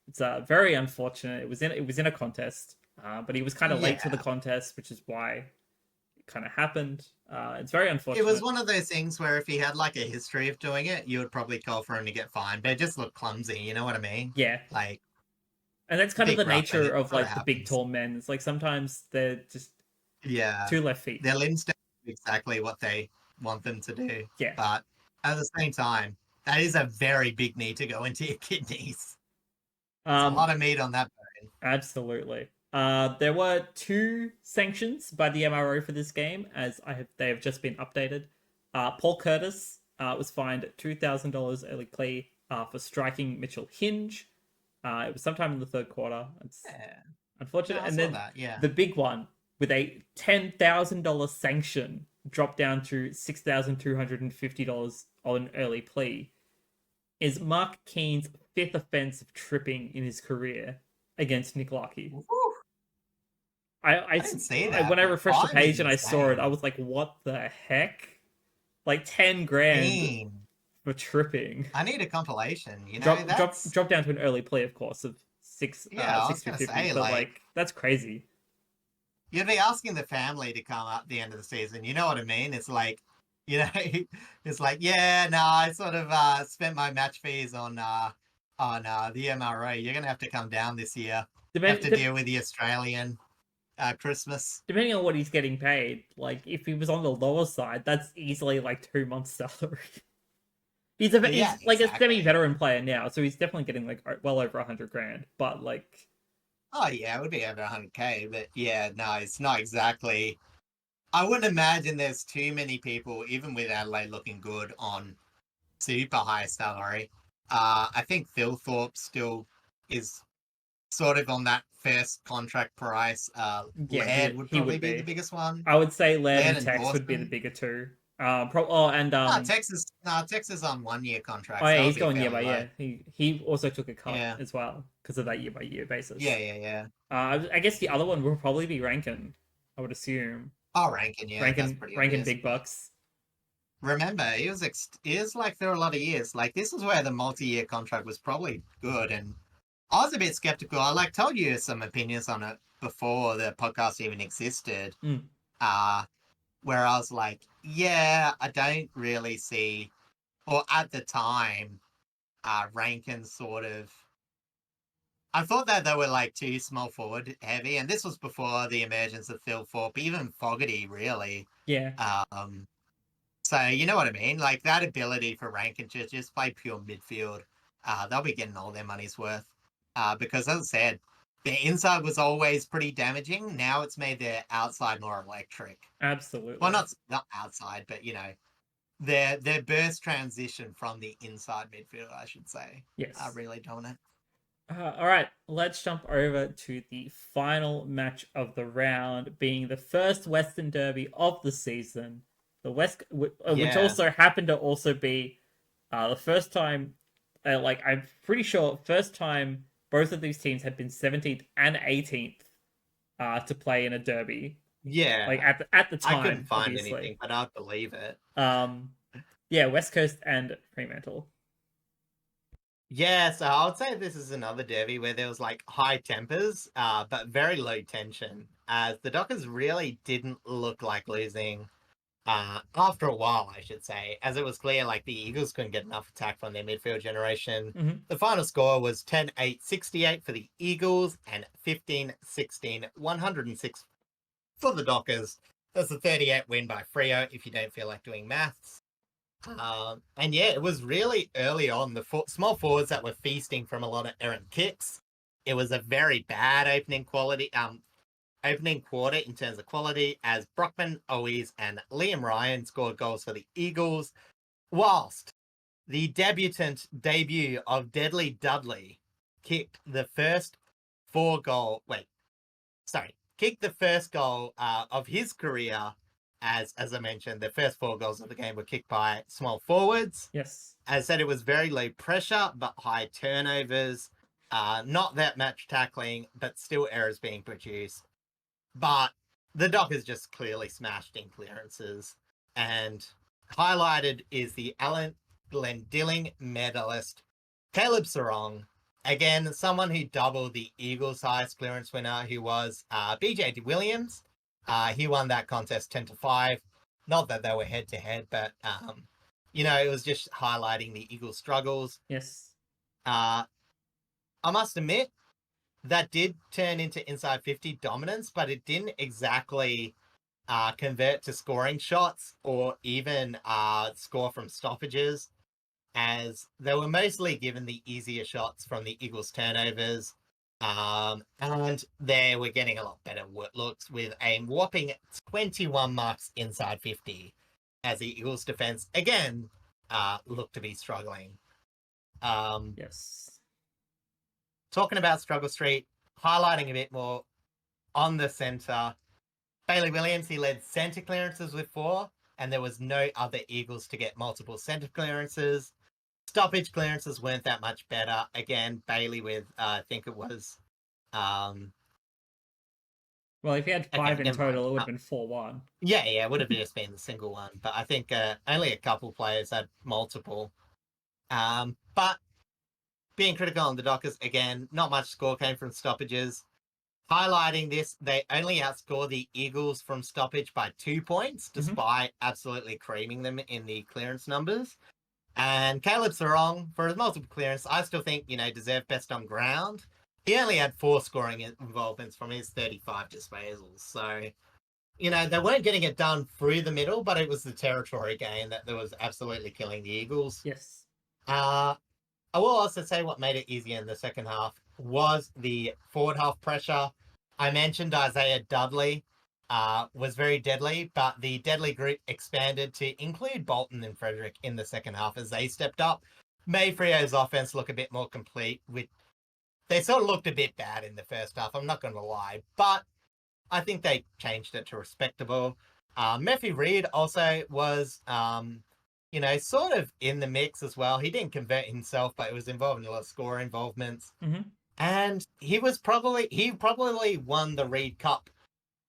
It's very unfortunate. It was in a contest, but he was kind of late to the contest, which is why kind of happened. It's very unfortunate. It was one of those things where if he had like a history of doing it, you would probably call for him to get fined, but it just looked clumsy, you know what I mean? Yeah. Like, And that's kind of bit the rough, and nature it of sort of like the big happens. tall men. It's like sometimes they're just Yeah. too left feet. Their limbs don't do exactly what they want them to do. Yeah. But at the same time, that is a very big knee to go into your kidneys. There's a lot of meat on that bone. Absolutely. There were 2 sanctions by the MRO for this game, as they have just been updated. Paul Curtis was fined $2,000 early plea for striking Mitchell Hinge. It was sometime in the third quarter. It's unfortunate. Yeah, I and saw then that, yeah. the big one with a $10,000 sanction dropped down to $6,250 on an early plea is Mark Keane's 5th offense of tripping in his career against Nick Larkey. I didn't see that. When I But refreshed the 5 page is and I saw it, insane. I was like, "What the heck?" Like 10 grand Mean. for tripping. I need a compilation. You know, Drop down to an early play, of course, of Yeah, I was six gonna fifty. say, But like, like that's crazy. you'd be asking the family to come up the end of the season. You know what I mean? It's like, you know, it's like, yeah, no, I sort of spent my match fees on the MRA. You're gonna have to come down this year. Have to deal with the Australian Christmas. Depending on what he's getting paid, like if he was on the lower side, that's easily like 2 months' salary. He's Yeah, like a exactly. semi-veteran player now, so he's definitely getting like well over 100 grand. But like, Oh yeah, it would be over 100K, but yeah, no, it's not exactly. I wouldn't imagine there's too many people, even with Adelaide looking good, on super high salary. I think Phil Thorpe still is sort of on that first contract price. yeah, Laird would he probably would be the be. biggest one. I would say Laird Laird and and Tex would be the Dawson. bigger 2. Texas on 1 year Oh contracts. yeah, That would he's be going year fairly by low. year. He also took a cut Yeah, as well because of that year by year basis. yeah. I guess the other one will probably be Rankin. I would assume Oh, Rankin, yeah, that's pretty Rankin obvious. big bucks. Remember, he was like for a lot of years. Like this is where the multi-year contract was probably good, and I was a bit skeptical. I like told you some opinions on it before the podcast even existed. Mm. Where I was like, yeah, I don't really see, or at the time, Rankin sort of. I thought that they were like too small forward heavy, and this was before the emergence of Phil Thorpe, even Fogarty, really. Yeah. So you know what I mean? Like that ability for Rankin to just play pure midfield, they'll be getting all their money's worth. Because as I said, their inside was always pretty damaging. Now it's made their outside more electric. Absolutely. Well, not outside, but you know, their burst transition from the inside midfield, I should say. Yes. Really dominant. All right, let's jump over to the final match of the round, being the first Western Derby of the season. Which also happened to also be the first time, I'm pretty sure, first time both of these teams had been 17th and 18th to play in a derby. Yeah, like at the time, I couldn't find obviously. anything, but I'd believe it. Yeah, West Coast and Fremantle. Yeah, so I would say this is another derby where there was like high tempers, but very low tension, as the Dockers really didn't look like losing after a while, I should say, as it was clear like the Eagles couldn't get enough attack from their midfield generation. Mm-hmm. The final score was 10-8-68 for the Eagles and 15-16, 106 for the Dockers. That's a 38 win by Freo if you don't feel like doing maths. And yeah, it was really early on the small forwards that were feasting from a lot of errant kicks. It was a very bad opening quarter in terms of quality, as Brockman, Owies, and Liam Ryan scored goals for the Eagles, whilst the debut of Deadly Dudley kicked the first goal of his career. As I mentioned, the first 4 goals of the game were kicked by small forwards. Yes. As I said, it was very low pressure, but high turnovers. Not that much tackling, but still errors being produced. But the Dockers just clearly smashed in clearances. And highlighted is the Alan Glendilling medalist, Caleb Sarong. Again, someone who doubled the Eagles' highest clearance winner, who was BJ Williams. He won that contest 10-5. Not that they were head to head, but it was just highlighting the Eagles' struggles. Yes. I must admit that did turn into inside 50 dominance, but it didn't exactly convert to scoring shots or even score from stoppages, as they were mostly given the easier shots from the Eagles' turnovers. And they were getting a lot better looks with a whopping 21 marks inside 50, as the Eagles' defense again looked to be struggling. Yes. Talking about Struggle Street, highlighting a bit more on the centre. Bailey Williams, he led centre clearances with 4, and there was no other Eagles to get multiple centre clearances. Stoppage clearances weren't that much better. Again, Bailey with, I think it was... Well, if you had 5 in total, mind. it would have been 4-1. Yeah, it would have just been the single one. But I think only a couple players had multiple. But being critical on the Dockers, again, not much score came from stoppages. Highlighting this, they only outscore the Eagles from stoppage by 2 points, despite absolutely creaming them in the clearance numbers. And Caleb Sarong, for his multiple clearance, I still think, deserved best on ground. He only had 4 scoring involvements from his 35 disposals. So, they weren't getting it done through the middle, but it was the territory game that was absolutely killing the Eagles. Yes. I will also say what made it easier in the second half was the forward half pressure. I mentioned Isaiah Dudley was very deadly, but the deadly group expanded to include Bolton and Frederick in the second half as they stepped up. Made Frio's offense look a bit more complete. They sort of looked a bit bad in the first half, I'm not going to lie, but I think they changed it to respectable. Murphy Reid also was... sort of in the mix as well. He didn't convert himself, but it was involved in a lot of score involvements. And he probably won the Reid Cup.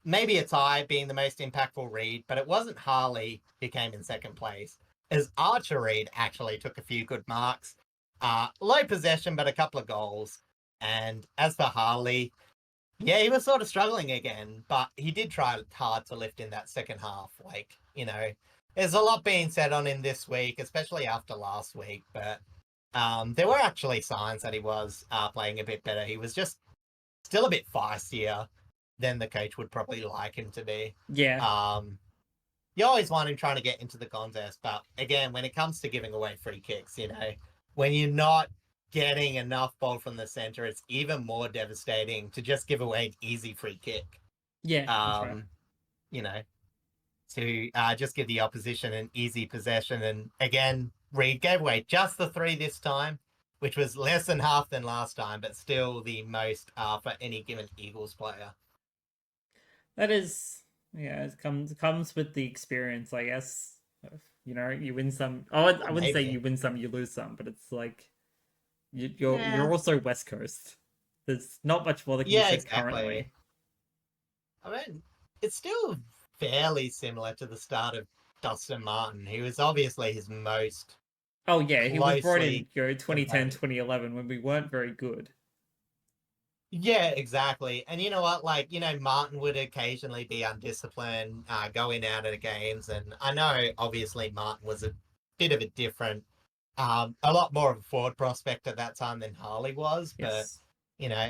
Maybe a tie being the most impactful Reid, but it wasn't Harley who came in second place, as Archer Reid actually took a few good marks. Low possession, but a couple of goals. And as for Harley, yeah, he was sort of struggling again, but he did try hard to lift in that second half. There's a lot being said on him this week, especially after last week, but there were actually signs that he was playing a bit better. He was just still a bit feistier than the coach would probably like him to be. Yeah. You always want him trying to get into the contest, but again, when it comes to giving away free kicks, when you're not getting enough ball from the centre, it's even more devastating to just give away an easy free kick. Yeah, that's right. To just give the opposition an easy possession. And again, Reid gave away just the 3 this time, which was less than half than last time, but still the most for any given Eagles player. That is, it comes with the experience, I guess. You win some. Oh, I wouldn't say you win some, you lose some, but it's like you're also West Coast. There's not much more that can be said currently. I mean, it's still fairly similar to the start of Dustin Martin. He was obviously his most... Oh, yeah, he was brought in 2010, 2011 when we weren't very good. Yeah, exactly. And you know what? Martin would occasionally be undisciplined, going out of the games. And I know, obviously, Martin was a bit of a different, a lot more of a forward prospect at that time than Harley was. Yes. But,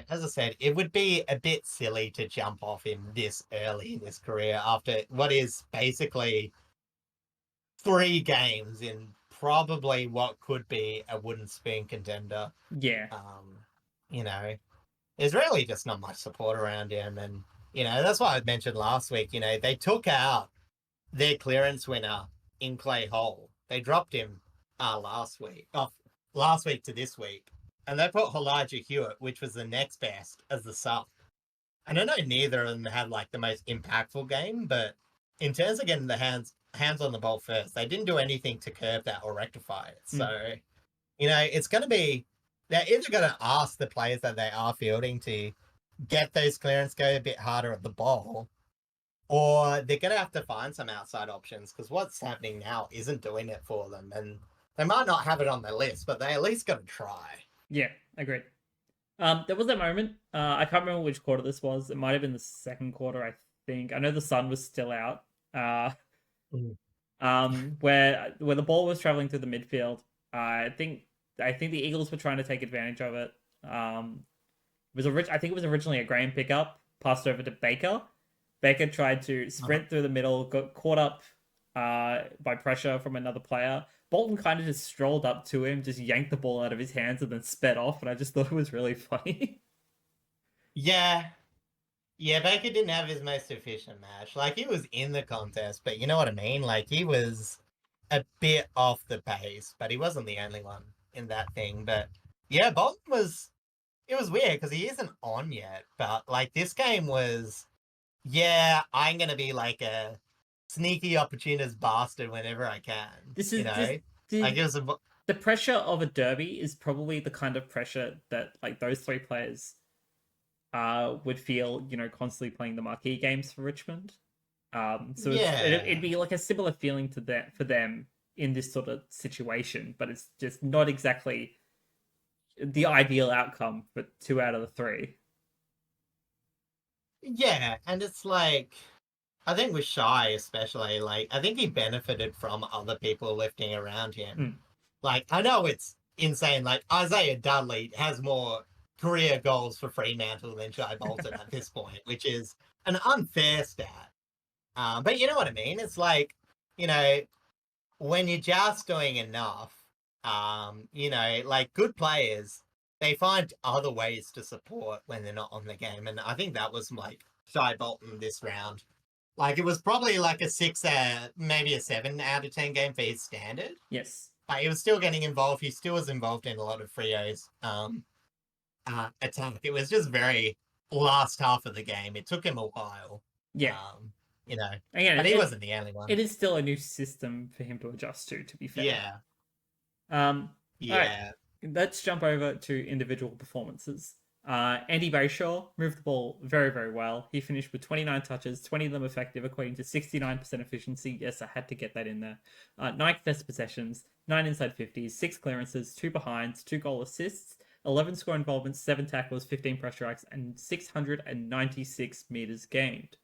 as I said, it would be a bit silly to jump off him this early in his career after what is basically 3 games in probably what could be a wooden spoon contender. Yeah. There's really just not much support around him. And, that's why I mentioned last week, they took out their clearance winner in Clay Hole. They dropped him last week to this week. And they put Elijah Hewitt, which was the next best, as the sub. And I know neither of them had the most impactful game, but in terms of getting the hands on the ball first, they didn't do anything to curb that or rectify it. So, it's going to be, they're either going to ask the players that they are fielding to get those clearance, go a bit harder at the ball, or they're going to have to find some outside options, because what's happening now isn't doing it for them. And they might not have it on their list, but they at least got to try. Yeah, agreed. There was that moment. I can't remember which quarter this was. It might have been the second quarter, I think. I know the sun was still out. Mm. Where the ball was traveling through the midfield. I think the Eagles were trying to take advantage of it. I think it was originally a Graham pickup, passed over to Baker. Baker tried to sprint through the middle, got caught up by pressure from another player. Bolton kind of just strolled up to him, just yanked the ball out of his hands, and then sped off. And I just thought it was really funny. Yeah. Yeah, Baker didn't have his most efficient match. Like, he was in the contest, but you know what I mean? Like, he was a bit off the pace, but he wasn't the only one in that thing. But yeah, Bolton was, it was weird because he isn't on yet. But like, this game was, yeah, I'm going to be like a sneaky opportunist bastard whenever I can, This you is this know? Like, the it was a, the pressure of a derby is probably the kind of pressure that like those three players would feel, constantly playing the marquee games for Richmond. So it'd yeah. be like a similar feeling to that for them in this sort of situation, but it's just not exactly the ideal outcome for 2 out of the 3. Yeah, and it's like, I think with Shy especially, like, I think he benefited from other people lifting around him. Mm. Like, I know it's insane. Like, Isaiah Dudley has more career goals for Fremantle than Shy Bolton at this point, which is an unfair stat. But you know what I mean? It's like, you know, when you're just doing enough, like good players, they find other ways to support when they're not on the game. And I think that was like Shy Bolton this round. Like, it was probably like a 6, maybe a 7 out of 10 game for his standard. Yes. But he was still getting involved. He still was involved in a lot of Frio's attack. It was just very last half of the game. It took him a while. Yeah. Um, you know, Again, but he wasn't the only one. it is still a new system for him to adjust to be fair. Yeah. All right. Yeah. Let's jump over to individual performances. Andy Brayshaw moved the ball very, very well. He finished with 29 touches, 20 of them effective, equating to 69% efficiency. Yes, I had to get that in there. 9 contested possessions, 9 inside 50s, 6 clearances, 2 behinds, 2 goal assists, 11 score involvements, 7 tackles, 15 pressure acts, and 696 meters gained.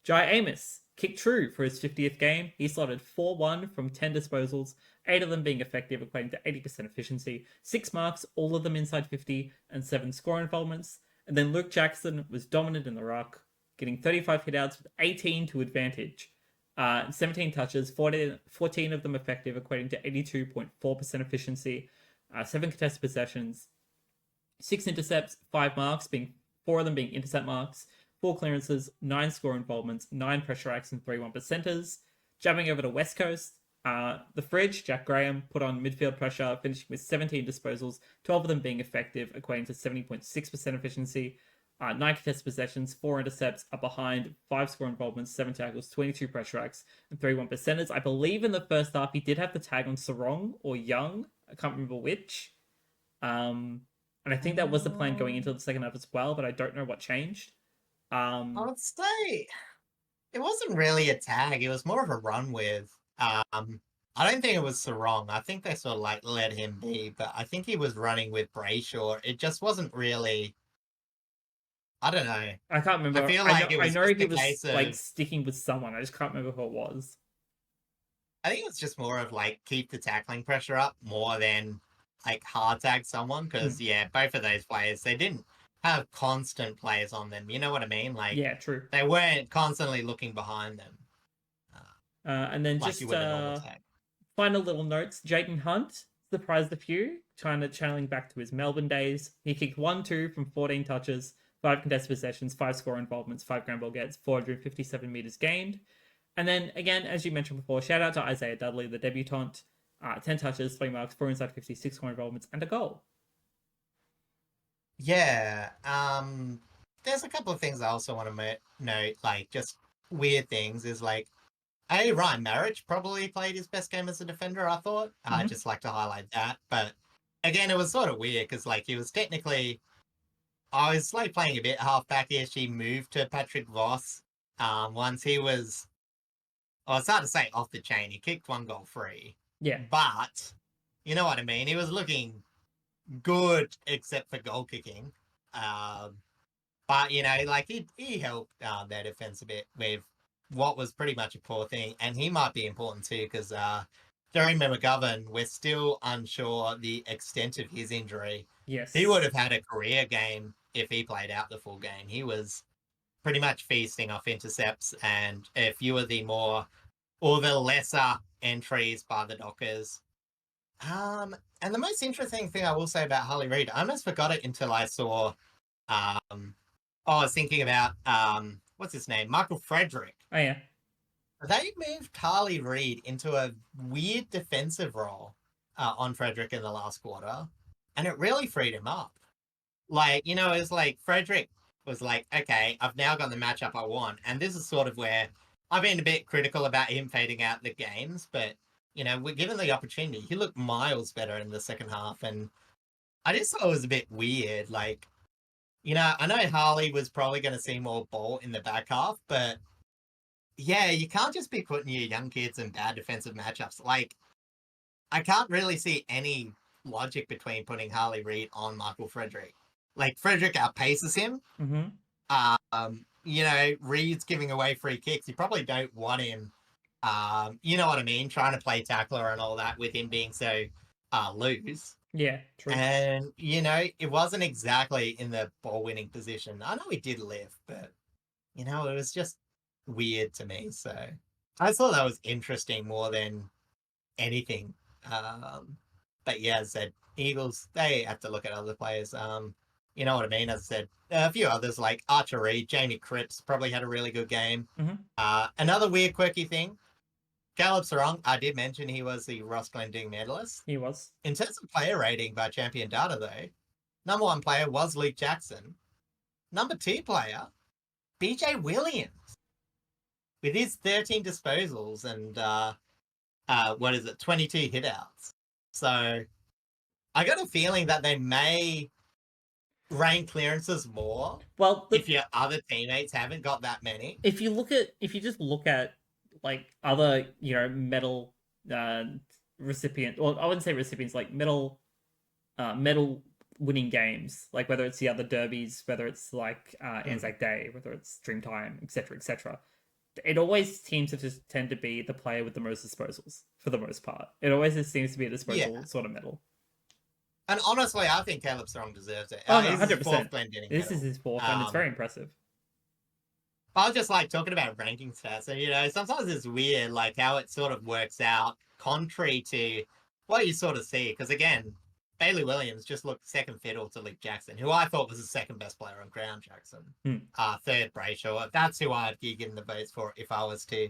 Jai Amos kicked true for his 50th game. He slotted 4-1 from 10 disposals, 8 of them being effective, equating to 80% efficiency, 6 marks, all of them inside 50, and 7 score involvements. And then Luke Jackson was dominant in the ruck, getting 35 hitouts with 18 to advantage. 17 touches, 14 of them effective, equating to 82.4% efficiency, 7 contested possessions, 6 intercepts, 5 marks, 4 of them being intercept marks, 4 clearances, 9 score involvements, 9 pressure acts, and 3 1%ers. Jumping over to West Coast, the Fridge, Jack Graham, put on midfield pressure, finishing with 17 disposals, 12 of them being effective, equating to 70.6% efficiency. 9 contested possessions, 4 intercepts, a behind, 5 score involvements, 7 tackles, 22 pressure acts, and 3 1%ers. I believe in the first half he did have the tag on Sarong or Young. I can't remember which. And I think that was the plan going into the second half as well, but I don't know what changed. I would say it wasn't really a tag. It was more of a run with. I don't think it was Sarong. I think they sort of like let him be, but I think he was running with Brayshaw. It just wasn't really. I don't know. I can't remember. I feel like it I was know just he a was case of. like sticking with someone. I just can't remember who it was. I think it's just more of like keep the tackling pressure up more than like hard tag someone because yeah, both of those players they didn't have constant players on them. You know what I mean? Like Yeah, true. they weren't constantly looking behind them. And then Like you just would a normal tag. final little notes. Jayden Hunt surprised a few, channeling back to his Melbourne days. He kicked 1-2 from 14 touches, 5 contested possessions, 5 score involvements, 5 ground ball gets, 457 meters gained. And then again, as you mentioned before, shout out to Isaiah Dudley, the debutant. 10 touches, 3 marks, 4 inside 50, 6 score involvements, and a goal. Yeah. There's a couple of things I also want to note, like just weird things. Is like, Ryan Marriage probably played his best game as a defender. I thought. I'd just like to highlight that. But again, it was sort of weird because like he was technically. I was like playing a bit halfback. He actually moved to Patrick Voss. Once he was. Well, it's hard to say off the chain. He kicked 1 goal free. Yeah. But you know what I mean. He was looking good except for goal kicking. But, like he helped their defense a bit with what was pretty much a poor thing. And he might be important too because Jeremy McGovern, we're still unsure the extent of his injury. Yes. He would have had a career game if he played out the full game. He was pretty much feasting off intercepts. And if you were the lesser entries by the Dockers. And the most interesting thing I will say about Harley Reid, I almost forgot it until I saw I was thinking about what's his name? Michael Frederick. Oh yeah. They moved Harley Reid into a weird defensive role on Frederick in the last quarter, and it really freed him up. Like, it was like Frederick was like, okay, I've now got the matchup I want, and this is sort of where I've been a bit critical about him fading out the games, but we're given the opportunity. He looked miles better in the second half, and I just thought it was a bit weird. Like, I know Harley was probably going to see more ball in the back half, but yeah, you can't just be putting your young kids in bad defensive matchups. Like, I can't really see any logic between putting Harley Reid on Michael Frederick. Like, Frederick outpaces him. Reid's giving away free kicks. You probably don't want him, you know what I mean, trying to play tackler and all that with him being so loose. Yeah, true. And, it wasn't exactly in the ball-winning position. I know he did live, but, it was just weird to me. So I thought that was interesting more than anything. But yeah, as I said, Eagles, they have to look at other players. You know what I mean? As I said, a few others like Archer Reed, Jamie Cripps probably had a really good game. Another weird, quirky thing, Caleb Sarong, I did mention he was the Ross Glendinning medalist. He was. In terms of player rating by Champion Data, though, number 1 player was Luke Jackson. Number 2 player, BJ Williams, with his 13 disposals and 22 hitouts. So I got a feeling that they may rank clearances more. Well, if your other teammates haven't got that many. If you just look at like other medal recipient, well, I wouldn't say recipients, like medal winning games, like whether it's the other derbies, whether it's like Anzac Day, whether it's Dreamtime, etc. It always seems to just tend to be the player with the most disposals for the most part. It always just seems to be a disposal sort of medal. And honestly, I think Caleb Strong deserves it. Oh, no, 100%. This is his fourth, and it's very impressive. I was just like talking about ranking stats, and sometimes it's weird, like how it sort of works out contrary to what you sort of see. Because again, Bailey Williams just looked second fiddle to Luke Jackson, who I thought was the second best player on ground. Jackson, third Brayshaw. That's who I'd be giving the votes for if I was to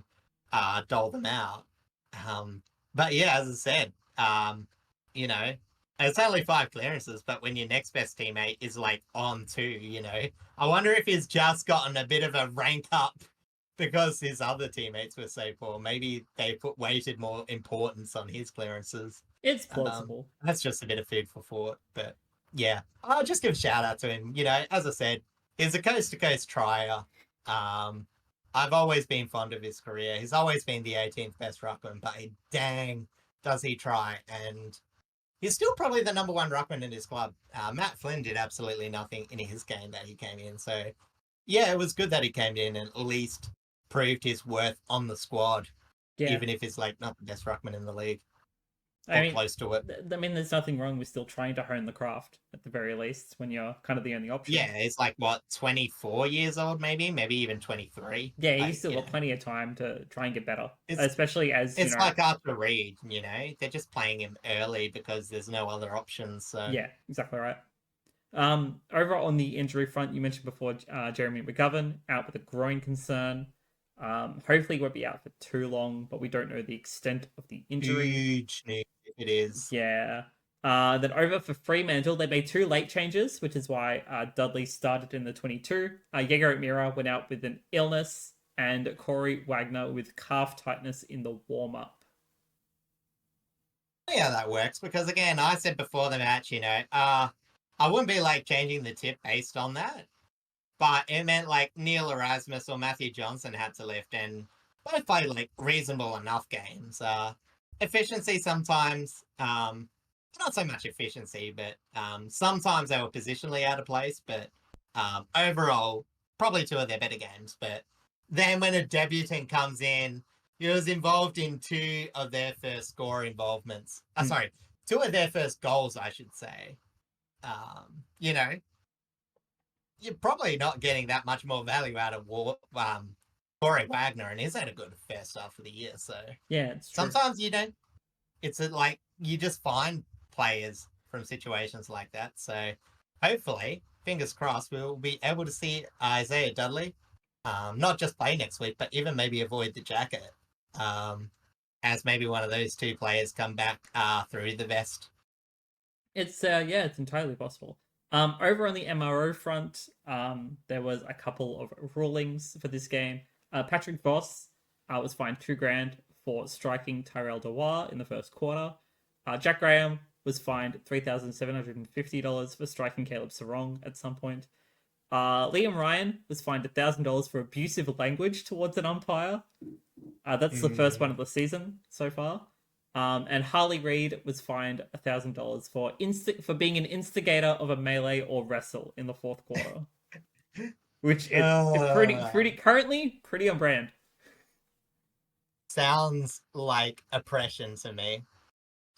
dole them out. But yeah, as I said, it's only 5 clearances, but when your next best teammate is like on 2, I wonder if he's just gotten a bit of a rank up because his other teamites were so poor. Maybe they weighted more importance on his clearances. It's plausible. That's just a bit of food for thought. But yeah, I'll just give a shout out to him. As I said, he's a coast-to-coast trier. I've always been fond of his career. He's always been the 18th best ruckman, but dang, does he try. And he's still probably the number 1 ruckman in his club. Matt Flynn did absolutely nothing in his game that he came in. So yeah, it was good that he came in and at least proved his worth on the squad. Yeah. Even if he's like not the best ruckman in the league. Close to it. There's nothing wrong with still trying to hone the craft at the very least when you're kind of the only option. Yeah, it's like 24 years old, maybe even 23. Yeah, you still got plenty of time to try and get better, especially as it's like Archer Reed. They're just playing him early because there's no other options. So yeah, exactly right. Over on the injury front, you mentioned before Jeremy McGovern out with a groin concern. Hopefully he won't be out for too long, but we don't know the extent of the injury. Huge news if it is. Yeah. Then over for Fremantle, they made 2 late changes, which is why Dudley started in the 22. Jaeger Mira went out with an illness, and Corey Wagner with calf tightness in the warm-up. Yeah, that works, because again, I said before the match, I wouldn't be like changing the tip based on that. But it meant like Neil Erasmus or Matthew Johnson had to lift, and both played like reasonable enough games. Efficiency sometimes, not so much efficiency, but sometimes they were positionally out of place. But Overall, probably two of their better games. But then when a debutant comes in, he was involved in two of their first score involvements. Sorry, two of their first goals, I should say. You know, you're probably not getting that much more value out of Corey Wagner, and he's had a good first half of the year. So Yeah, it's true. sometimes you don't. It's like you just find players from situations like that. So hopefully, fingers crossed, we'll be able to see Isaiah Dudley, not just play next week, but even maybe avoid the jacket, as maybe one of those two players come back through the vest. It's yeah, it's entirely possible. Over on the MRO front, there was a couple of rulings for this game. Patrick Voss was fined $2,000 for striking Tyrell Dewar in the first quarter. Jack Graham was fined $3,750 for striking Caleb Sarong at some point. Liam Ryan was fined $1,000 for abusive language towards an umpire. That's the first one of the season so far. And Harley Reid was fined $1,000 for being an instigator of a melee or wrestle in the fourth quarter, which is pretty on brand. Sounds like oppression to me.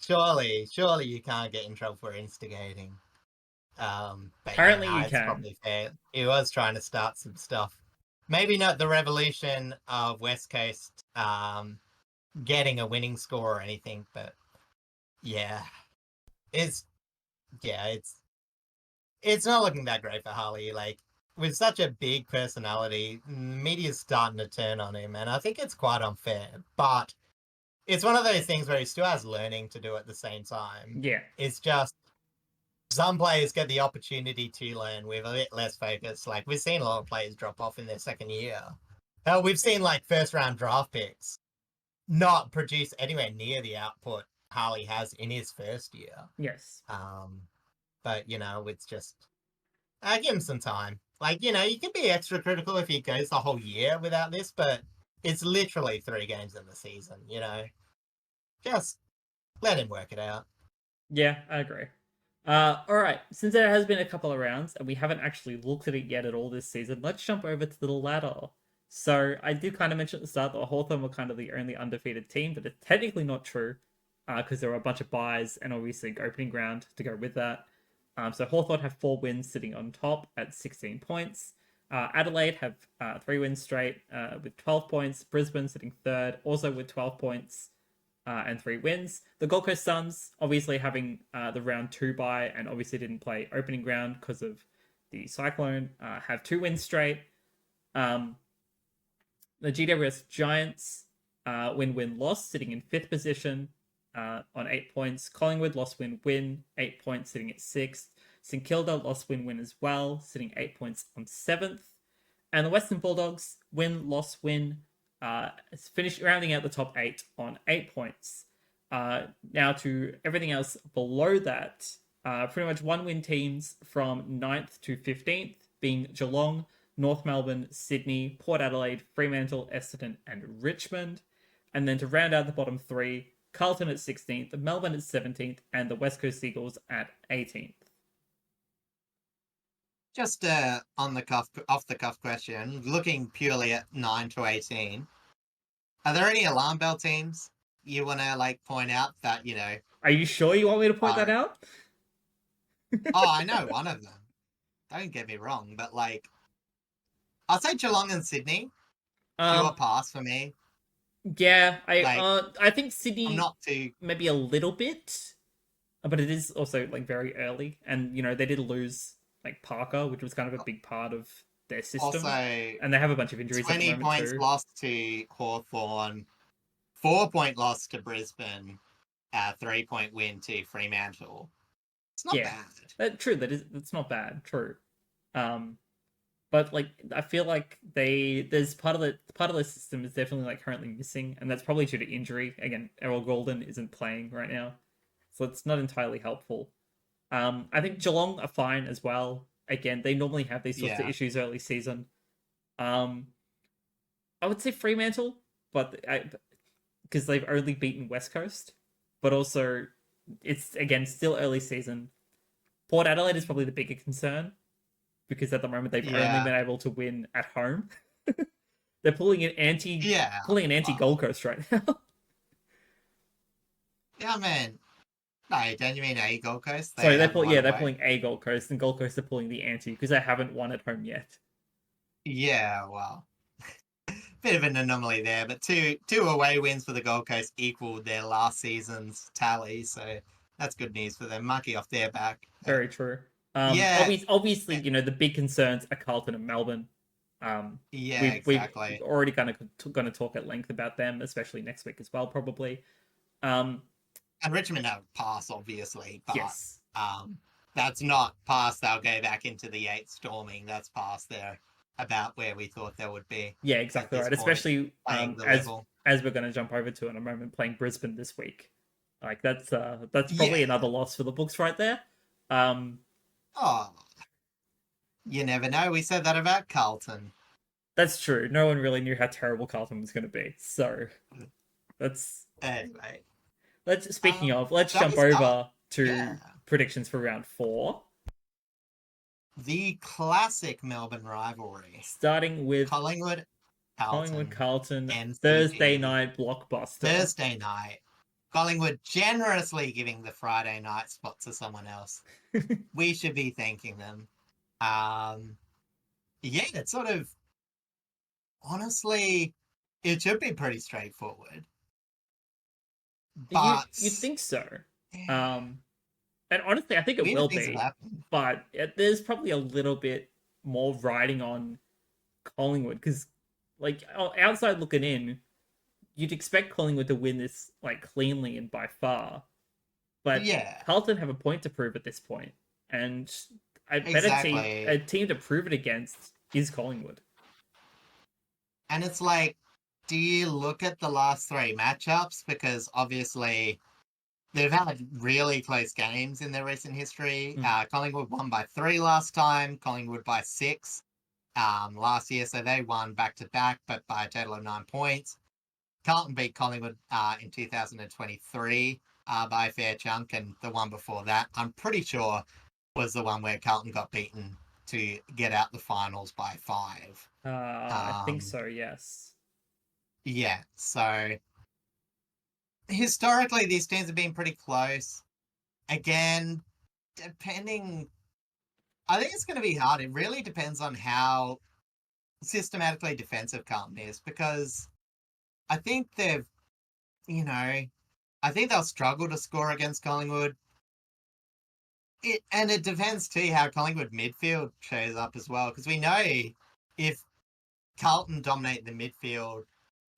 Surely you can't get in trouble for instigating. But Apparently yeah, you it's can. probably fair. He was trying to start some stuff. Maybe not the revolution of West Coast getting a winning score or anything, but yeah, it's it's not looking that great for Harley. Like with such a big personality, media's starting to turn on him, and I think it's quite unfair. But it's one of those things where he still has learning to do at the same time. Yeah. It's just some players get the opportunity to learn with a bit less focus. Like we've seen a lot of players drop off in their second year. Hell, we've seen like first round draft picks not produce anywhere near the output Harley has in his first year. Yes. But it's just I give him some time. Like, you can be extra critical if he goes the whole year without this, but it's literally 3 games in the season, Just let him work it out. Yeah, I agree. All right. Since there has been a couple of rounds and we haven't actually looked at it yet at all this season, let's jump over to the ladder. So I did kind of mention at the start that Hawthorn were kind of the only undefeated team, but it's technically not true because there were a bunch of buys and obviously opening ground to go with that. So Hawthorn have 4 wins sitting on top at 16 points. Adelaide have 3 wins straight with 12 points. Brisbane sitting third, also with 12 points and 3 wins. The Gold Coast Suns, obviously having the round 2 bye and obviously didn't play opening ground because of the cyclone, have 2 wins straight. The GWS Giants win-win-loss, sitting in 5th position on 8 points. Collingwood loss-win-win, 8 points, sitting at 6th. St Kilda loss-win-win as well, sitting 8 points on 7th. And the Western Bulldogs win-loss-win, finish rounding out the top 8 on 8 points. Now to everything else below that, pretty much 1-win teams from 9th to 15th, being Geelong, North Melbourne, Sydney, Port Adelaide, Fremantle, Essendon, and Richmond. And then to round out the bottom 3, Carlton at 16th, Melbourne at 17th, and the West Coast Eagles at 18th. Just on the off the cuff question, looking purely at 9 to 18, are there any alarm bell teams you want to point out that Are you sure you want me to point that out? Oh, I know one of them. Don't get me wrong, but I'll say Geelong and Sydney. Pure pass for me. Yeah, I think Sydney I'm not too maybe a little bit, but it is also very early, and they did lose Parker, which was kind of a big part of their system. Also, and they have a bunch of injuries. 20 at the moment points too. lost to Hawthorn, 4-point loss to Brisbane, 3-point win to Fremantle. It's not bad. True, that's not bad. True. But I feel like there's part of the system is definitely currently missing, and that's probably due to injury. Again, Errol Golden isn't playing right now, so it's not entirely helpful. I think Geelong are fine as well. Again, they normally have these sorts of issues early season. I would say Fremantle, but because they've only beaten West Coast, but also it's again still early season. Port Adelaide is probably the bigger concern, because at the moment they've only Yeah. been able to win at home. They're pulling an Yeah. anti Gold Coast right now. Yeah, man. No, don't you mean a Gold Coast? They Sorry, have one they're away. pulling a Gold Coast, and Gold Coast are pulling the anti because they haven't won at home yet. Yeah, well, bit of an anomaly there, but two away wins for the Gold Coast equaled their last season's tally, so that's good news for them. Monkey off their back. Very true. Yeah, Obviously, the big concerns are Carlton and Melbourne. yeah, We've exactly. already going to talk at length about them, especially next week as well, probably. And Richmond have pass, obviously, but Yes. that's not past they'll go back into the 8 storming. That's past there about where we thought they would be. Yeah, exactly right. Especially as we're going to jump over to in a moment, playing Brisbane this week. Like that's probably another loss for the books right there. Oh, you never know. We said that about Carlton. That's true. No one really knew how terrible Carlton was going to be. So that's anyway. Let's jump over to predictions for round 4. The classic Melbourne rivalry. Starting with Collingwood Carlton, MCG. Thursday night blockbuster. Thursday night. Collingwood generously giving the Friday night spot to someone else. We should be thanking them. It's sort of, honestly, it should be pretty straightforward. But you'd think so. And honestly, I think it will be. But there's probably a little bit more riding on Collingwood because, like, outside looking in, you'd expect Collingwood to win this like cleanly and by far. But Carlton have a point to prove at this point, and a team to prove it against is Collingwood. And it's like, do you look at the last 3 matchups? Because obviously they've had really close games in their recent history. Collingwood won by 3 last time, Collingwood by 6 last year, so they won back-to-back, but by a total of 9 points. Carlton beat Collingwood in 2023 by a fair chunk, and the one before that, I'm pretty sure, was the one where Carlton got beaten to get out the finals by 5. I think so, yes. Yeah, so historically, these teams have been pretty close. Again, depending... I think it's going to be hard. It really depends on how systematically defensive Carlton is, because I think they've, I think they'll struggle to score against Collingwood. It depends too how Collingwood midfield shows up as well, because we know if Carlton dominate the midfield,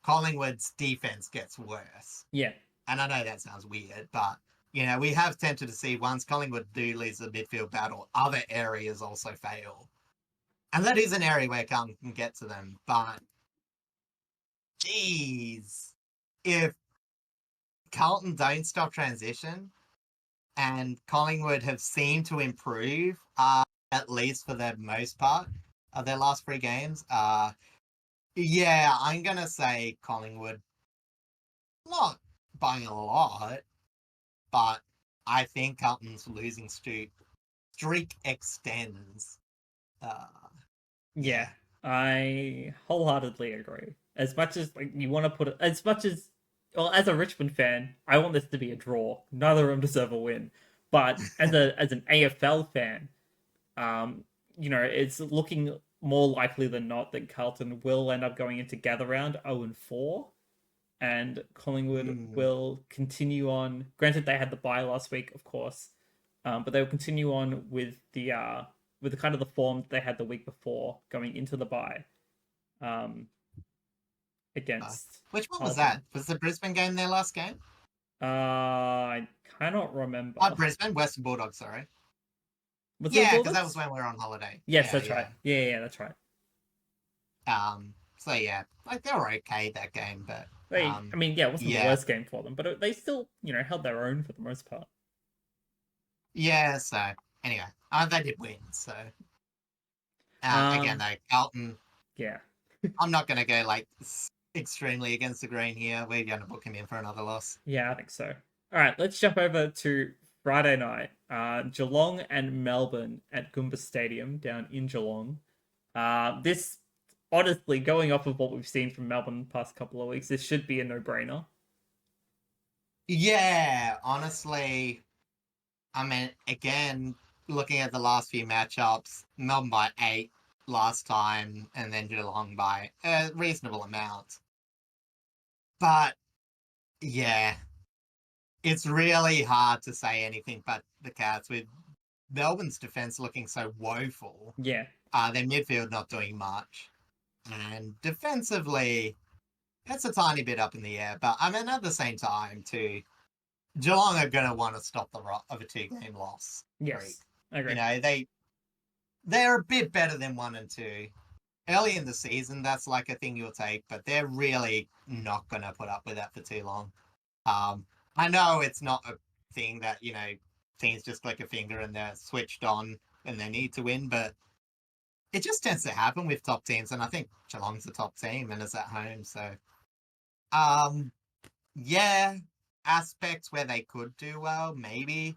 Collingwood's defense gets worse. Yeah. And I know that sounds weird, but, we have tended to see once Collingwood do lose the midfield battle, other areas also fail. And that is an area where Carlton can get to them, but geez, if Carlton don't stop transition and Collingwood have seemed to improve, at least for the most part of their last 3 games, I'm going to say Collingwood, not by a lot, but I think Carlton's losing streak extends. Yeah, I wholeheartedly agree. As much as you want to put it, as a Richmond fan, I want this to be a draw. Neither of them deserve a win. But as an AFL fan, it's looking more likely than not that Carlton will end up going into gather round 0-4, and Collingwood will continue on. Granted, they had the bye last week, of course, but they will continue on with the kind of the form that they had the week before going into the bye. Against which one was that? Was the Brisbane game their last game? I cannot remember. Brisbane, Western Bulldogs, sorry. Because that was when we were on holiday. Yes, that's right. Yeah, that's right. So yeah, they were okay that game, but it wasn't the worst game for them, but they still, held their own for the most part. Yeah, so anyway, they did win, so again though, Carlton. Yeah. I'm not gonna go extremely against the grain here. We're gonna book him in for another loss. Yeah, I think so. All right, let's jump over to Friday night, Geelong and Melbourne at Goomba Stadium down in Geelong. This, honestly, going off of what we've seen from Melbourne the past couple of weeks, this should be a no-brainer. Yeah, honestly, I mean, again, looking at the last few matchups, Melbourne by 8 last time, and then Geelong by a reasonable amount. But yeah, it's really hard to say anything but the Cats with Melbourne's defense looking so woeful. Yeah. Their midfield not doing much, and defensively, it's a tiny bit up in the air. But I mean, at the same time, too, Geelong are going to want to stop the rot of a 2-game loss streak. Yes. I agree. You know, they're a bit better than 1 and 2. Early in the season, that's like a thing you'll take, but they're really not going to put up with that for too long. I know it's not a thing that, you know, teams just click a finger and they're switched on and they need to win, but it just tends to happen with top teams, and I think Geelong's the top team and it's at home, so yeah, aspects where they could do well, maybe.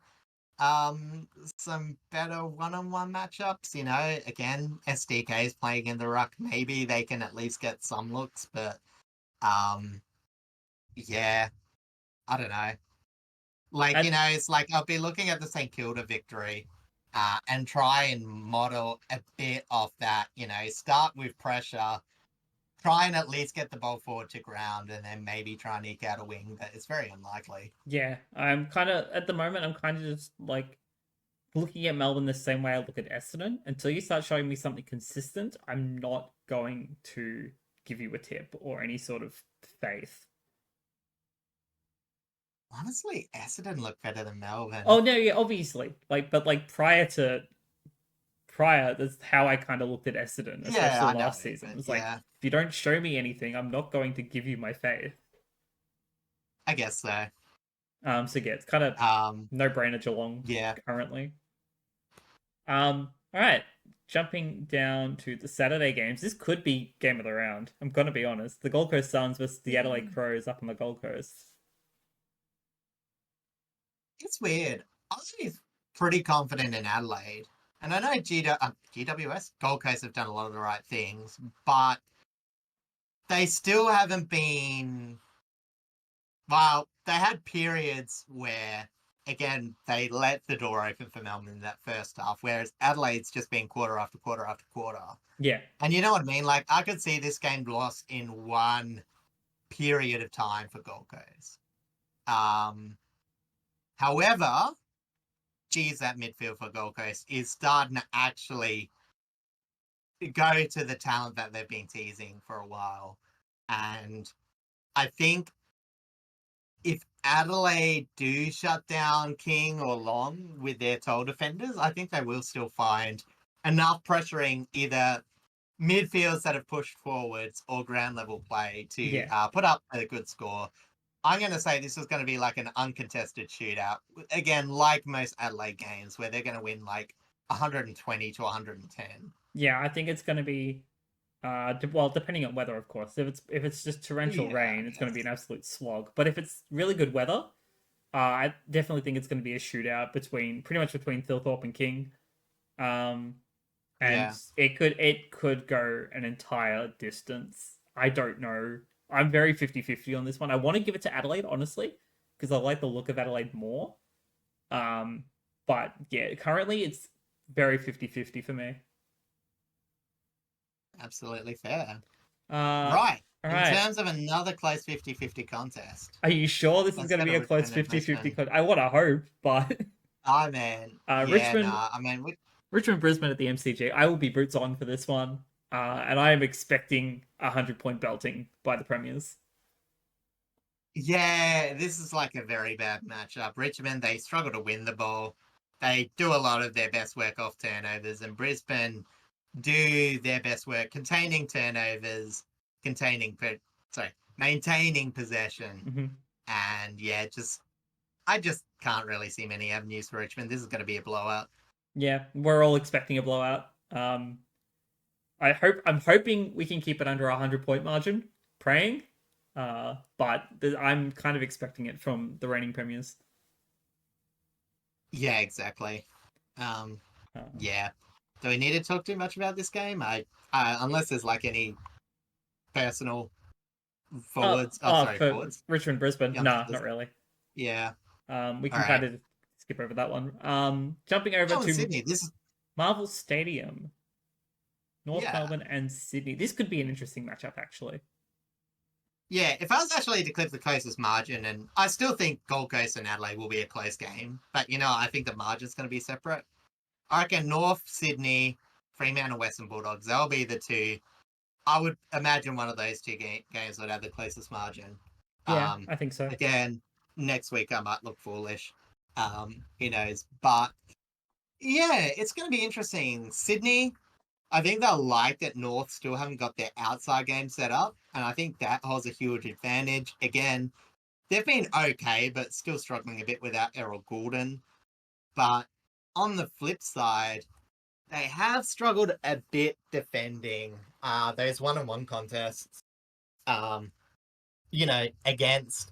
Some better one-on-one matchups, you know, again, SDK is playing in the ruck, maybe they can at least get some looks, but yeah, I don't know. Like, you know, it's like I'll be looking at the St Kilda victory and try and model a bit of that, you know, start with pressure, try and at least get the ball forward to ground, and then maybe try and eke out a wing, but it's very unlikely. Yeah, I'm kind of, at the moment, I'm kind of just like looking at Melbourne the same way I look at Essendon. Until you start showing me something consistent, I'm not going to give you a tip or any sort of faith. Honestly, Essendon look better than Melbourne. Oh no, yeah, obviously. But prior, that's how I kind of looked at Essendon, especially I know, last season. It was like, yeah, if you don't show me anything, I'm not going to give you my faith. I guess so. So yeah, it's kind of no-brainer Geelong Yeah. currently. All right. Jumping down to the Saturday games, this could be game of the round. I'm gonna be honest. The Gold Coast Suns versus the Adelaide Crows up on the Gold Coast. It's weird. I was pretty confident in Adelaide. And I know GWS, Gold Coast have done a lot of the right things, but they still haven't been. Well, they had periods where, again, they let the door open for Melbourne in that first half, whereas Adelaide's just been quarter after quarter after quarter. Yeah. And you know what I mean? Like, I could see this game lost in one period of time for Gold Coast. However, geez, that midfield for Gold Coast is starting to actually go to the talent that they've been teasing for a while. And I think if Adelaide do shut down King or Long with their tall defenders, I think they will still find enough pressuring either midfields that have pushed forwards or ground level play to put up a good score. I'm going to say this is going to be like an uncontested shootout. Again, like most Adelaide games, where they're going to win like 120 to 110. Yeah, I think it's going to be, well, depending on weather, of course. If it's just torrential rain, it's going to be an absolute slog. But if it's really good weather, I definitely think it's going to be a shootout pretty much between Thilthorpe and King. And it could go an entire distance. I don't know. I'm very 50-50 on this one. I want to give it to Adelaide, honestly, because I like the look of Adelaide more. But yeah, currently it's very 50-50 for me. Absolutely fair. Right. In terms of another close 50-50 contest. Are you sure this is going to be a close 50-50 contest? I want to hope, but... Oh, man. Richmond, Brisbane at the MCG. I will be boots on for this one. And I am expecting 100-point belting by the Premiers. Yeah, this is like a very bad matchup. Richmond, they struggle to win the ball. They do a lot of their best work off turnovers, and Brisbane do their best work containing turnovers, maintaining possession. Mm-hmm. And yeah, I just can't really see many avenues for Richmond. This is going to be a blowout. Yeah, we're all expecting a blowout. I'm hoping we can keep it under a 100-point margin. Praying, but I'm kind of expecting it from the reigning Premiers. Yeah, exactly. Uh, Yeah. Do we need to talk too much about this game? Unless there's like any personal forwards. Oh, sorry, for forwards. Richmond, Brisbane, nah, Youngsters. not really. Yeah. We All can right. kind of skip over that one. Jumping over Oh, in to Sydney. This is Marvel Stadium, North yeah. Melbourne and Sydney. This could be an interesting matchup, actually. Yeah, if I was actually to clip the closest margin, and I still think Gold Coast and Adelaide will be a close game, but I think the margin's going to be separate. I reckon North Sydney, Fremantle, Western Bulldogs, they'll be the two. I would imagine one of those two games would have the closest margin. Yeah, I think so. Again, next week I might look foolish. Who knows? But yeah, it's going to be interesting. Sydney, I think they'll like that North still haven't got their outside game set up, and I think that holds a huge advantage. Again, they've been okay, but still struggling a bit without Errol Goulden. But on the flip side, they have struggled a bit defending those one-on-one contests. Um, against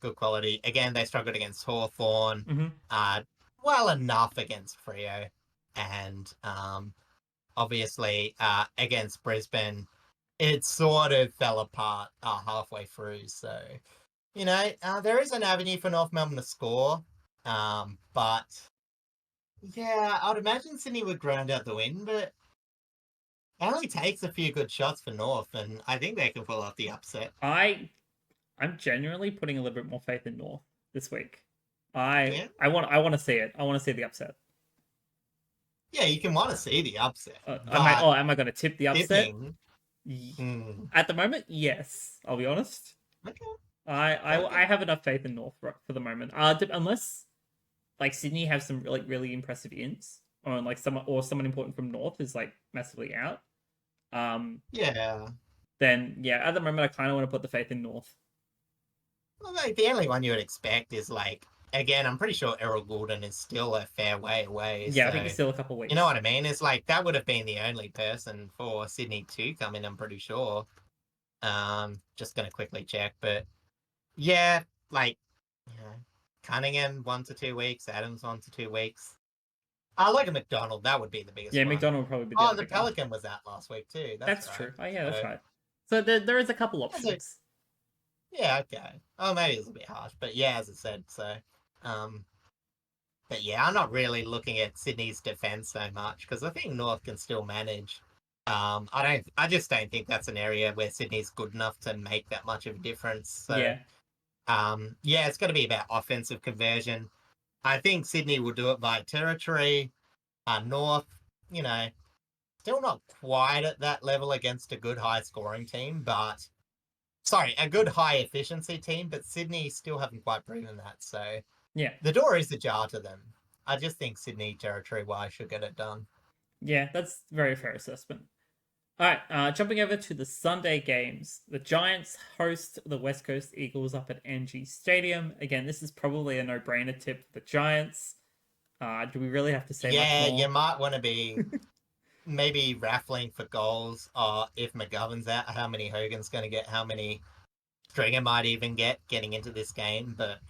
good quality. Again, they struggled against Hawthorn. Mm-hmm. Well enough against Freo, and obviously against Brisbane, it sort of fell apart halfway through. So, there is an avenue for North Melbourne to score, but yeah, I'd imagine Sydney would ground out the win, but it only takes a few good shots for North, and I think they can pull off the upset. I'm genuinely putting a little bit more faith in North this week. I Yeah, I want to see it. I want to see the upset. yeah, you can want to see the upset, Am but I going to tip the upset? tipping. Mm, At the moment, yes. I'll be honest. okay, I okay. have enough faith in North for the moment. Unless like Sydney have some like really impressive ins, or like someone important from North is like massively out. Um, Yeah. then yeah, at the moment I kind of want to put the faith in North. Well, like the only one you would expect is like again, I'm pretty sure Errol Goulden is still a fair way away. Yeah, I think So it's still a couple you know weeks. what I mean? It's like that would have been the only person for Sydney to come in, I'm pretty sure. Just gonna quickly check, but yeah, like Cunningham 1 to 2 weeks, Adams 1 to 2 weeks. I like a McDonald, that would be the biggest Yeah, one. McDonald will probably be the Oh, other the big one. Pelican was out last week too. That's That's right. true. Oh yeah, that's So right. So there is a couple that's it. options. Yeah, okay. Oh, maybe it's a bit harsh, but yeah, as I said, so um, but yeah, I'm not really looking at Sydney's defense so much because I think North can still manage. I just don't think that's an area where Sydney's good enough to make that much of a difference. So, Yeah, yeah, it's going to be about offensive conversion. I think Sydney will do it by territory. North, you know, still not quite at that level against a good high scoring team, but sorry, a good high efficiency team, but Sydney still haven't quite proven that. So yeah, the door is ajar to them. I just think Sydney territory wise should get it done. yeah. That's very fair assessment. All right, jumping over to the Sunday games. The Giants host the West Coast Eagles up at NG Stadium. Again, this is probably a no-brainer tip for the Giants. Do we really have to say much Yeah, you more? might want to be maybe raffling for goals, or if McGovern's out, how many Hogan's going to get, how many Stringer might even get getting into this game. But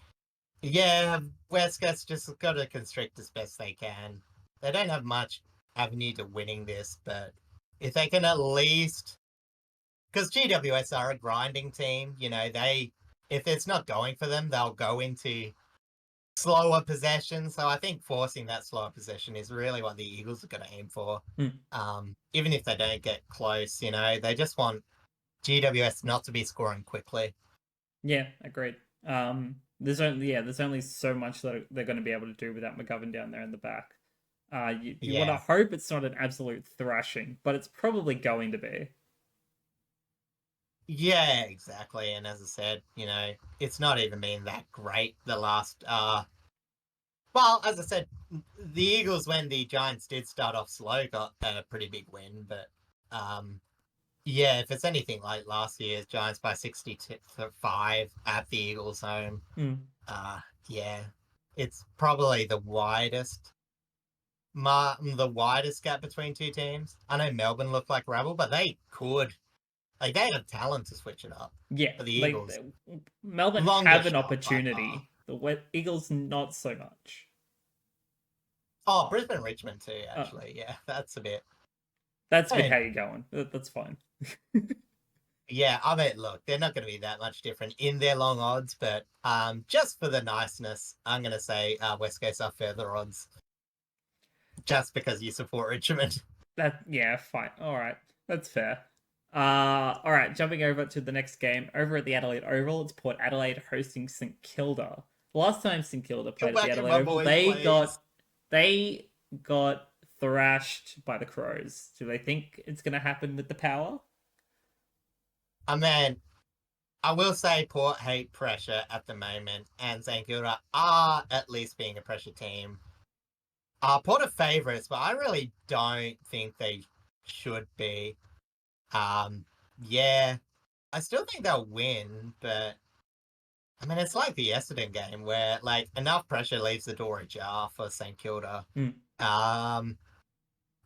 yeah, West Coast just got to constrict as best they can. They don't have much avenue to winning this, but if they can at least, because GWS are a grinding team, if it's not going for them, they'll go into slower possession. So I think forcing that slower possession is really what the Eagles are going to aim for. Hmm. Even if they don't get close, they just want GWS not to be scoring quickly. Yeah, agreed. There's only so much that they're going to be able to do without McGovern down there in the back. You want to Yeah. hope it's not an absolute thrashing, but it's probably going to be. Yeah, exactly. And as I said, it's not even been that great the last well, as I said, the Eagles when the Giants did start off slow got a pretty big win, but yeah, if it's anything like last year's Giants by 65 at the Eagles home, Hmm. uh yeah, it's probably the widest gap between two teams. I know Melbourne look like rubble, but they have talent to switch it up. Yeah, For the like Eagles, Melbourne longer have an shot by far. opportunity. The Eagles not so much. Oh, Brisbane, Richmond too. Oh, Actually, yeah, that's a bit. that's a I bit mean, how you're going. That's fine. yeah, I mean, look, they're not going to be that much different in their long odds, but just for the niceness, I'm going to say West Coast are further odds, just because you support Richmond. Yeah, fine. All right, that's fair. All right, jumping over to the next game over at the Adelaide Oval. It's Port Adelaide hosting St Kilda. The last time St Kilda Come played at the back in Adelaide my Oval, boys, please. they got thrashed by the Crows. Do they think it's going to happen with the Power? I mean, I will say Port hate pressure at the moment, and St Kilda are at least being a pressure team. Port are favourites, but I really don't think they should be. Um, yeah, I still think they'll win, but I mean, it's like the Essendon game where like enough pressure leaves the door ajar for St Kilda. Hmm. Um,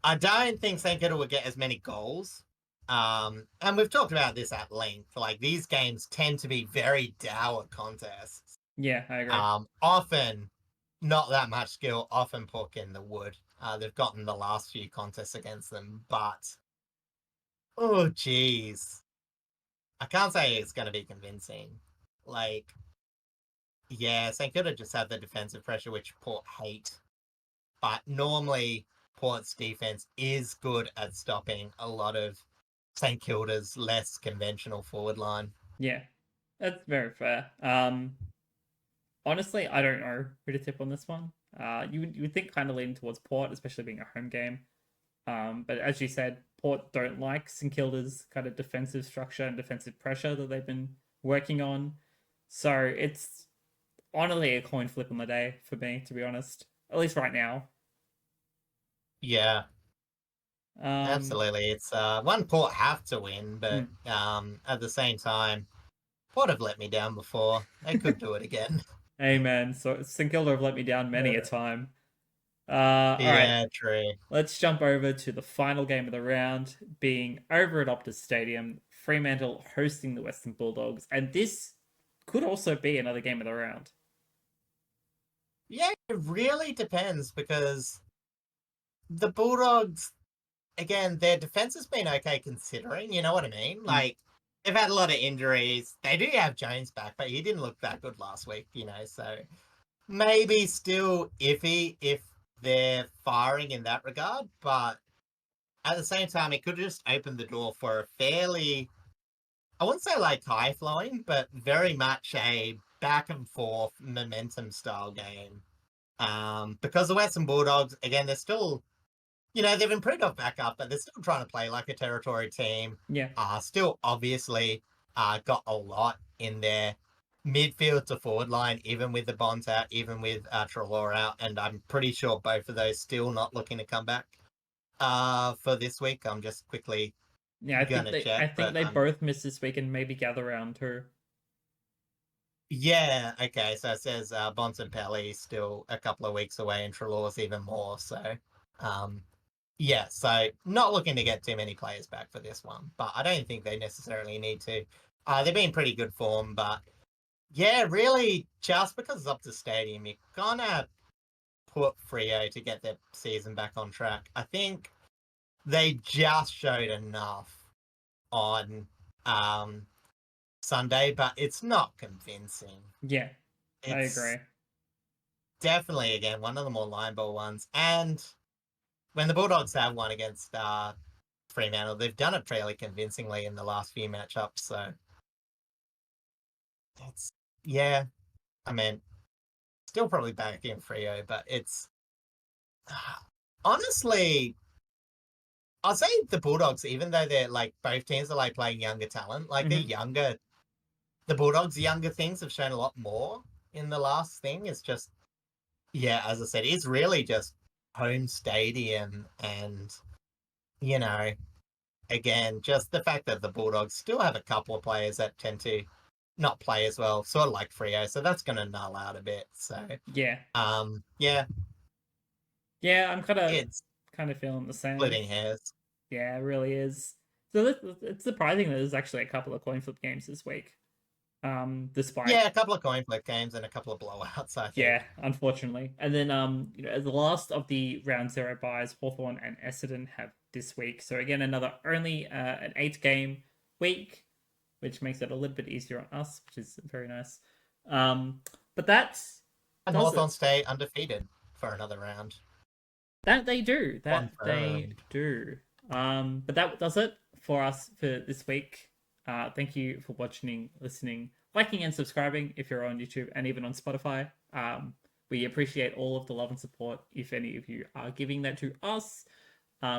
I don't think St Kilda will get as many goals. And we've talked about this at length. Like these games tend to be very dour contests. Yeah, I agree. Often not that much skill, often pork in the wood. They've gotten the last few contests against them, but oh geez, I can't say it's going to be convincing. Like, yeah, St Kilda just have the defensive pressure, which Port hate. But normally, Port's defense is good at stopping a lot of St Kilda's less conventional forward line. Yeah, that's very fair. Honestly, I don't know who to tip on this one. You would think kind of leaning towards Port, especially being a home game. But as you said, Port don't like St Kilda's kind of defensive structure and defensive pressure that they've been working on. So it's honestly a coin flip on the day for me, to be honest. At least right now. Yeah, Um, absolutely. It's one Port have to win, but hmm. at the same time, Port have let me down before. They could do it again. Amen. So St Kilda have let me down many a Uh, time. All right. yeah, true. Let's jump over to the final game of the round, being over at Optus Stadium, Fremantle hosting the Western Bulldogs, and this could also be another game of the round. Yeah, it really depends because the Bulldogs, again, their defense has been okay considering, you know what I mean? Mm. Like, they've had a lot of injuries. They do have Jones back, but he didn't look that good last week, so maybe still iffy if they're firing in that regard, but at the same time, it could just open the door for a fairly, I wouldn't say like high flowing, but very much a back and forth momentum style game. Because the Western Bulldogs, again, they're still, they've improved off back up, but they're still trying to play like a territory team. Yeah. Still obviously got a lot in their midfield to forward line, even with the Bonds out, even with Treloar out, and I'm pretty sure both of those still not looking to come back for this week. I'm just quickly Yeah, gonna I check, think but they both missed this week and maybe gather round too. yeah, okay. So it says Bontempelli still a couple of weeks away, and Treloar's even more. So, um, yeah. So not looking to get too many players back for this one, but I don't think they necessarily need to. They've been pretty good form, but yeah, really, just because it's up to stadium, you're gonna put Frio to get their season back on track. I think they just showed enough on Sunday, but it's not convincing. Yeah, I It's agree. definitely, again, one of the more line ball ones. And when the Bulldogs have won against Fremantle, they've done it fairly convincingly in the last few matchups. So it's, yeah, I mean, still probably backing Frio, but it's honestly, I'll say the Bulldogs, even though they're like both teams are like playing younger talent, like they're Hmm. younger. The Bulldogs' younger things have shown a lot more in the last thing. It's just, yeah, as I said, it's really just home stadium and, you know, again, just the fact that the Bulldogs still have a couple of players that tend to not play as well, sort of like Frio, so that's going to null out a bit. So, Yeah, yeah, yeah, I'm it's kind of feeling the same. splitting hairs. Yeah, it really is. So it's surprising that there's actually a couple of coin flip games this week. Despite Yeah, a couple of coin flip games and a couple of blowouts, I think. yeah, unfortunately. And then as the last of the round zero buys, Hawthorn and Essendon have this week. So again, another only an 8-game week, which makes it a little bit easier on us, which is very nice. But that's And does it. Hawthorn stay undefeated for another round. That they do. That they Confirmed. do. But that does it for us for this week. Thank you for watching, listening, liking, and subscribing if you're on YouTube and even on Spotify. We appreciate all of the love and support. If any of you are giving that to us,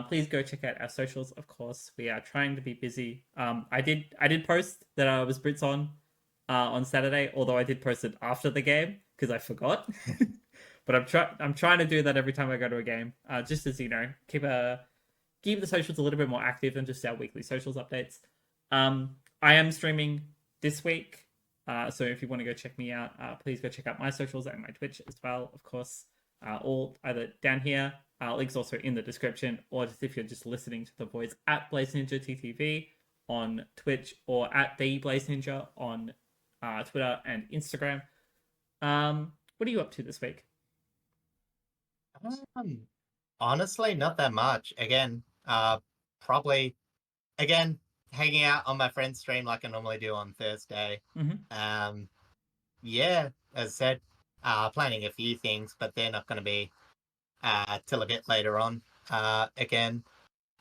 please go check out our socials. Of course, we are trying to be busy. I did post that I was Brits on Saturday, although I did post it after the game because I forgot. But I'm trying to do that every time I go to a game, just as keep the socials a little bit more active than just our weekly socials updates. I am streaming this week, so if you want to go check me out, please go check out my socials and my Twitch as well. Of course, all either down here, links also in the description, or just if you're just listening to the voice at Blaze Ninja TTV on Twitch or at the Blaze Ninja on Twitter and Instagram. What are you up to this week? Honestly, not that much. Again, probably again hanging out on my friend's stream like I normally do on Thursday. Mm-hmm. Yeah, as I said, planning a few things, but they're not going to be till a bit later on. Again,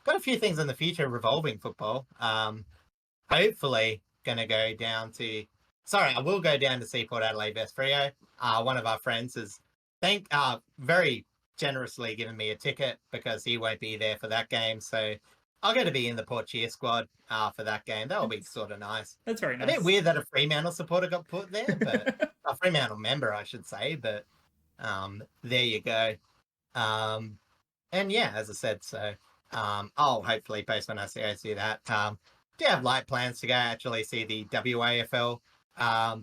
got a few things in the future revolving football. Hopefully going to go down to. Sorry, I will go down to see Port Adelaide Vest Frio. One of our friends has very generously given me a ticket because he won't be there for that game. So I'll get to be in the Port Cheer squad for that game. That will be sort of nice. That's very A nice. bit weird that a Fremantle supporter got put there, but a Fremantle member, I should say. But there you go. And yeah, as I said, so I'll hopefully post when I see that. Do have light plans to go actually see the WAFL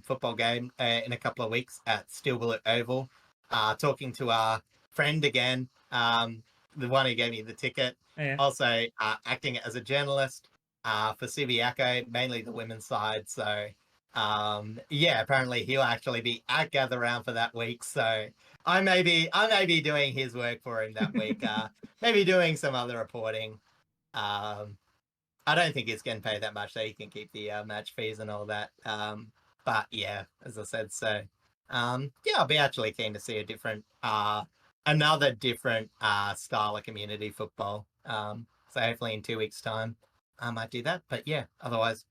football game in a couple of weeks at Stillwell Oval. Talking to our friend again, the one who gave me the ticket. Oh, yeah. Also acting as a journalist for Subiaco, mainly the women's side. So yeah, apparently he'll actually be at Gather Round for that week. So I may be doing his work for him that week. Maybe doing some other reporting. I don't think he's getting paid that much, so he can keep the match fees and all that. But yeah, as I said, so yeah, I'll be actually keen to see another different style of community football. So hopefully in 2 weeks' time, I might do that. But yeah, otherwise,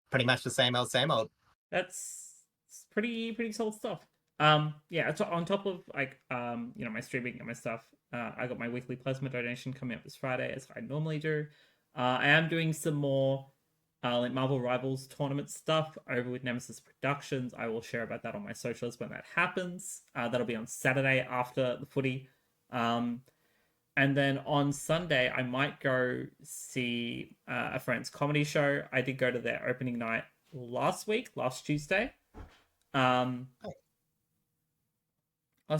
pretty much the same old, same old. That's pretty solid stuff. Yeah, on top of my streaming and my stuff, I got my weekly plasma donation coming up this Friday, as I normally do. I am doing some more like Marvel Rivals tournament stuff over with Nemesis Productions. I will share about that on my socials when that happens. That'll be on Saturday after the footy. And then on Sunday, I might go see a friend's comedy show. I did go to their opening night last Tuesday. Last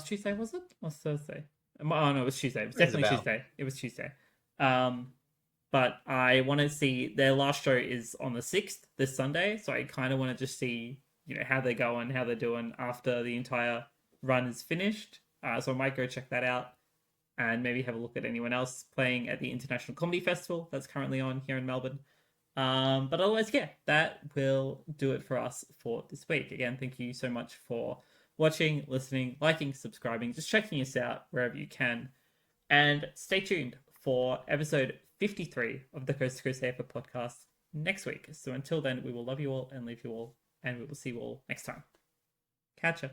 Tuesday, was it? Last Thursday? Oh no, it was Tuesday. It was definitely Tuesday. It was Tuesday. But I want to see their last show is on the 6th, this Sunday. So I kind of want to just see, how they're going, how they're doing after the entire run is finished. So I might go check that out and maybe have a look at anyone else playing at the International Comedy Festival that's currently on here in Melbourne. But otherwise, yeah, that will do it for us for this week. Again, thank you so much for watching, listening, liking, subscribing, just checking us out wherever you can. And stay tuned for episode 53 of the Coast to Coast AFL podcast next week. So until then, we will love you all and leave you all, and we will see you all next time. Catch ya.